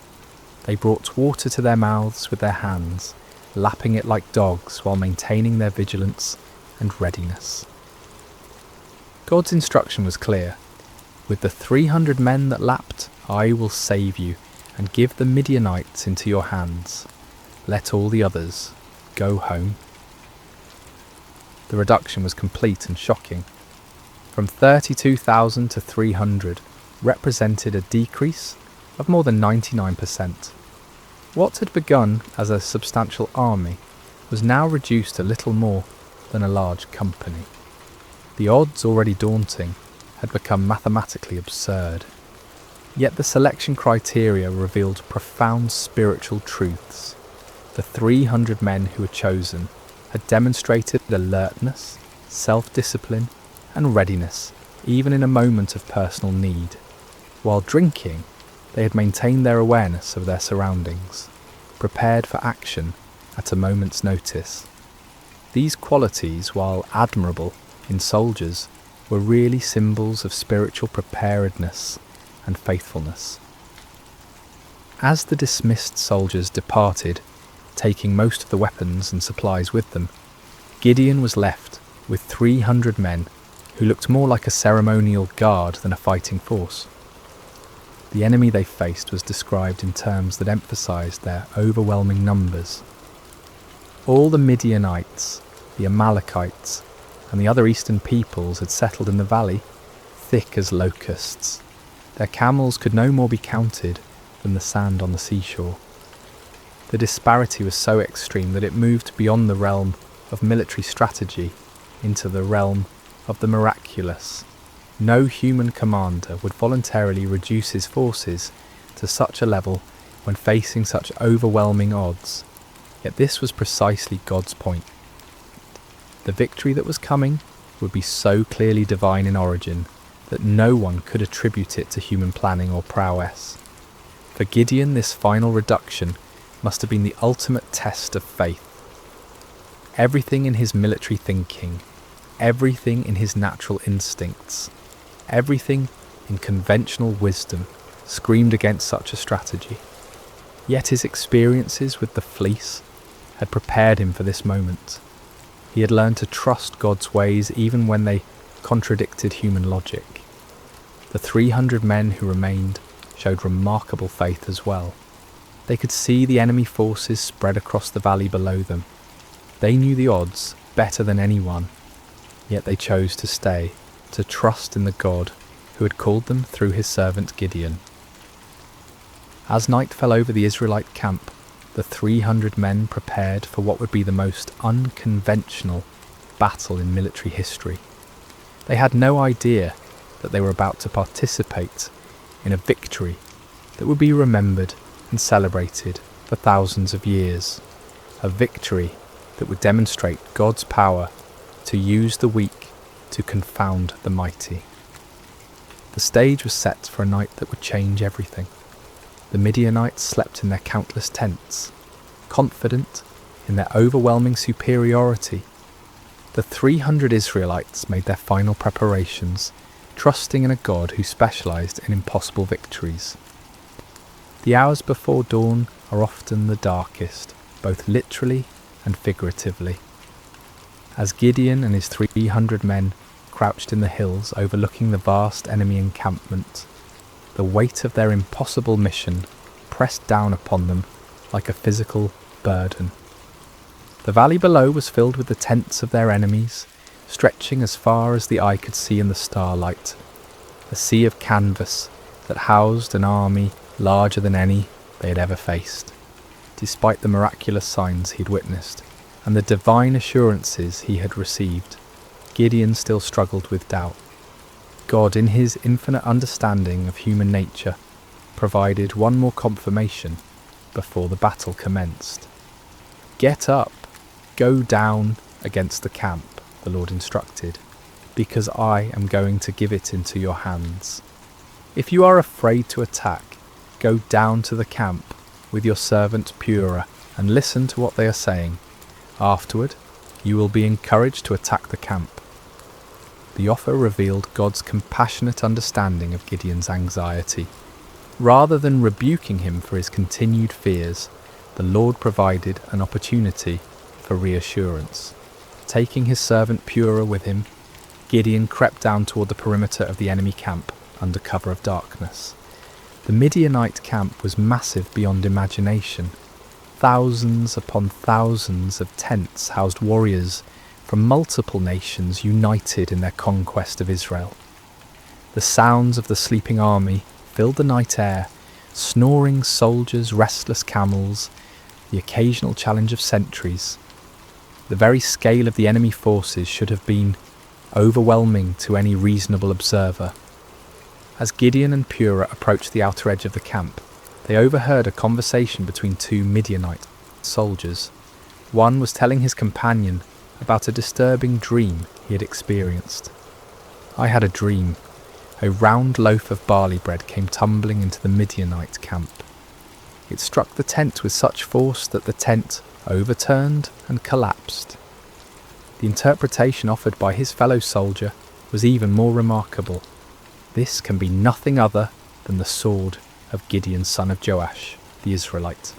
They brought water to their mouths with their hands, lapping it like dogs while maintaining their vigilance and readiness. God's instruction was clear. With the 300 men that lapped, I will save you and give the Midianites into your hands. Let all the others go home. The reduction was complete and shocking. From 32,000 to 300 represented a decrease of more than 99%. What had begun as a substantial army was now reduced to little more than a large company. The odds, already daunting, had become mathematically absurd. Yet the selection criteria revealed profound spiritual truths. The 300 men who were chosen had demonstrated alertness, self-discipline, and readiness, even in a moment of personal need. While drinking, they had maintained their awareness of their surroundings, prepared for action at a moment's notice. These qualities, while admirable in soldiers, were really symbols of spiritual preparedness and faithfulness. As the dismissed soldiers departed, taking most of the weapons and supplies with them, Gideon was left with 300 men who looked more like a ceremonial guard than a fighting force. The enemy they faced was described in terms that emphasized their overwhelming numbers. All the Midianites, the Amalekites, and the other eastern peoples had settled in the valley, thick as locusts. Their camels could no more be counted than the sand on the seashore. The disparity was so extreme that it moved beyond the realm of military strategy into the realm of the miraculous. No human commander would voluntarily reduce his forces to such a level when facing such overwhelming odds. Yet this was precisely God's point. The victory that was coming would be so clearly divine in origin that no one could attribute it to human planning or prowess. For Gideon, this final reduction must have been the ultimate test of faith. Everything in his military thinking, everything in his natural instincts, everything in conventional wisdom screamed against such a strategy. Yet his experiences with the fleece had prepared him for this moment. He had learned to trust God's ways even when they contradicted human logic. The 300 men who remained showed remarkable faith as well. They could see the enemy forces spread across the valley below them. They knew the odds better than anyone, yet they chose to stay, to trust in the God who had called them through his servant Gideon. As night fell over the Israelite camp, the 300 men prepared for what would be the most unconventional battle in military history. They had no idea that they were about to participate in a victory that would be remembered and celebrated for thousands of years, a victory that would demonstrate God's power to use the weak to confound the mighty. The stage was set for a night that would change everything. The Midianites slept in their countless tents, confident in their overwhelming superiority. The 300 Israelites made their final preparations, trusting in a God who specialized in impossible victories. The hours before dawn are often the darkest, both literally and figuratively. As Gideon and his 300 men crouched in the hills overlooking the vast enemy encampment, the weight of their impossible mission pressed down upon them like a physical burden. The valley below was filled with the tents of their enemies, stretching as far as the eye could see in the starlight, a sea of canvas that housed an army larger than any they had ever faced. despite the miraculous signs he'd witnessed and the divine assurances he had received, Gideon still struggled with doubt. God, in his infinite understanding of human nature, provided one more confirmation before the battle commenced. "Get up, go down against the camp," the Lord instructed, "because I am going to give it into your hands. If you are afraid to attack, go down to the camp with your servant Purah and listen to what they are saying. Afterward, you will be encouraged to attack the camp." The offer revealed God's compassionate understanding of Gideon's anxiety. Rather than rebuking him for his continued fears, the Lord provided an opportunity for reassurance. Taking his servant Purah with him, Gideon crept down toward the perimeter of the enemy camp under cover of darkness. The Midianite camp was massive beyond imagination. Thousands upon thousands of tents housed warriors from multiple nations united in their conquest of Israel. The sounds of the sleeping army filled the night air, snoring soldiers, restless camels, the occasional challenge of sentries. The very scale of the enemy forces should have been overwhelming to any reasonable observer. As Gideon and Purah approached the outer edge of the camp, they overheard a conversation between two Midianite soldiers. One was telling his companion about a disturbing dream he had experienced. "I had a dream. A round loaf of barley bread came tumbling into the Midianite camp. It struck the tent with such force that the tent overturned and collapsed." The interpretation offered by his fellow soldier was even more remarkable. "This can be nothing other than the sword of Gideon, son of Joash, the Israelite.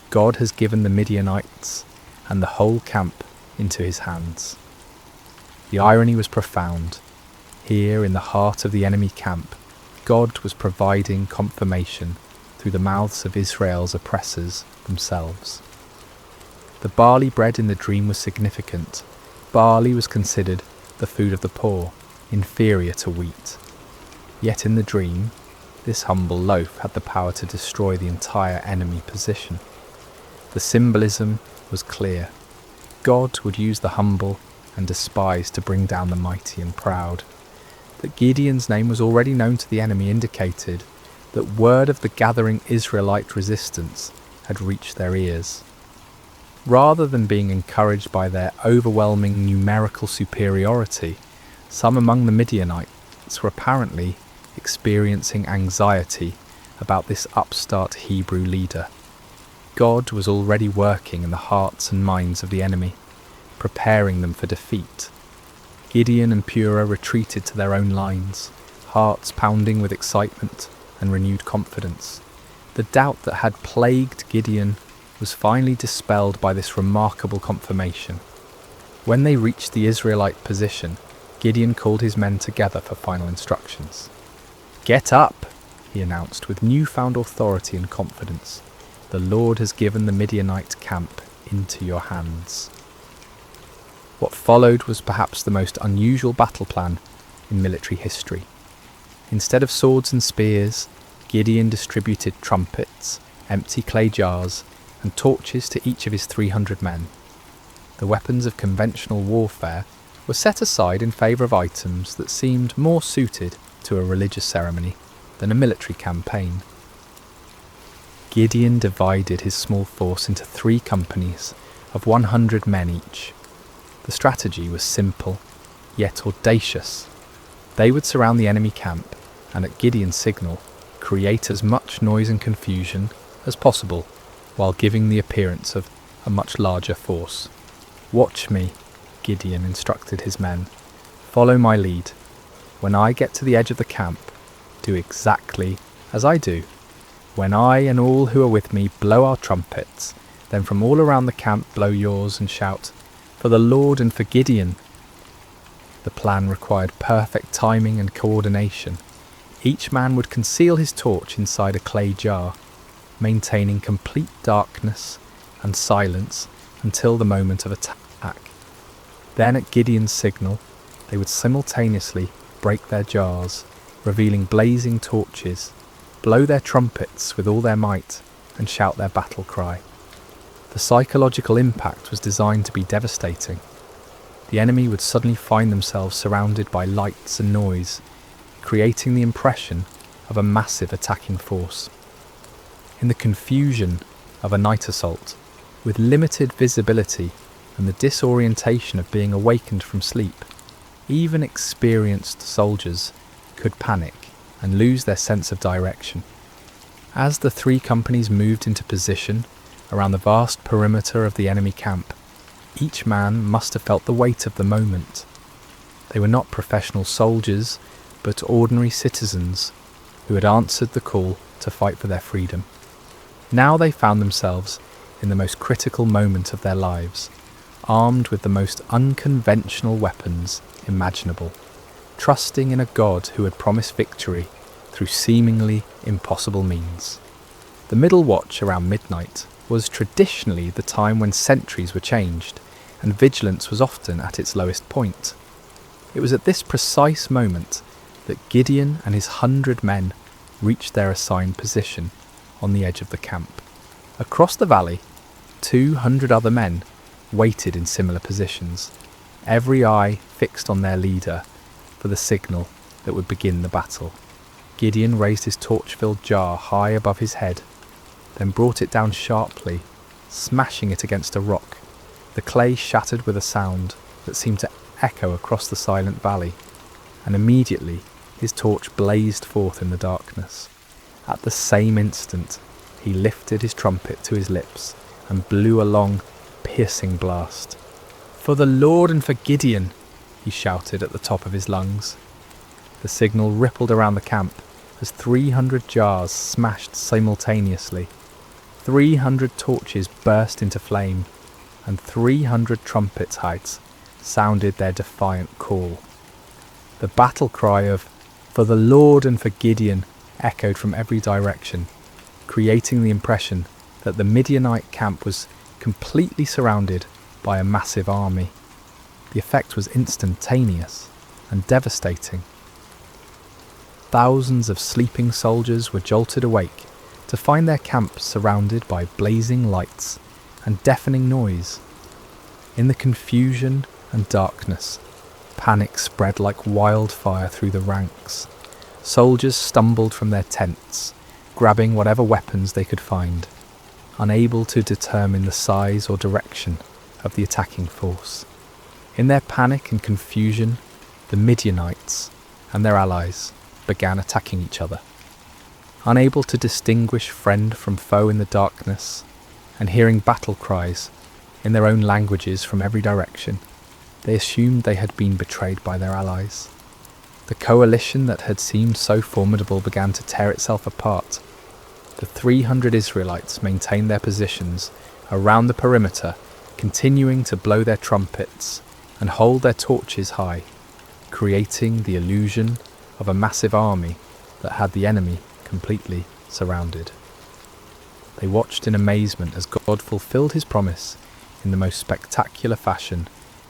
God has given the Midianites and the whole camp into his hands." The irony was profound. Here, in the heart of the enemy camp, God was providing confirmation through the mouths of Israel's oppressors themselves. The barley bread in the dream was significant. Barley was considered the food of the poor, inferior to wheat. Yet in the dream, this humble loaf had the power to destroy the entire enemy position. The symbolism was clear. God would use the humble and despised to bring down the mighty and proud. That Gideon's name was already known to the enemy indicated that word of the gathering Israelite resistance had reached their ears. Rather than being encouraged by their overwhelming numerical superiority, some among the Midianites were apparently experiencing anxiety about this upstart Hebrew leader. God was already working in the hearts and minds of the enemy, preparing them for defeat. Gideon and Purah retreated to their own lines, hearts pounding with excitement and renewed confidence. The doubt that had plagued Gideon was finally dispelled by this remarkable confirmation. When they reached the Israelite position, Gideon called his men together for final instructions. "Get up," he announced with newfound authority and confidence. "The Lord has given the Midianite camp into your hands." What followed was perhaps the most unusual battle plan in military history. Instead of swords and spears, Gideon distributed trumpets, empty clay jars, and torches to each of his 300 men. The weapons of conventional warfare were set aside in favour of items that seemed more suited to a religious ceremony than a military campaign. Gideon divided his small force into 3 companies of 100 men each. The strategy was simple, yet audacious. They would surround the enemy camp and, at Gideon's signal, create as much noise and confusion as possible while giving the appearance of a much larger force. "Watch me," Gideon instructed his men. "Follow my lead. When I get to the edge of the camp, do exactly as I do. When I and all who are with me blow our trumpets, then from all around the camp blow yours and shout, 'For the Lord and for Gideon.'" The plan required perfect timing and coordination. Each man would conceal his torch inside a clay jar, maintaining complete darkness and silence until the moment of attack. Then at Gideon's signal, they would simultaneously break their jars, revealing blazing torches, blow their trumpets with all their might, and shout their battle cry. The psychological impact was designed to be devastating. The enemy would suddenly find themselves surrounded by lights and noise, creating the impression of a massive attacking force. In the confusion of a night assault, with limited visibility and the disorientation of being awakened from sleep, even experienced soldiers could panic and lose their sense of direction. As the three companies moved into position around the vast perimeter of the enemy camp, each man must have felt the weight of the moment. They were not professional soldiers, but ordinary citizens who had answered the call to fight for their freedom. Now they found themselves in the most critical moment of their lives, armed with the most unconventional weapons imaginable, trusting in a God who had promised victory through seemingly impossible means. The middle watch around midnight was traditionally the time when sentries were changed and vigilance was often at its lowest point. It was at this precise moment that Gideon and his 100 men reached their assigned position on the edge of the camp. Across the valley, 200 other men waited in similar positions, every eye fixed on their leader for the signal that would begin the battle. Gideon raised his torch-filled jar high above his head, then brought it down sharply, smashing it against a rock. The clay shattered with a sound that seemed to echo across the silent valley, and immediately his torch blazed forth in the darkness. At the same instant, he lifted his trumpet to his lips and blew a long, piercing blast. "For the Lord and for Gideon!" he shouted at the top of his lungs. The signal rippled around the camp as 300 jars smashed simultaneously. 300 torches burst into flame, and 300 trumpet heads sounded their defiant call. The battle cry of "For the Lord and for Gideon" echoed from every direction, creating the impression that the Midianite camp was completely surrounded by a massive army. The effect was instantaneous and devastating. Thousands of sleeping soldiers were jolted awake to find their camp surrounded by blazing lights and deafening noise. In the confusion and darkness, panic spread like wildfire through the ranks. Soldiers stumbled from their tents, grabbing whatever weapons they could find, unable to determine the size or direction of the attacking force. In their panic and confusion, the Midianites and their allies began attacking each other. Unable to distinguish friend from foe in the darkness, and hearing battle cries in their own languages from every direction, they assumed they had been betrayed by their allies. The coalition that had seemed so formidable began to tear itself apart. The 300 Israelites maintained their positions around the perimeter, continuing to blow their trumpets and hold their torches high, creating the illusion of a massive army that had the enemy completely surrounded. They watched in amazement as God fulfilled his promise in the most spectacular fashion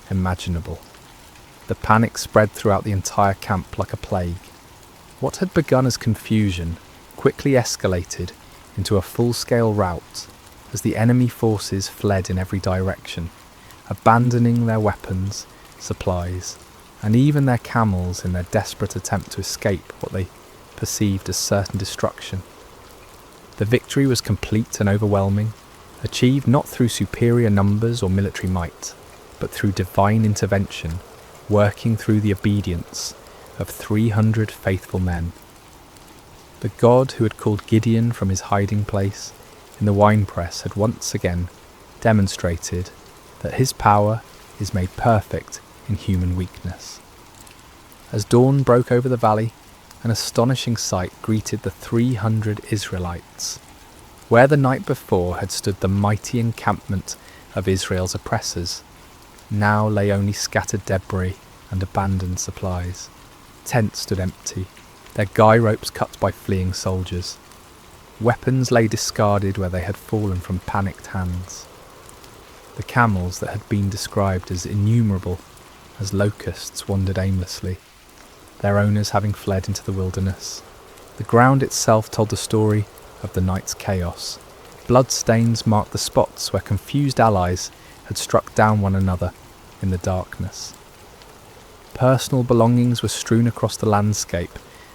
imaginable. The panic spread throughout the entire camp like a plague. What had begun as confusion quickly escalated into a full-scale rout as the enemy forces fled in every direction, abandoning their weapons, supplies, and even their camels in their desperate attempt to escape what they perceived as certain destruction. The victory was complete and overwhelming, achieved not through superior numbers or military might, but through divine intervention, working through the obedience of 300 faithful men. The God who had called Gideon from his hiding place in the winepress had once again demonstrated that his power is made perfect in human weakness. As dawn broke over the valley, an astonishing sight greeted the 300 Israelites. Where the night before had stood the mighty encampment of Israel's oppressors, now lay only scattered debris and abandoned supplies. Tents stood empty, their guy ropes cut by fleeing soldiers. Weapons lay discarded where they had fallen from panicked hands. The camels that had been described as innumerable as locusts wandered aimlessly, their owners having fled into the wilderness. The ground itself told the story of the night's chaos, Bloodstains marked the spots where confused allies had struck down one another in the darkness. Personal belongings were strewn across the landscape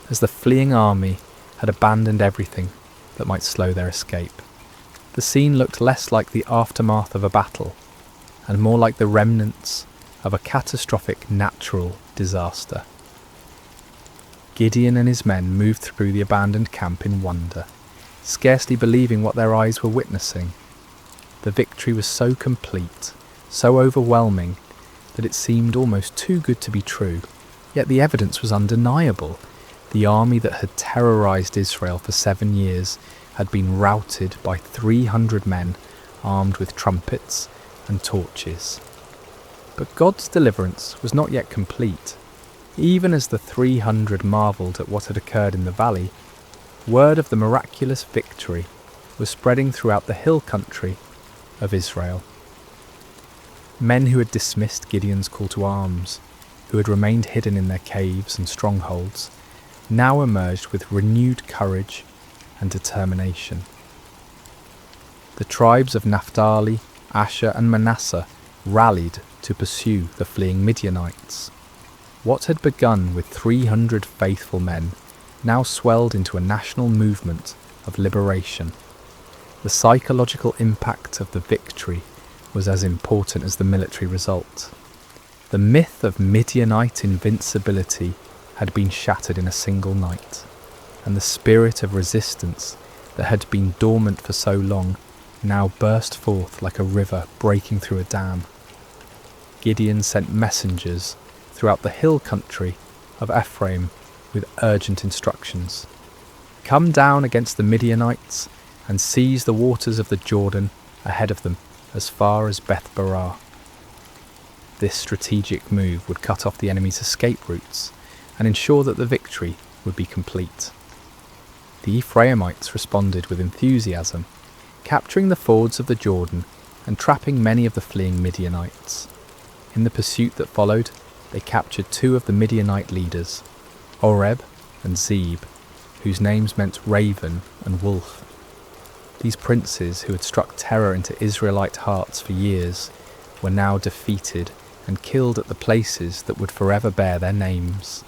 as the fleeing army had abandoned everything that might slow their escape. The scene looked less like the aftermath of a battle and more like the remnants of a catastrophic natural disaster. Gideon and his men moved through the abandoned camp in wonder, scarcely believing what their eyes were witnessing. The victory was so complete, so overwhelming, that it seemed almost too good to be true. Yet the evidence was undeniable. The army that had terrorized Israel for 7 years had been routed by 300 men armed with trumpets and torches. But God's deliverance was not yet complete. Even as the 300 marvelled at what had occurred in the valley, word of the miraculous victory was spreading throughout the hill country of Israel. Men who had dismissed Gideon's call to arms, who had remained hidden in their caves and strongholds, now emerged with renewed courage and determination. The tribes of Naphtali, Asher and Manasseh rallied to pursue the fleeing Midianites. What had begun with 300 faithful men now swelled into a national movement of liberation. The psychological impact of the victory was as important as the military result. The myth of Midianite invincibility had been shattered in a single night, and the spirit of resistance that had been dormant for so long now burst forth like a river breaking through a dam. Gideon sent messengers throughout the hill country of Ephraim with urgent instructions. Come down against the Midianites and seize the waters of the Jordan ahead of them as far as Beth-barah. This strategic move would cut off the enemy's escape routes and ensure that the victory would be complete. The Ephraimites responded with enthusiasm, capturing the fords of the Jordan and trapping many of the fleeing Midianites. In the pursuit that followed, they captured 2 of the Midianite leaders, Oreb and Zeb, whose names meant raven and wolf. These princes, who had struck terror into Israelite hearts for years, were now defeated and killed at the places that would forever bear their names: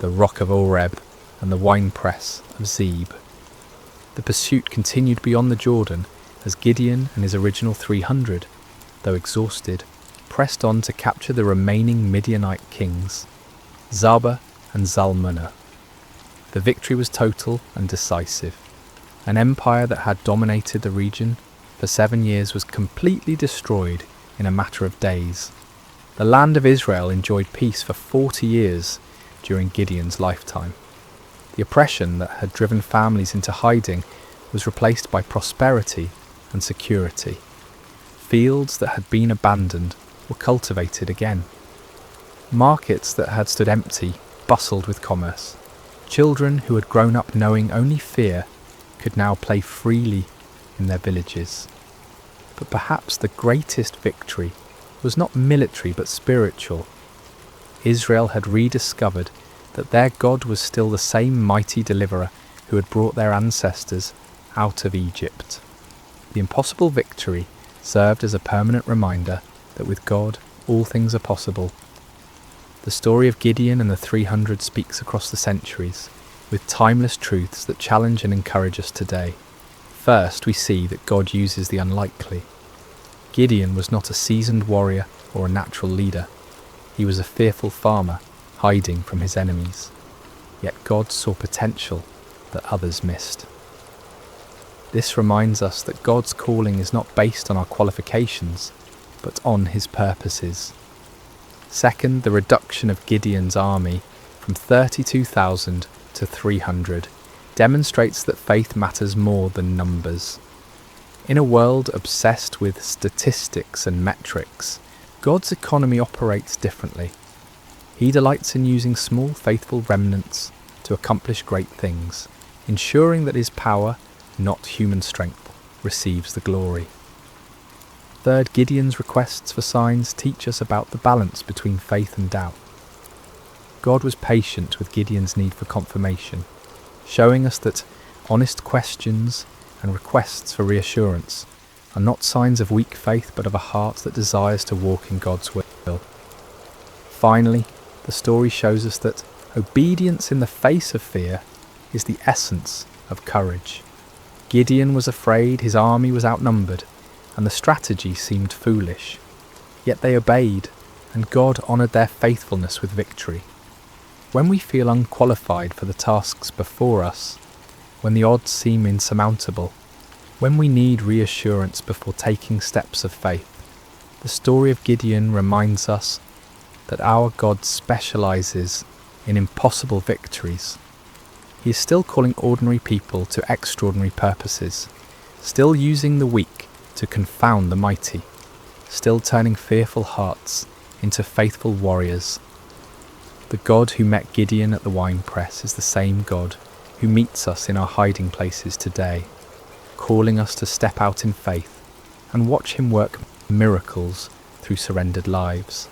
the rock of Oreb and the winepress of Zeb. The pursuit continued beyond the Jordan as Gideon and his original 300, though exhausted, pressed on to capture the remaining Midianite kings, Zaba and Zalmunna. The victory was total and decisive. An empire that had dominated the region for 7 years was completely destroyed in a matter of days. The land of Israel enjoyed peace for 40 years during Gideon's lifetime. The oppression that had driven families into hiding was replaced by prosperity and security. Fields that had been abandoned were cultivated again. Markets that had stood empty bustled with commerce. Children who had grown up knowing only fear could now play freely in their villages. But perhaps the greatest victory was not military but spiritual. Israel had rediscovered that their God was still the same mighty deliverer who had brought their ancestors out of Egypt. The impossible victory served as a permanent reminder that with God all things are possible. The story of Gideon and the 300 speaks across the centuries, with timeless truths that challenge and encourage us today. First, we see that God uses the unlikely. Gideon was not a seasoned warrior or a natural leader. He was a fearful farmer, hiding from his enemies. Yet God saw potential that others missed. This reminds us that God's calling is not based on our qualifications, but on his purposes. Second, the reduction of Gideon's army from 32,000 to 300 demonstrates that faith matters more than numbers. In a world obsessed with statistics and metrics, God's economy operates differently. He delights in using small faithful remnants to accomplish great things, ensuring that his power, not human strength, receives the glory. Third, Gideon's requests for signs teach us about the balance between faith and doubt. God was patient with Gideon's need for confirmation, showing us that honest questions and requests for reassurance are not signs of weak faith but of a heart that desires to walk in God's will. Finally, the story shows us that obedience in the face of fear is the essence of courage. Gideon was afraid, his army was outnumbered, and the strategy seemed foolish. Yet they obeyed, and God honoured their faithfulness with victory. When we feel unqualified for the tasks before us, when the odds seem insurmountable, when we need reassurance before taking steps of faith, the story of Gideon reminds us that our God specialises in impossible victories. He is still calling ordinary people to extraordinary purposes, still using the weak to confound the mighty, still turning fearful hearts into faithful warriors. The God who met Gideon at the winepress is the same God who meets us in our hiding places today, calling us to step out in faith and watch him work miracles through surrendered lives.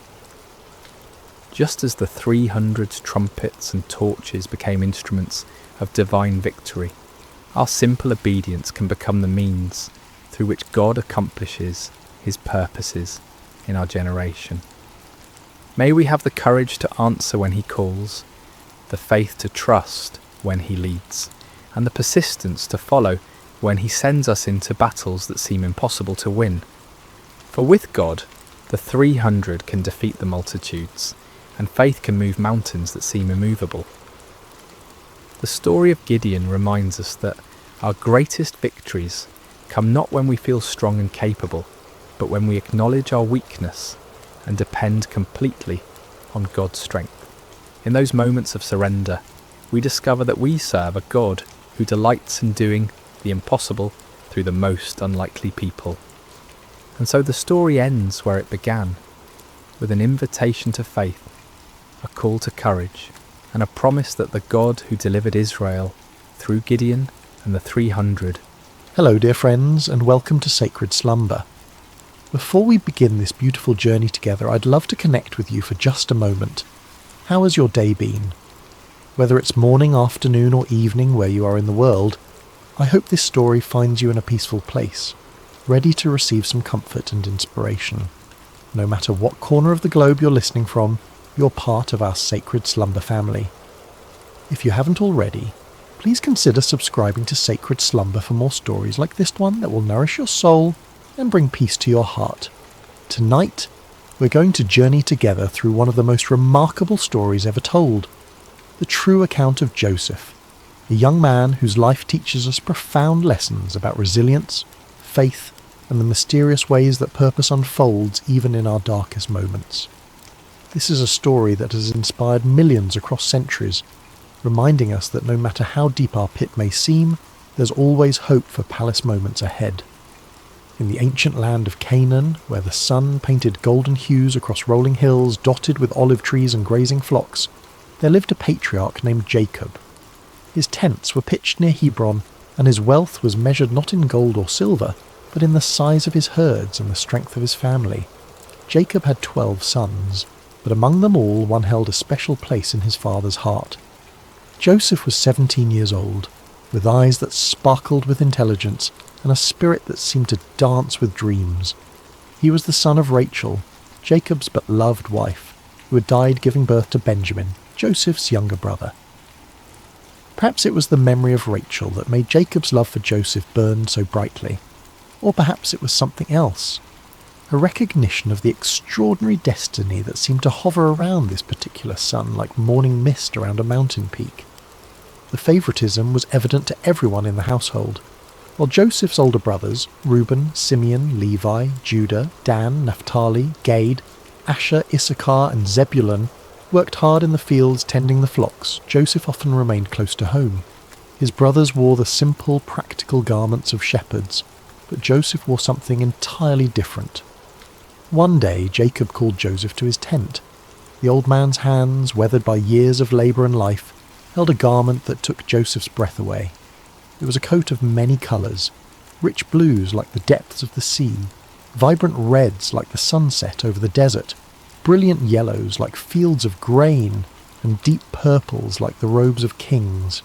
Just as the 300 trumpets and torches became instruments of divine victory, our simple obedience can become the means through which God accomplishes his purposes in our generation. May we have the courage to answer when he calls, the faith to trust when he leads, and the persistence to follow when he sends us into battles that seem impossible to win. For with God, the 300 can defeat the multitudes, and faith can move mountains that seem immovable. The story of Gideon reminds us that our greatest victories come not when we feel strong and capable, but when we acknowledge our weakness and depend completely on God's strength. In those moments of surrender, we discover that we serve a God who delights in doing the impossible through the most unlikely people. And so the story ends where it began, with an invitation to faith, a call to courage, and a promise that the God who delivered Israel through Gideon and the 300. Hello dear friends, and welcome to Sacred Slumber. Before we begin this beautiful journey together, I'd love to connect with you for just a moment. How has your day been? Whether it's morning, afternoon or evening where you are in the world, I hope this story finds you in a peaceful place, ready to receive some comfort and inspiration. No matter what corner of the globe you're listening from, you're part of our Sacred Slumber family. If you haven't already, please consider subscribing to Sacred Slumber for more stories like this one that will nourish your soul and bring peace to your heart. Tonight, we're going to journey together through one of the most remarkable stories ever told, the true account of Joseph, a young man whose life teaches us profound lessons about resilience, faith, and the mysterious ways that purpose unfolds even in our darkest moments. This is a story that has inspired millions across centuries, reminding us that no matter how deep our pit may seem, there's always hope for palace moments ahead. In the ancient land of Canaan, where the sun painted golden hues across rolling hills dotted with olive trees and grazing flocks, there lived a patriarch named Jacob. His tents were pitched near Hebron, and his wealth was measured not in gold or silver, but in the size of his herds and the strength of his family. Jacob had 12 sons, but among them all one held a special place in his father's heart. Joseph was 17 years old, with eyes that sparkled with intelligence and a spirit that seemed to dance with dreams. He was the son of Rachel, Jacob's but loved wife, who had died giving birth to Benjamin, Joseph's younger brother. Perhaps it was the memory of Rachel that made Jacob's love for Joseph burn so brightly. Or perhaps it was something else, a recognition of the extraordinary destiny that seemed to hover around this particular son like morning mist around a mountain peak. The favouritism was evident to everyone in the household. While Joseph's older brothers, Reuben, Simeon, Levi, Judah, Dan, Naphtali, Gad, Asher, Issachar and Zebulun worked hard in the fields tending the flocks, Joseph often remained close to home. His brothers wore the simple, practical garments of shepherds, but Joseph wore something entirely different. One day Jacob called Joseph to his tent. The old man's hands, weathered by years of labour and life, held a garment that took Joseph's breath away. It was a coat of many colours, rich blues like the depths of the sea, vibrant reds like the sunset over the desert, brilliant yellows like fields of grain, and deep purples like the robes of kings.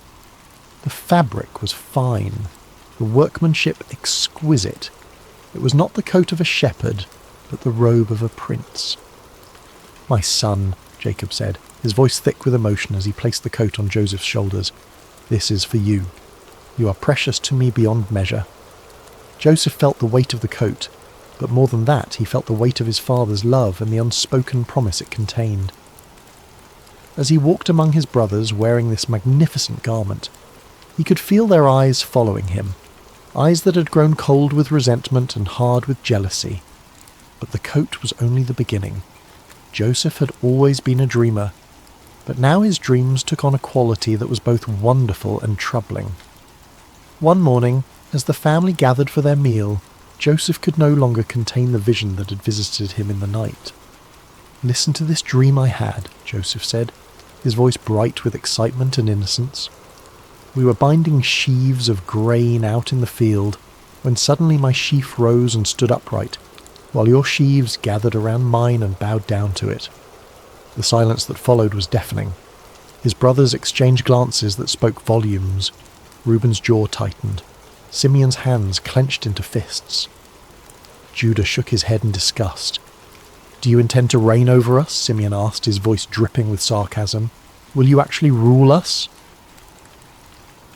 The fabric was fine, the workmanship exquisite. It was not the coat of a shepherd, but the robe of a prince. "My son," Jacob said, his voice thick with emotion as he placed the coat on Joseph's shoulders, "this is for you. You are precious to me beyond measure." Joseph felt the weight of the coat, but more than that, he felt the weight of his father's love and the unspoken promise it contained. As he walked among his brothers wearing this magnificent garment, he could feel their eyes following him, eyes that had grown cold with resentment and hard with jealousy. But the coat was only the beginning. Joseph had always been a dreamer, but now his dreams took on a quality that was both wonderful and troubling. One morning, as the family gathered for their meal, Joseph could no longer contain the vision that had visited him in the night. "Listen to this dream I had," Joseph said, his voice bright with excitement and innocence. "We were binding sheaves of grain out in the field, when suddenly my sheaf rose and stood upright, while your sheaves gathered around mine and bowed down to it." The silence that followed was deafening. His brothers exchanged glances that spoke volumes. Reuben's jaw tightened. Simeon's hands clenched into fists. Judah shook his head in disgust. "Do you intend to reign over us?" Simeon asked, his voice dripping with sarcasm. "Will you actually rule us?"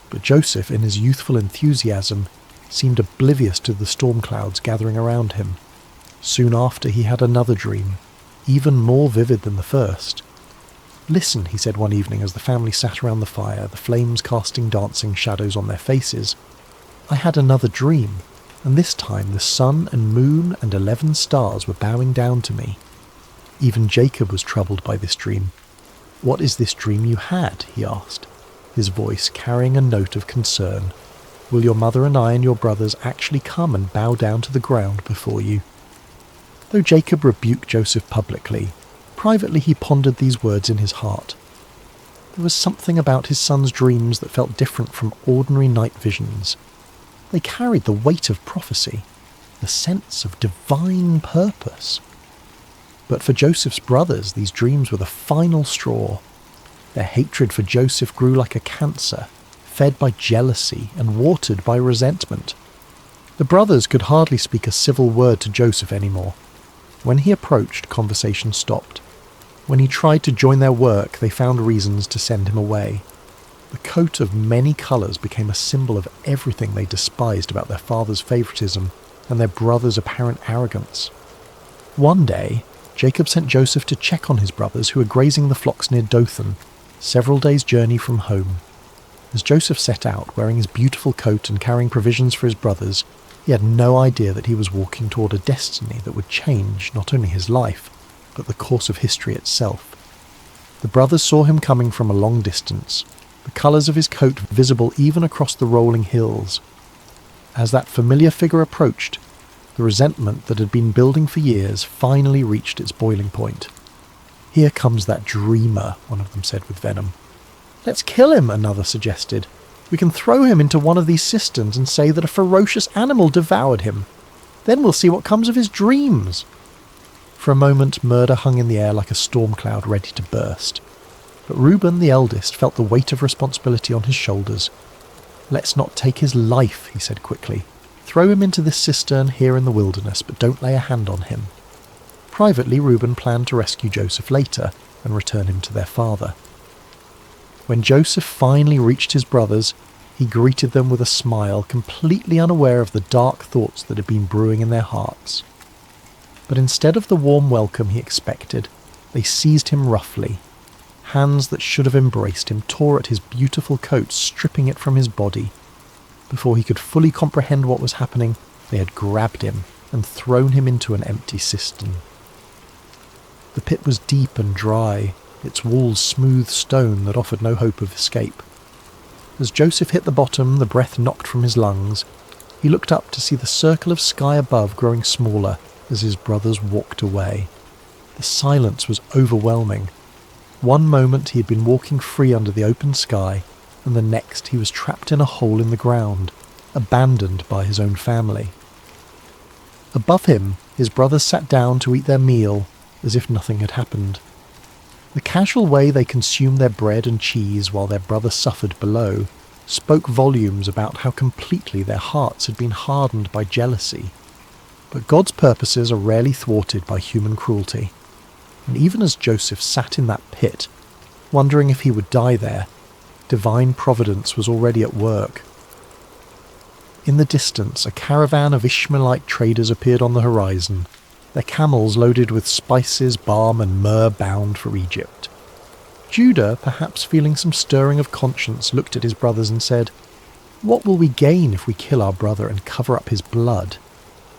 But Joseph, in his youthful enthusiasm, seemed oblivious to the storm clouds gathering around him. Soon after, he had another dream, even more vivid than the first. "Listen," he said one evening as the family sat around the fire, the flames casting dancing shadows on their faces. "I had another dream, and this time the sun and moon and 11 stars were bowing down to me." Even Jacob was troubled by this dream. "What is this dream you had?" he asked, his voice carrying a note of concern. "Will your mother and I and your brothers actually come and bow down to the ground before you?" Though Jacob rebuked Joseph publicly, privately he pondered these words in his heart. There was something about his son's dreams that felt different from ordinary night visions. They carried the weight of prophecy, the sense of divine purpose. But for Joseph's brothers, these dreams were the final straw. Their hatred for Joseph grew like a cancer, fed by jealousy and watered by resentment. The brothers could hardly speak a civil word to Joseph anymore. When he approached, conversation stopped. When he tried to join their work, they found reasons to send him away. The coat of many colours became a symbol of everything they despised about their father's favouritism and their brother's apparent arrogance. One day, Jacob sent Joseph to check on his brothers who were grazing the flocks near Dothan, several days' journey from home. As Joseph set out, wearing his beautiful coat and carrying provisions for his brothers, he had no idea that he was walking toward a destiny that would change not only his life, but the course of history itself. The brothers saw him coming from a long distance, the colours of his coat visible even across the rolling hills. As that familiar figure approached, the resentment that had been building for years finally reached its boiling point. "Here comes that dreamer," one of them said with venom. "Let's kill him," another suggested. "We can throw him into one of these cisterns and say that a ferocious animal devoured him. Then we'll see what comes of his dreams." For a moment, murder hung in the air like a storm cloud ready to burst. But Reuben, the eldest, felt the weight of responsibility on his shoulders. "Let's not take his life," he said quickly. "Throw him into this cistern here in the wilderness, but don't lay a hand on him." Privately, Reuben planned to rescue Joseph later and return him to their father. When Joseph finally reached his brothers, he greeted them with a smile, completely unaware of the dark thoughts that had been brewing in their hearts. But instead of the warm welcome he expected, they seized him roughly. Hands that should have embraced him tore at his beautiful coat, stripping it from his body. Before he could fully comprehend what was happening, they had grabbed him and thrown him into an empty cistern. The pit was deep and dry, its walls smooth stone that offered no hope of escape. As Joseph hit the bottom, the breath knocked from his lungs. He looked up to see the circle of sky above growing smaller as his brothers walked away. The silence was overwhelming. One moment he had been walking free under the open sky, and the next he was trapped in a hole in the ground, abandoned by his own family. Above him, his brothers sat down to eat their meal as if nothing had happened. The casual way they consumed their bread and cheese while their brother suffered below spoke volumes about how completely their hearts had been hardened by jealousy. But God's purposes are rarely thwarted by human cruelty, and even as Joseph sat in that pit, wondering if he would die there, divine providence was already at work. In the distance, a caravan of Ishmaelite traders appeared on the horizon, their camels loaded with spices, balm and myrrh bound for Egypt. Judah, perhaps feeling some stirring of conscience, looked at his brothers and said, "What will we gain if we kill our brother and cover up his blood?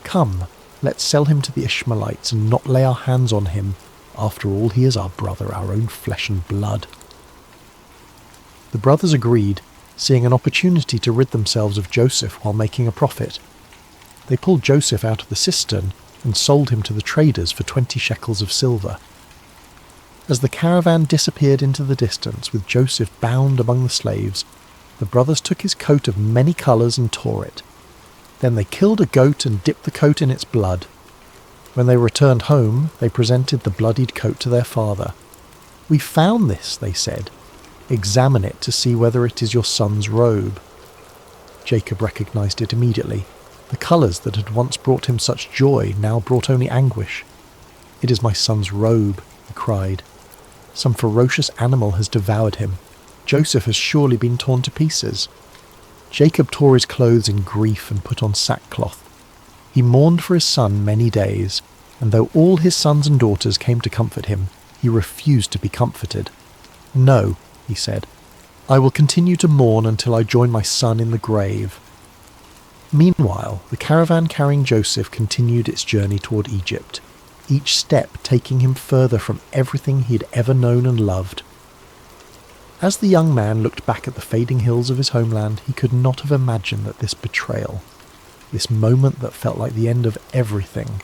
Come, let's sell him to the Ishmaelites and not lay our hands on him. After all, he is our brother, our own flesh and blood." The brothers agreed, seeing an opportunity to rid themselves of Joseph while making a profit. They pulled Joseph out of the cistern and sold him to the traders for 20 shekels of silver. As the caravan disappeared into the distance with Joseph bound among the slaves, the brothers took his coat of many colours and tore it. Then they killed a goat and dipped the coat in its blood. When they returned home, they presented the bloodied coat to their father. "We found this," they said. "Examine it to see whether it is your son's robe." Jacob recognized it immediately. The colours that had once brought him such joy now brought only anguish. "It is my son's robe," he cried. "Some ferocious animal has devoured him. Joseph has surely been torn to pieces." Jacob tore his clothes in grief and put on sackcloth. He mourned for his son many days, and though all his sons and daughters came to comfort him, he refused to be comforted. "No," he said, "I will continue to mourn until I join my son in the grave." Meanwhile, the caravan carrying Joseph continued its journey toward Egypt, each step taking him further from everything he had ever known and loved. As the young man looked back at the fading hills of his homeland, he could not have imagined that this betrayal, this moment that felt like the end of everything,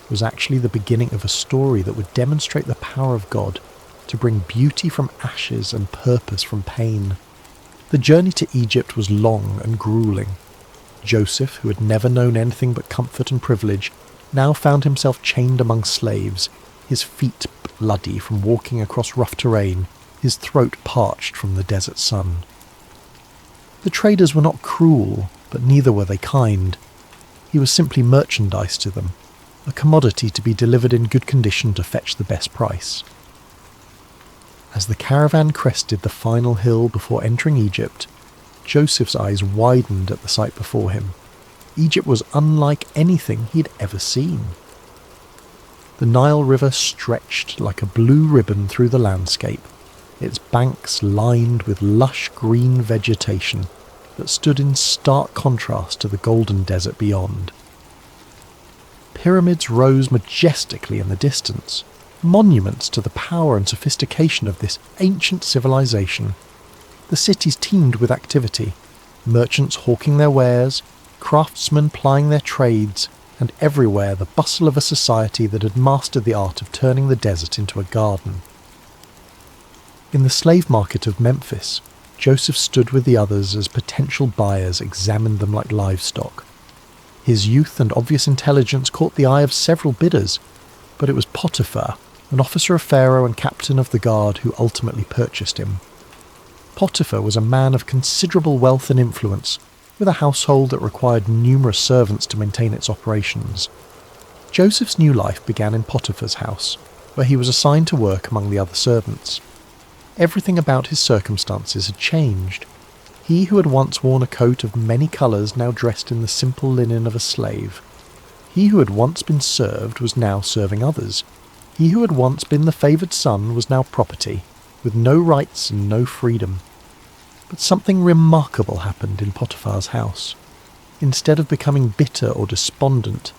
was actually the beginning of a story that would demonstrate the power of God to bring beauty from ashes and purpose from pain. The journey to Egypt was long and grueling. Joseph, who had never known anything but comfort and privilege, now found himself chained among slaves, his feet bloody from walking across rough terrain, his throat parched from the desert sun. The traders were not cruel, but neither were they kind. He was simply merchandise to them, a commodity to be delivered in good condition to fetch the best price. As the caravan crested the final hill before entering Egypt, Joseph's eyes widened at the sight before him. Egypt was unlike anything he'd ever seen. The Nile River stretched like a blue ribbon through the landscape, its banks lined with lush green vegetation that stood in stark contrast to the golden desert beyond. Pyramids rose majestically in the distance, monuments to the power and sophistication of this ancient civilization. The cities teemed with activity, merchants hawking their wares, craftsmen plying their trades, and everywhere the bustle of a society that had mastered the art of turning the desert into a garden. In the slave market of Memphis, Joseph stood with the others as potential buyers examined them like livestock. His youth and obvious intelligence caught the eye of several bidders, but it was Potiphar, an officer of Pharaoh and captain of the guard, who ultimately purchased him. Potiphar was a man of considerable wealth and influence, with a household that required numerous servants to maintain its operations. Joseph's new life began in Potiphar's house, where he was assigned to work among the other servants. Everything about his circumstances had changed. He who had once worn a coat of many colours now dressed in the simple linen of a slave. He who had once been served was now serving others. He who had once been the favoured son was now property, with no rights and no freedom. But something remarkable happened in Potiphar's house. Instead of becoming bitter or despondent,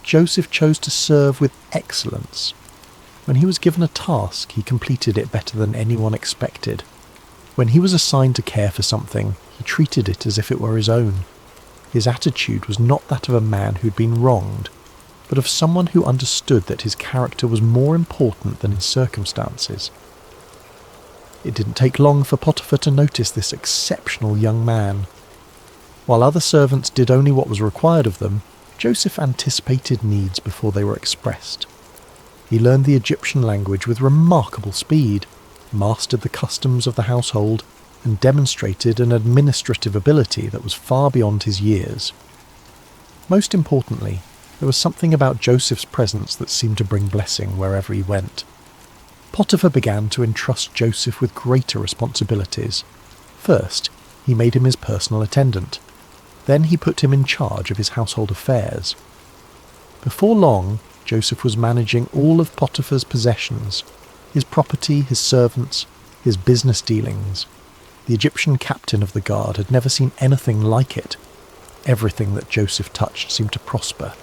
Joseph chose to serve with excellence. When he was given a task, he completed it better than anyone expected. When he was assigned to care for something, he treated it as if it were his own. His attitude was not that of a man who'd been wronged, but of someone who understood that his character was more important than his circumstances. It didn't take long for Potiphar to notice this exceptional young man. While other servants did only what was required of them, Joseph anticipated needs before they were expressed. He learned the Egyptian language with remarkable speed, mastered the customs of the household, and demonstrated an administrative ability that was far beyond his years. Most importantly, there was something about Joseph's presence that seemed to bring blessing wherever he went. Potiphar began to entrust Joseph with greater responsibilities. First, he made him his personal attendant. Then he put him in charge of his household affairs. Before long, Joseph was managing all of Potiphar's possessions, his property, his servants, his business dealings. The Egyptian captain of the guard had never seen anything like it. Everything that Joseph touched seemed to prosper.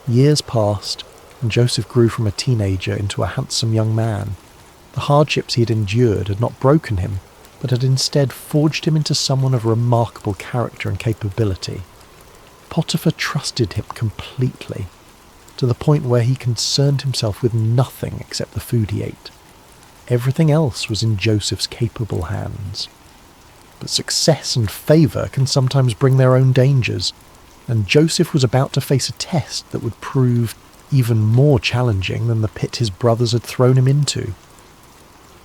Years passed, and Joseph grew from a teenager into a handsome young man. The hardships he had endured had not broken him, but had instead forged him into someone of remarkable character and capability. Potiphar trusted him completely, to the point where he concerned himself with nothing except the food he ate. Everything else was in Joseph's capable hands. But success and favour can sometimes bring their own dangers, and Joseph was about to face a test that would prove even more challenging than the pit his brothers had thrown him into.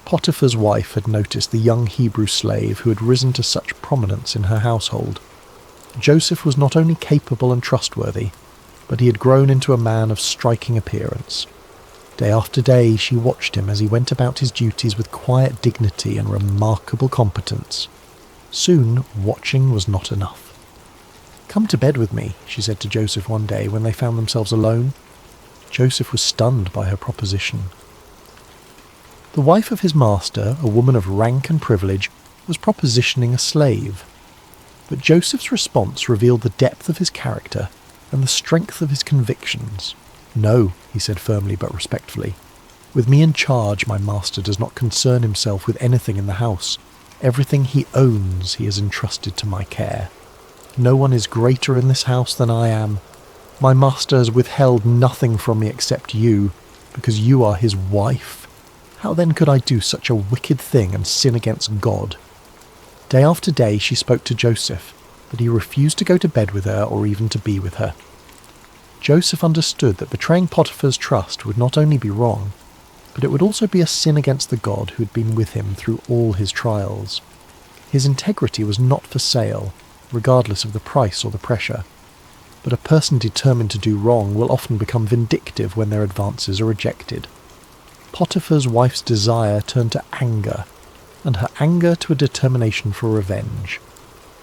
Potiphar's wife had noticed the young Hebrew slave who had risen to such prominence in her household. Joseph was not only capable and trustworthy, but he had grown into a man of striking appearance. Day after day she watched him as he went about his duties with quiet dignity and remarkable competence. Soon, watching was not enough. "Come to bed with me," she said to Joseph one day when they found themselves alone. Joseph was stunned by her proposition. The wife of his master, a woman of rank and privilege, was propositioning a slave. But Joseph's response revealed the depth of his character and the strength of his convictions. "No," he said firmly but respectfully. "With me in charge, my master does not concern himself with anything in the house. Everything he owns he has entrusted to my care. No one is greater in this house than I am. My master has withheld nothing from me except you, because you are his wife. How then could I do such a wicked thing and sin against God?" Day after day she spoke to Joseph, but he refused to go to bed with her or even to be with her. Joseph understood that betraying Potiphar's trust would not only be wrong, but it would also be a sin against the God who had been with him through all his trials. His integrity was not for sale, regardless of the price or the pressure. But a person determined to do wrong will often become vindictive when their advances are rejected. Potiphar's wife's desire turned to anger, and her anger to a determination for revenge.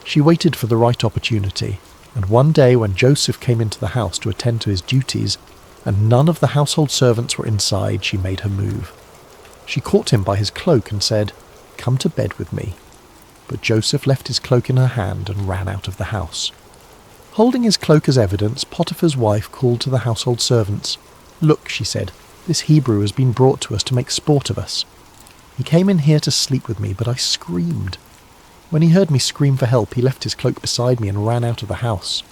She waited for the right opportunity, and one day when Joseph came into the house to attend to his duties, and none of the household servants were inside, she made her move. She caught him by his cloak and said, "Come to bed with me." But Joseph left his cloak in her hand and ran out of the house. Holding his cloak as evidence, Potiphar's wife called to the household servants. "Look," she said, "this Hebrew has been brought to us to make sport of us. He came in here to sleep with me, but I screamed. When he heard me scream for help, he left his cloak beside me and ran out of the house."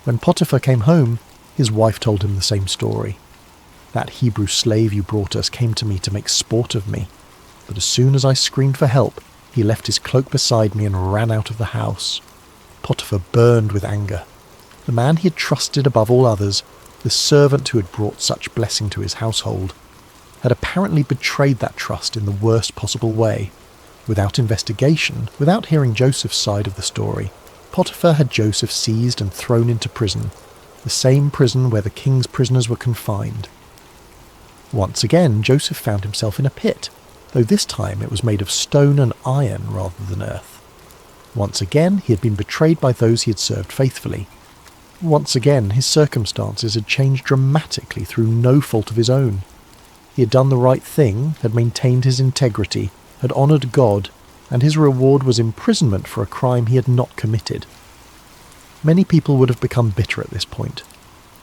When Potiphar came home, his wife told him the same story. "That Hebrew slave you brought us came to me to make sport of me, but as soon as I screamed for help, he left his cloak beside me and ran out of the house." Potiphar burned with anger. The man he had trusted above all others, the servant who had brought such blessing to his household, had apparently betrayed that trust in the worst possible way. Without investigation, without hearing Joseph's side of the story, Potiphar had Joseph seized and thrown into prison, the same prison where the king's prisoners were confined. Once again, Joseph found himself in a pit, though this time it was made of stone and iron rather than earth. Once again, he had been betrayed by those he had served faithfully. Once again, his circumstances had changed dramatically through no fault of his own. He had done the right thing, had maintained his integrity, had honoured God, and his reward was imprisonment for a crime he had not committed. Many people would have become bitter at this point.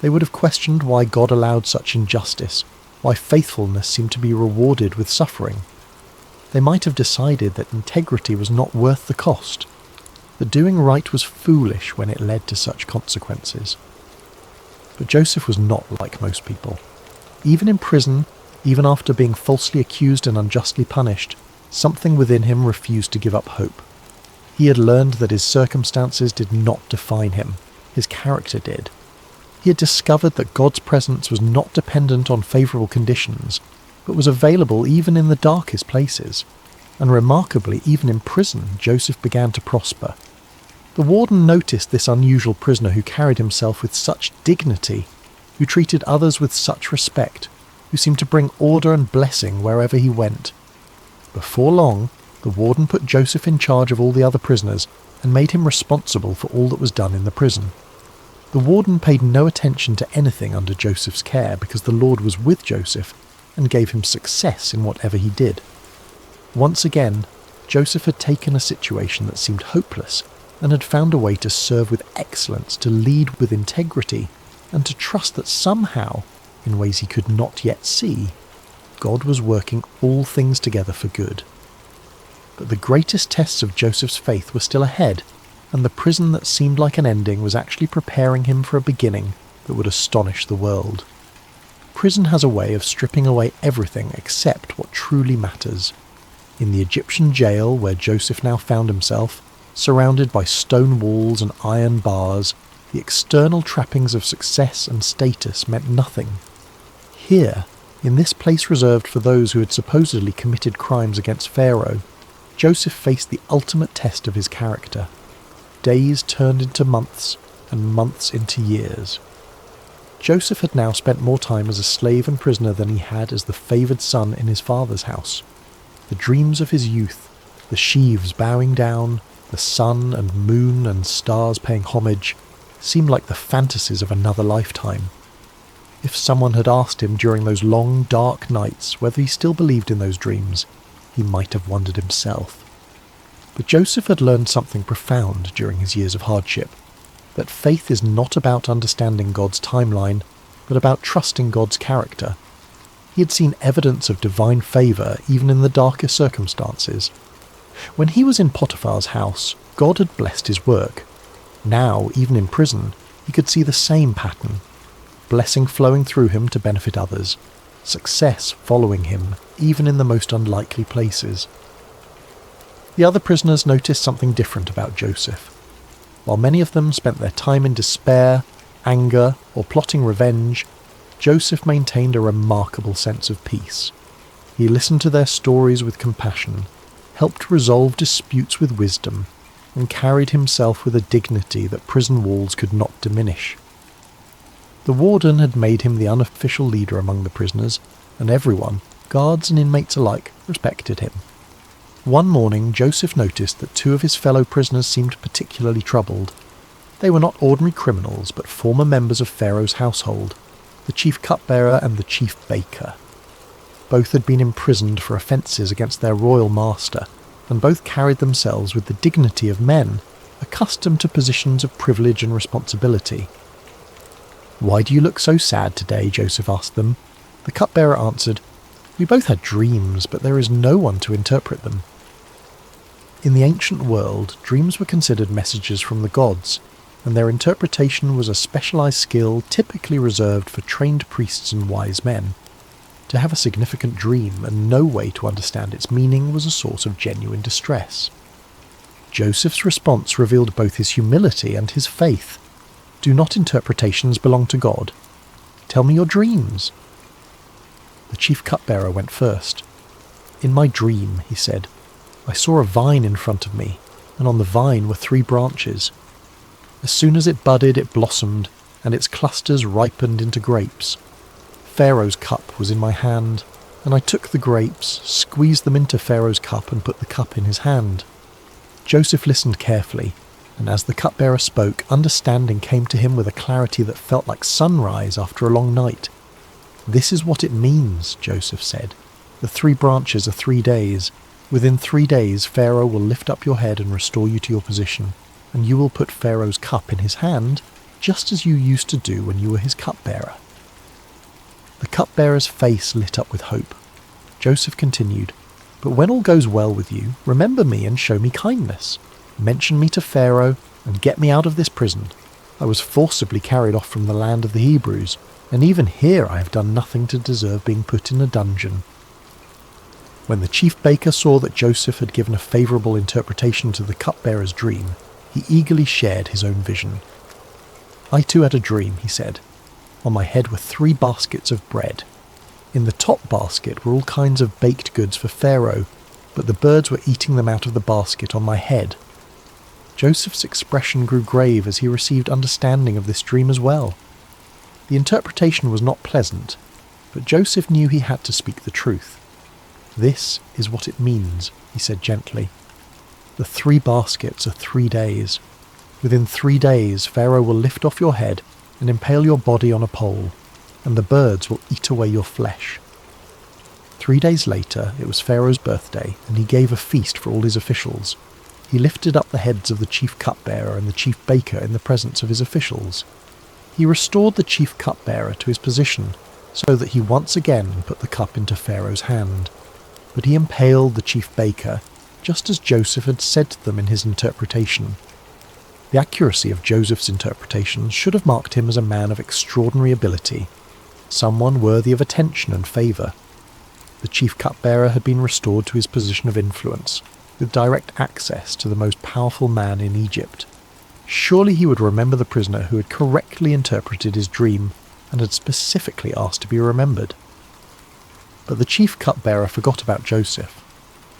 They would have questioned why God allowed such injustice, why faithfulness seemed to be rewarded with suffering. They might have decided that integrity was not worth the cost, that doing right was foolish when it led to such consequences. But Joseph was not like most people. Even in prison, even after being falsely accused and unjustly punished, something within him refused to give up hope. He had learned that his circumstances did not define him, his character did. He had discovered that God's presence was not dependent on favourable conditions, but was available even in the darkest places. and remarkably, even in prison, Joseph began to prosper. The warden noticed this unusual prisoner who carried himself with such dignity, who treated others with such respect, who seemed to bring order and blessing wherever he went. Before long, the warden put Joseph in charge of all the other prisoners and made him responsible for all that was done in the prison. The warden paid no attention to anything under Joseph's care because the Lord was with Joseph and gave him success in whatever he did. Once again, Joseph had taken a situation that seemed hopeless and had found a way to serve with excellence, to lead with integrity, and to trust that somehow, in ways he could not yet see, God was working all things together for good. But the greatest tests of Joseph's faith were still ahead, and the prison that seemed like an ending was actually preparing him for a beginning that would astonish the world. Prison has a way of stripping away everything except what truly matters. In the Egyptian jail where Joseph now found himself, surrounded by stone walls and iron bars, the external trappings of success and status meant nothing. Here, in this place reserved for those who had supposedly committed crimes against Pharaoh, Joseph faced the ultimate test of his character. Days turned into months, and months into years. Joseph had now spent more time as a slave and prisoner than he had as the favoured son in his father's house. The dreams of his youth, the sheaves bowing down, the sun and moon and stars paying homage, seemed like the fantasies of another lifetime. If someone had asked him during those long, dark nights whether he still believed in those dreams, he might have wondered himself. But Joseph had learned something profound during his years of hardship, that faith is not about understanding God's timeline, but about trusting God's character. He had seen evidence of divine favour even in the darkest circumstances. When he was in Potiphar's house, God had blessed his work. Now, even in prison, he could see the same pattern. Blessing flowing through him to benefit others. Success following him, even in the most unlikely places. The other prisoners noticed something different about Joseph. While many of them spent their time in despair, anger, or plotting revenge, Joseph maintained a remarkable sense of peace. He listened to their stories with compassion, helped resolve disputes with wisdom, and carried himself with a dignity that prison walls could not diminish. The warden had made him the unofficial leader among the prisoners, and everyone, guards and inmates alike, respected him. One morning Joseph noticed that two of his fellow prisoners seemed particularly troubled. They were not ordinary criminals, but former members of Pharaoh's household, the chief cupbearer and the chief baker. Both had been imprisoned for offences against their royal master, and both carried themselves with the dignity of men, accustomed to positions of privilege and responsibility. "Why do you look so sad today?" Joseph asked them. The cupbearer answered, "We both had dreams, but there is no one to interpret them." In the ancient world, dreams were considered messages from the gods, and their interpretation was a specialized skill typically reserved for trained priests and wise men. To have a significant dream and no way to understand its meaning was a source of genuine distress. Joseph's response revealed both his humility and his faith. "Do not interpretations belong to God? Tell me your dreams." The chief cupbearer went first. "In my dream," he said, "I saw a vine in front of me, and on the vine were 3 branches. As soon as it budded, it blossomed, and its clusters ripened into grapes. Pharaoh's cup was in my hand, and I took the grapes, squeezed them into Pharaoh's cup, and put the cup in his hand." Joseph listened carefully, and as the cupbearer spoke, understanding came to him with a clarity that felt like sunrise after a long night. "This is what it means," Joseph said. "The 3 branches are 3 days. Within 3 days, Pharaoh will lift up your head and restore you to your position, and you will put Pharaoh's cup in his hand, just as you used to do when you were his cupbearer." The cupbearer's face lit up with hope. Joseph continued, "But when all goes well with you, remember me and show me kindness. Mention me to Pharaoh and get me out of this prison. I was forcibly carried off from the land of the Hebrews, and even here I have done nothing to deserve being put in a dungeon." When the chief baker saw that Joseph had given a favourable interpretation to the cupbearer's dream, he eagerly shared his own vision. "I too had a dream," he said. "On my head were 3 baskets of bread. In the top basket were all kinds of baked goods for Pharaoh, but the birds were eating them out of the basket on my head. Joseph's expression grew grave as he received understanding of this dream as well. The interpretation was not pleasant, but Joseph knew he had to speak the truth. "This is what it means," he said gently. "The 3 baskets are 3 days. Within 3 days, Pharaoh will lift off your head and impale your body on a pole, and the birds will eat away your flesh." 3 days later, it was Pharaoh's birthday, and he gave a feast for all his officials. He lifted up the heads of the chief cupbearer and the chief baker in the presence of his officials. He restored the chief cupbearer to his position, so that he once again put the cup into Pharaoh's hand. But he impaled the chief baker, just as Joseph had said to them in his interpretation. The accuracy of Joseph's interpretation should have marked him as a man of extraordinary ability, someone worthy of attention and favour. The chief cupbearer had been restored to his position of influence, with direct access to the most powerful man in Egypt. Surely he would remember the prisoner who had correctly interpreted his dream and had specifically asked to be remembered. But the chief cupbearer forgot about Joseph.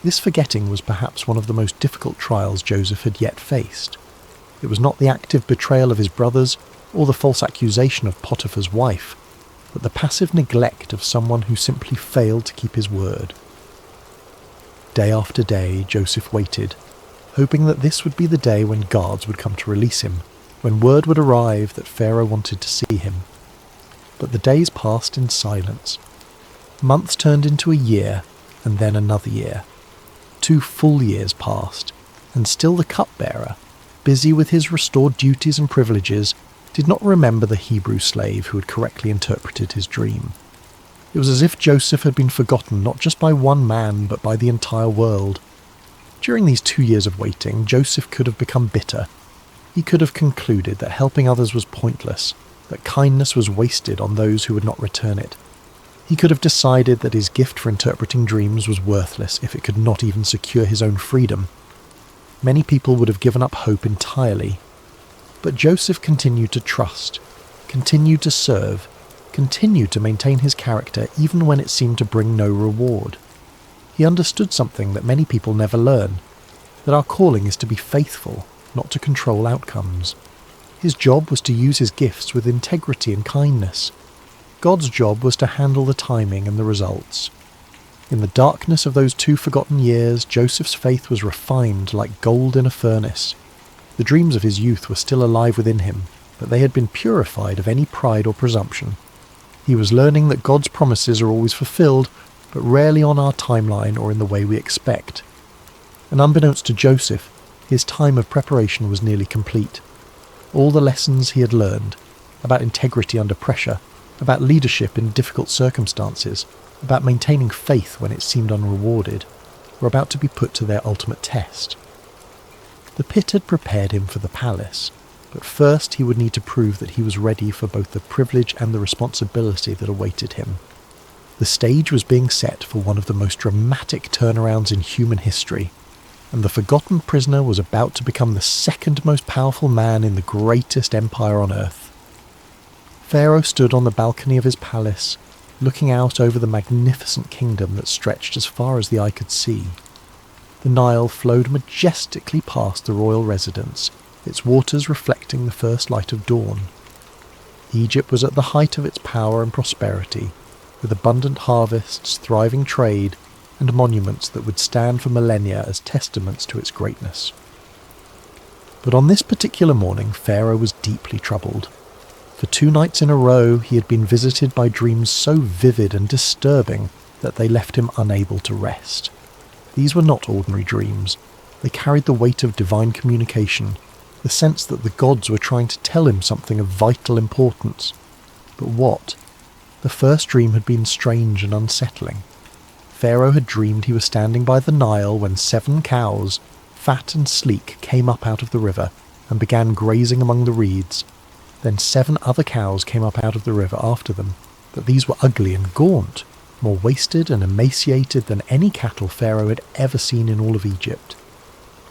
This forgetting was perhaps one of the most difficult trials Joseph had yet faced. It was not the active betrayal of his brothers or the false accusation of Potiphar's wife, but the passive neglect of someone who simply failed to keep his word. Day after day, Joseph waited, hoping that this would be the day when guards would come to release him, when word would arrive that Pharaoh wanted to see him. But the days passed in silence. Months turned into a year, and then another year. 2 full years passed, and still the cupbearer, busy with his restored duties and privileges, did not remember the Hebrew slave who had correctly interpreted his dream. It was as if Joseph had been forgotten not just by one man, but by the entire world. During these 2 years of waiting, Joseph could have become bitter. He could have concluded that helping others was pointless, that kindness was wasted on those who would not return it. He could have decided that his gift for interpreting dreams was worthless if it could not even secure his own freedom. Many people would have given up hope entirely. But Joseph continued to trust, continued to serve, continued to maintain his character even when it seemed to bring no reward. He understood something that many people never learn, that our calling is to be faithful, not to control outcomes. His job was to use his gifts with integrity and kindness. God's job was to handle the timing and the results. In the darkness of those 2 forgotten years, Joseph's faith was refined like gold in a furnace. The dreams of his youth were still alive within him, but they had been purified of any pride or presumption. He was learning that God's promises are always fulfilled, but rarely on our timeline or in the way we expect. And unbeknownst to Joseph, his time of preparation was nearly complete. All the lessons he had learned, about integrity under pressure, about leadership in difficult circumstances, about maintaining faith when it seemed unrewarded, were about to be put to their ultimate test. The pit had prepared him for the palace, but first he would need to prove that he was ready for both the privilege and the responsibility that awaited him. The stage was being set for one of the most dramatic turnarounds in human history, and the forgotten prisoner was about to become the second most powerful man in the greatest empire on earth. Pharaoh stood on the balcony of his palace, looking out over the magnificent kingdom that stretched as far as the eye could see. The Nile flowed majestically past the royal residence, its waters reflecting the first light of dawn. Egypt was at the height of its power and prosperity, with abundant harvests, thriving trade, and monuments that would stand for millennia as testaments to its greatness. But on this particular morning, Pharaoh was deeply troubled. For 2 nights in a row, he had been visited by dreams so vivid and disturbing that they left him unable to rest. These were not ordinary dreams. They carried the weight of divine communication, the sense that the gods were trying to tell him something of vital importance. But what? The first dream had been strange and unsettling. Pharaoh had dreamed he was standing by the Nile when 7 cows, fat and sleek, came up out of the river and began grazing among the reeds. Then 7 other cows came up out of the river after them, but these were ugly and gaunt, more wasted and emaciated than any cattle Pharaoh had ever seen in all of Egypt.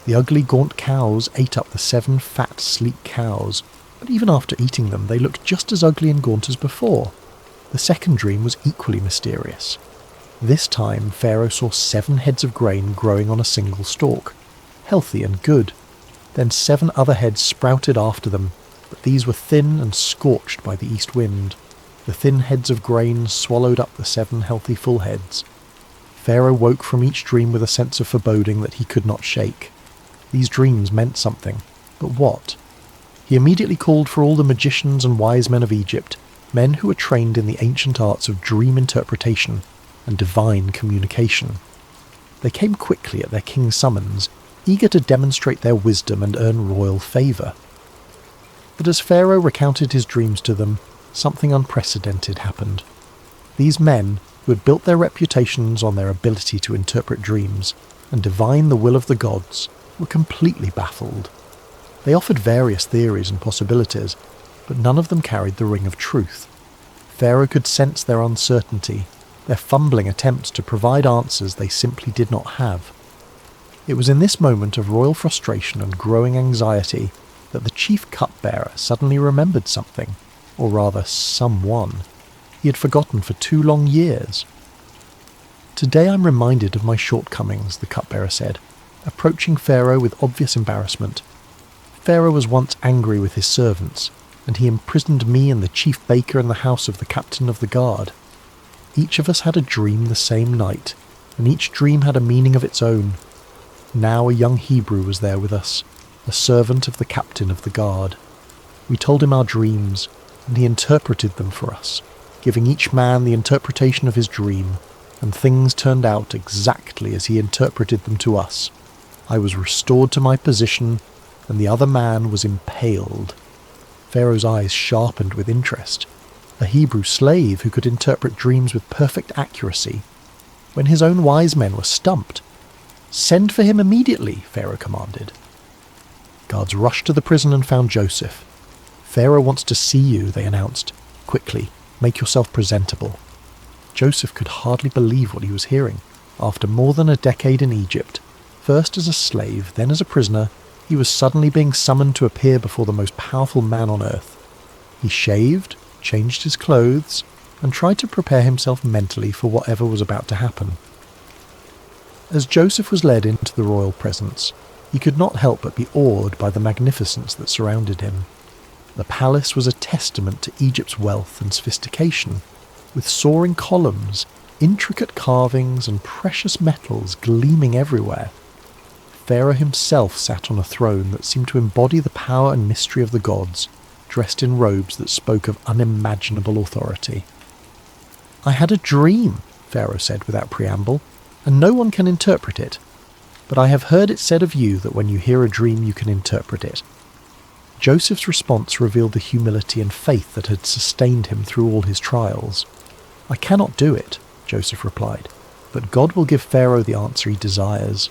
The ugly gaunt cows ate up the 7 fat sleek cows, but even after eating them they looked just as ugly and gaunt as before. The second dream was equally mysterious. This time Pharaoh saw 7 heads of grain growing on a single stalk, healthy and good. Then 7 other heads sprouted after them, but these were thin and scorched by the east wind. The thin heads of grain swallowed up the 7 healthy full heads. Pharaoh woke from each dream with a sense of foreboding that he could not shake. These dreams meant something, but what? He immediately called for all the magicians and wise men of Egypt, men who were trained in the ancient arts of dream interpretation and divine communication. They came quickly at their king's summons, eager to demonstrate their wisdom and earn royal favour. But as Pharaoh recounted his dreams to them, something unprecedented happened. These men, who had built their reputations on their ability to interpret dreams and divine the will of the gods, were completely baffled. They offered various theories and possibilities, but none of them carried the ring of truth. Pharaoh could sense their uncertainty, their fumbling attempts to provide answers they simply did not have. It was in this moment of royal frustration and growing anxiety that the chief cupbearer suddenly remembered something, or rather someone, he had forgotten for 2 long years. "Today I'm reminded of my shortcomings," the cupbearer said, approaching Pharaoh with obvious embarrassment. "Pharaoh was once angry with his servants, and he imprisoned me and the chief baker in the house of the captain of the guard. Each of us had a dream the same night, and each dream had a meaning of its own. Now a young Hebrew was there with us, a servant of the captain of the guard. We told him our dreams, and he interpreted them for us, giving each man the interpretation of his dream, and things turned out exactly as he interpreted them to us. I was restored to my position, and the other man was impaled." Pharaoh's eyes sharpened with interest. A Hebrew slave who could interpret dreams with perfect accuracy, when his own wise men were stumped. "Send for him immediately," Pharaoh commanded. Guards rushed to the prison and found Joseph. "Pharaoh wants to see you," they announced. "Quickly, make yourself presentable." Joseph could hardly believe what he was hearing. After more than a decade in Egypt, first as a slave, then as a prisoner, he was suddenly being summoned to appear before the most powerful man on earth. He shaved, changed his clothes, and tried to prepare himself mentally for whatever was about to happen. As Joseph was led into the royal presence, he could not help but be awed by the magnificence that surrounded him. The palace was a testament to Egypt's wealth and sophistication, with soaring columns, intricate carvings, and precious metals gleaming everywhere. Pharaoh himself sat on a throne that seemed to embody the power and mystery of the gods, dressed in robes that spoke of unimaginable authority. "I had a dream," Pharaoh said without preamble, "and no one can interpret it. But I have heard it said of you that when you hear a dream you can interpret it." Joseph's response revealed the humility and faith that had sustained him through all his trials. "I cannot do it," Joseph replied, "but God will give Pharaoh the answer he desires."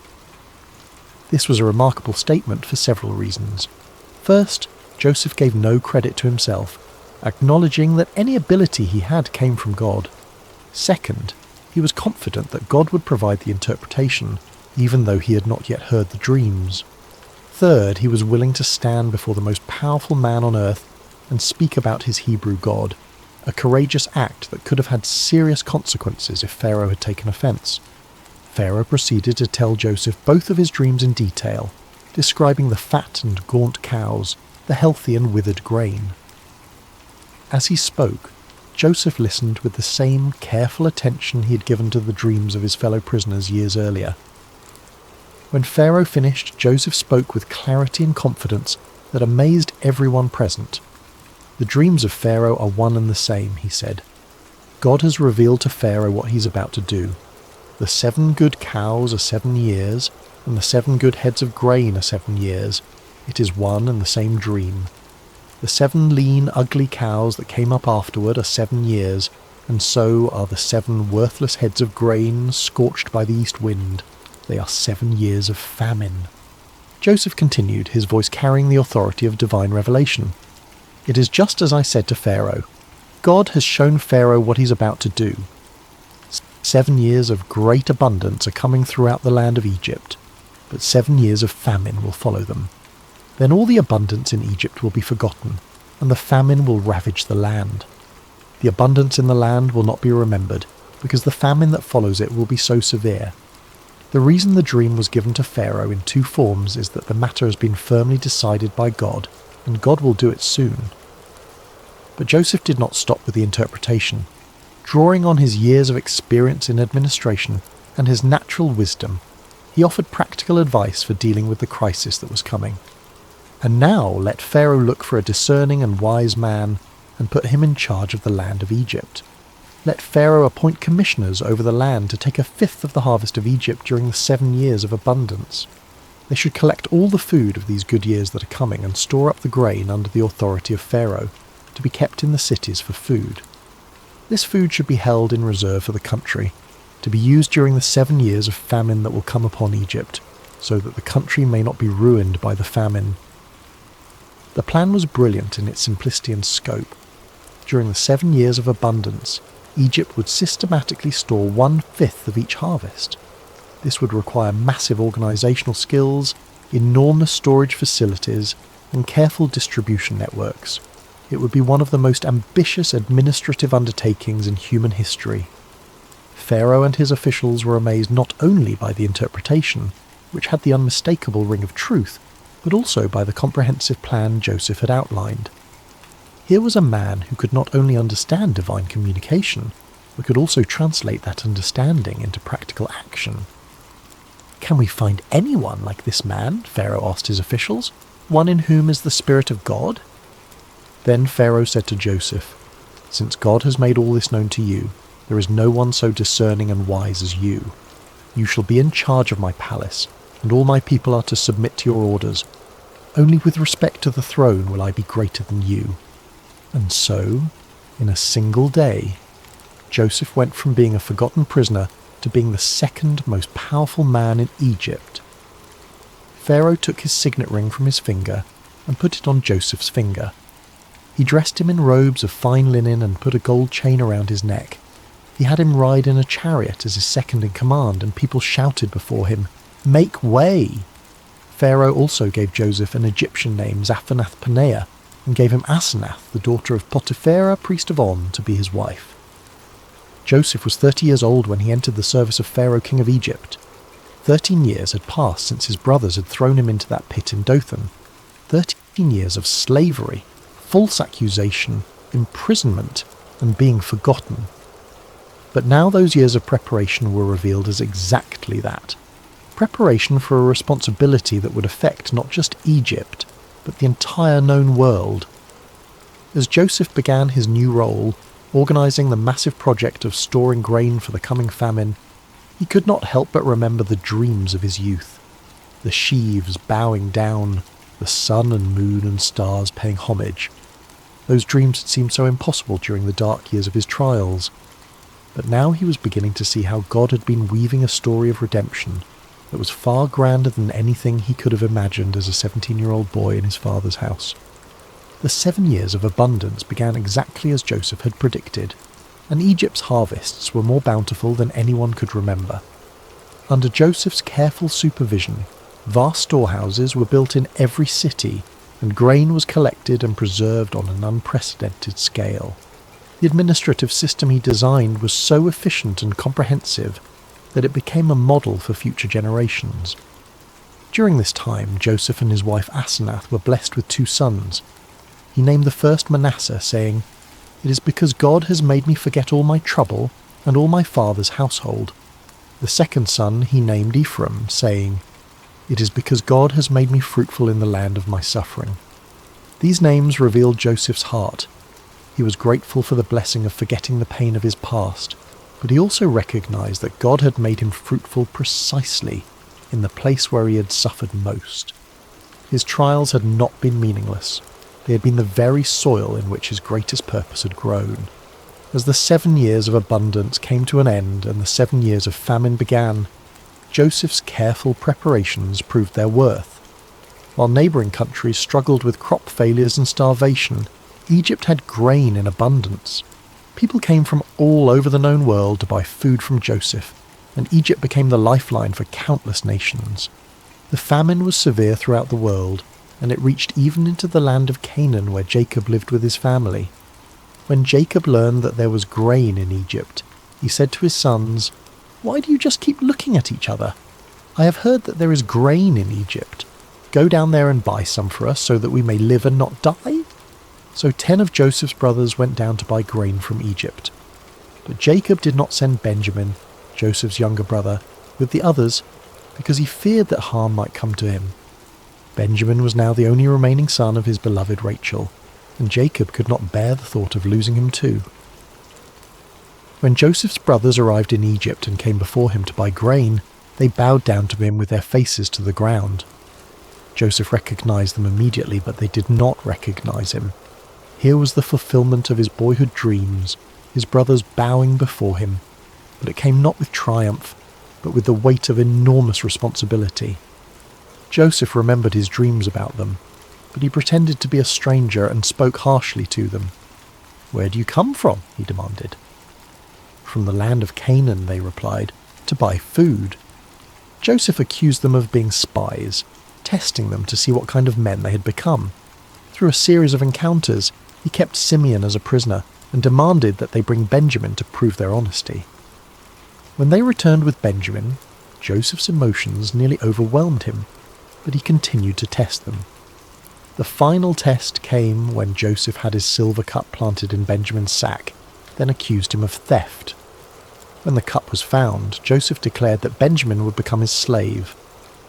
This was a remarkable statement for several reasons. First, Joseph gave no credit to himself, acknowledging that any ability he had came from God. Second, he was confident that God would provide the interpretation, even though he had not yet heard the dreams. Third, he was willing to stand before the most powerful man on earth and speak about his Hebrew God, a courageous act that could have had serious consequences if Pharaoh had taken offense. Pharaoh proceeded to tell Joseph both of his dreams in detail, describing the fat and gaunt cows, the healthy and withered grain. As he spoke, Joseph listened with the same careful attention he had given to the dreams of his fellow prisoners years earlier. When Pharaoh finished, Joseph spoke with clarity and confidence that amazed everyone present. "The dreams of Pharaoh are one and the same," he said. "God has revealed to Pharaoh what he's about to do. The 7 good cows are 7 years, and the 7 good heads of grain are 7 years. It is one and the same dream. The 7 lean, ugly cows that came up afterward are 7 years, and so are the 7 worthless heads of grain scorched by the east wind. They are 7 years of famine." Joseph continued, his voice carrying the authority of divine revelation. "It is just as I said to Pharaoh. God has shown Pharaoh what he's about to do. 7 years of great abundance are coming throughout the land of Egypt, but 7 years of famine will follow them. Then all the abundance in Egypt will be forgotten, and the famine will ravage the land. The abundance in the land will not be remembered, because the famine that follows it will be so severe. The reason the dream was given to Pharaoh in two forms is that the matter has been firmly decided by God, and God will do it soon. But Joseph did not stop with the interpretation. Drawing on his years of experience in administration and his natural wisdom, he offered practical advice for dealing with the crisis that was coming. And now let Pharaoh look for a discerning and wise man and put him in charge of the land of Egypt. Let Pharaoh appoint commissioners over the land to take 1/5 of the harvest of Egypt during the 7 years of abundance. They should collect all the food of these good years that are coming and store up the grain under the authority of Pharaoh, to be kept in the cities for food. This food should be held in reserve for the country, to be used during the 7 years of famine that will come upon Egypt, so that the country may not be ruined by the famine. The plan was brilliant in its simplicity and scope. During the 7 years of abundance, Egypt would systematically store 1/5 of each harvest. This would require massive organisational skills, enormous storage facilities, and careful distribution networks. It would be one of the most ambitious administrative undertakings in human history. Pharaoh and his officials were amazed not only by the interpretation, which had the unmistakable ring of truth, but also by the comprehensive plan Joseph had outlined. Here was a man who could not only understand divine communication, but could also translate that understanding into practical action. "Can we find anyone like this man?" Pharaoh asked his officials. "One in whom is the Spirit of God?" Then Pharaoh said to Joseph, "Since God has made all this known to you, there is no one so discerning and wise as you. You shall be in charge of my palace, and all my people are to submit to your orders. Only with respect to the throne will I be greater than you." And so, in a single day, Joseph went from being a forgotten prisoner to being the second most powerful man in Egypt. Pharaoh took his signet ring from his finger and put it on Joseph's finger. He dressed him in robes of fine linen and put a gold chain around his neck. He had him ride in a chariot as his second in command, and people shouted before him, "Make way!" Pharaoh also gave Joseph an Egyptian name, Zaphenath-Paneah, and gave him Asenath, the daughter of Potipharah, priest of On, to be his wife. Joseph was 30 years old when he entered the service of Pharaoh, king of Egypt. 13 years had passed since his brothers had thrown him into that pit in Dothan. 13 years of slavery, false accusation, imprisonment, and being forgotten. But now those years of preparation were revealed as exactly that. Preparation for a responsibility that would affect not just Egypt, but the entire known world. As Joseph began his new role, organising the massive project of storing grain for the coming famine, he could not help but remember the dreams of his youth. The sheaves bowing down, the sun and moon and stars paying homage. Those dreams had seemed so impossible during the dark years of his trials. But now he was beginning to see how God had been weaving a story of redemption that was far grander than anything he could have imagined as a 17-year-old boy in his father's house. The 7 years of abundance began exactly as Joseph had predicted, and Egypt's harvests were more bountiful than anyone could remember. Under Joseph's careful supervision, vast storehouses were built in every city, and grain was collected and preserved on an unprecedented scale. The administrative system he designed was so efficient and comprehensive that it became a model for future generations. During this time, Joseph and his wife Asenath were blessed with 2 sons. He named the first Manasseh, saying, "It is because God has made me forget all my trouble and all my father's household." The second son he named Ephraim, saying, "It is because God has made me fruitful in the land of my suffering." These names revealed Joseph's heart. He was grateful for the blessing of forgetting the pain of his past, but he also recognized that God had made him fruitful precisely in the place where he had suffered most. His trials had not been meaningless. They had been the very soil in which his greatest purpose had grown. As the 7 years of abundance came to an end and the 7 years of famine began, Joseph's careful preparations proved their worth. While neighbouring countries struggled with crop failures and starvation, Egypt had grain in abundance. People came from all over the known world to buy food from Joseph, and Egypt became the lifeline for countless nations. The famine was severe throughout the world, and it reached even into the land of Canaan where Jacob lived with his family. When Jacob learned that there was grain in Egypt, he said to his sons, "Why do you just keep looking at each other? I have heard that there is grain in Egypt. Go down there and buy some for us so that we may live and not die." So 10 of Joseph's brothers went down to buy grain from Egypt. But Jacob did not send Benjamin, Joseph's younger brother, with the others because he feared that harm might come to him. Benjamin was now the only remaining son of his beloved Rachel, and Jacob could not bear the thought of losing him too. When Joseph's brothers arrived in Egypt and came before him to buy grain, they bowed down to him with their faces to the ground. Joseph recognized them immediately, but they did not recognize him. Here was the fulfillment of his boyhood dreams, his brothers bowing before him, but it came not with triumph, but with the weight of enormous responsibility. Joseph remembered his dreams about them, but he pretended to be a stranger and spoke harshly to them. "Where do you come from?" he demanded. "From the land of Canaan," they replied, "to buy food." Joseph accused them of being spies, testing them to see what kind of men they had become. Through a series of encounters, he kept Simeon as a prisoner and demanded that they bring Benjamin to prove their honesty. When they returned with Benjamin, Joseph's emotions nearly overwhelmed him, but he continued to test them. The final test came when Joseph had his silver cup planted in Benjamin's sack, then accused him of theft. When the cup was found, Joseph declared that Benjamin would become his slave.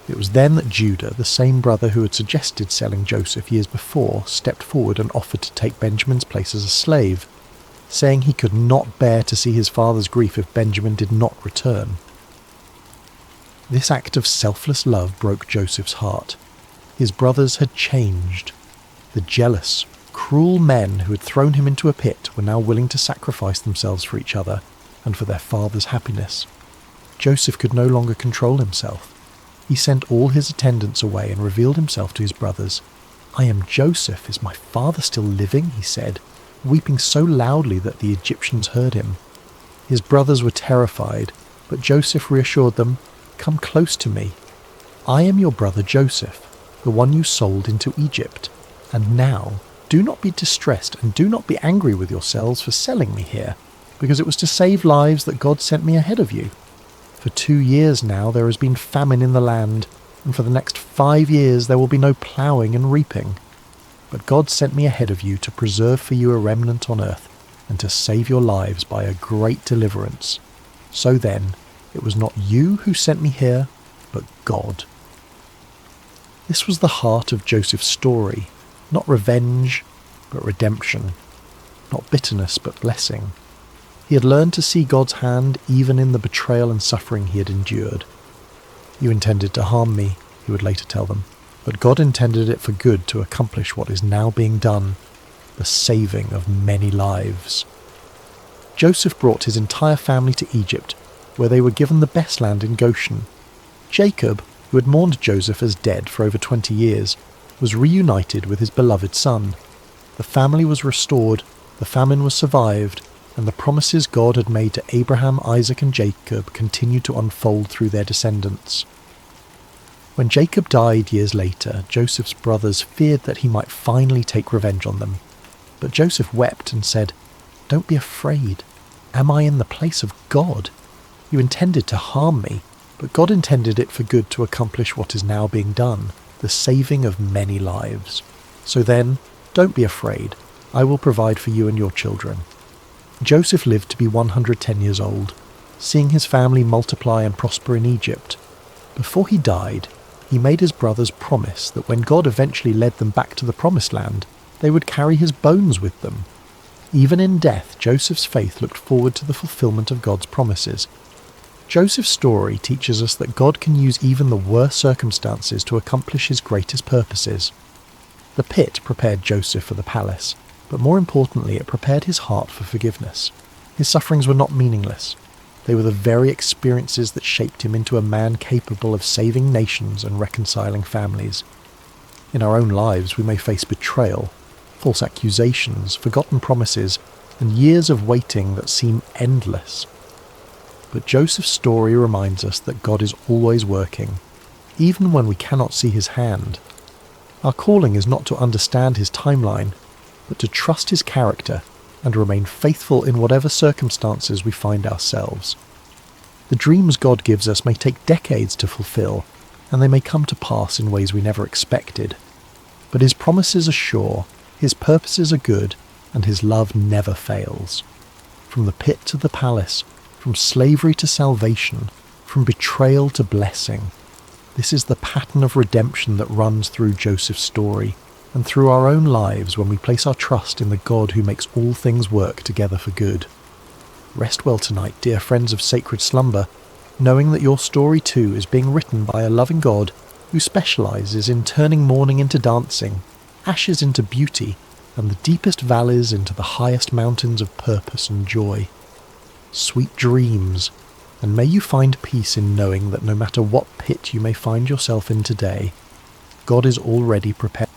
It was then that Judah, the same brother who had suggested selling Joseph years before, stepped forward and offered to take Benjamin's place as a slave, saying he could not bear to see his father's grief if Benjamin did not return. This act of selfless love broke Joseph's heart. His brothers had changed. The jealous, cruel men who had thrown him into a pit were now willing to sacrifice themselves for each other and for their father's happiness. Joseph could no longer control himself. He sent all his attendants away and revealed himself to his brothers. "I am Joseph. Is my father still living?" he said, weeping so loudly that the Egyptians heard him. His brothers were terrified, but Joseph reassured them, "Come close to me. I am your brother Joseph, the one you sold into Egypt. And now, do not be distressed and do not be angry with yourselves for selling me here, because it was to save lives that God sent me ahead of you. For 2 years now there has been famine in the land, and for the next 5 years there will be no ploughing and reaping. But God sent me ahead of you to preserve for you a remnant on earth, and to save your lives by a great deliverance. So then, it was not you who sent me here, but God." This was the heart of Joseph's story, not revenge, but redemption, not bitterness, but blessing. He had learned to see God's hand even in the betrayal and suffering he had endured. "You intended to harm me," he would later tell them, "but God intended it for good to accomplish what is now being done, the saving of many lives." Joseph brought his entire family to Egypt, where they were given the best land in Goshen. Jacob, who had mourned Joseph as dead for over 20 years, was reunited with his beloved son. The family was restored, the famine was survived, and the promises God had made to Abraham, Isaac, and Jacob continued to unfold through their descendants. When Jacob died years later, Joseph's brothers feared that he might finally take revenge on them. But Joseph wept and said, "Don't be afraid. Am I in the place of God? You intended to harm me, but God intended it for good to accomplish what is now being done, the saving of many lives. So then, don't be afraid. I will provide for you and your children." Joseph lived to be 110 years old, seeing his family multiply and prosper in Egypt. Before he died, he made his brothers promise that when God eventually led them back to the Promised Land, they would carry his bones with them. Even in death, Joseph's faith looked forward to the fulfillment of God's promises. Joseph's story teaches us that God can use even the worst circumstances to accomplish his greatest purposes. The pit prepared Joseph for the palace, but more importantly, it prepared his heart for forgiveness. His sufferings were not meaningless. They were the very experiences that shaped him into a man capable of saving nations and reconciling families. In our own lives, we may face betrayal, false accusations, forgotten promises, and years of waiting that seem endless. But Joseph's story reminds us that God is always working, even when we cannot see his hand. Our calling is not to understand his timeline, but to trust his character and remain faithful in whatever circumstances we find ourselves. The dreams God gives us may take decades to fulfill, and they may come to pass in ways we never expected. But His promises are sure, His purposes are good, and His love never fails. From the pit to the palace, from slavery to salvation, from betrayal to blessing. This is the pattern of redemption that runs through Joseph's story, and through our own lives when we place our trust in the God who makes all things work together for good. Rest well tonight, dear friends of Sacred Slumber, knowing that your story too is being written by a loving God who specialises in turning mourning into dancing, ashes into beauty, and the deepest valleys into the highest mountains of purpose and joy. Sweet dreams, and may you find peace in knowing that no matter what pit you may find yourself in today, God is already prepared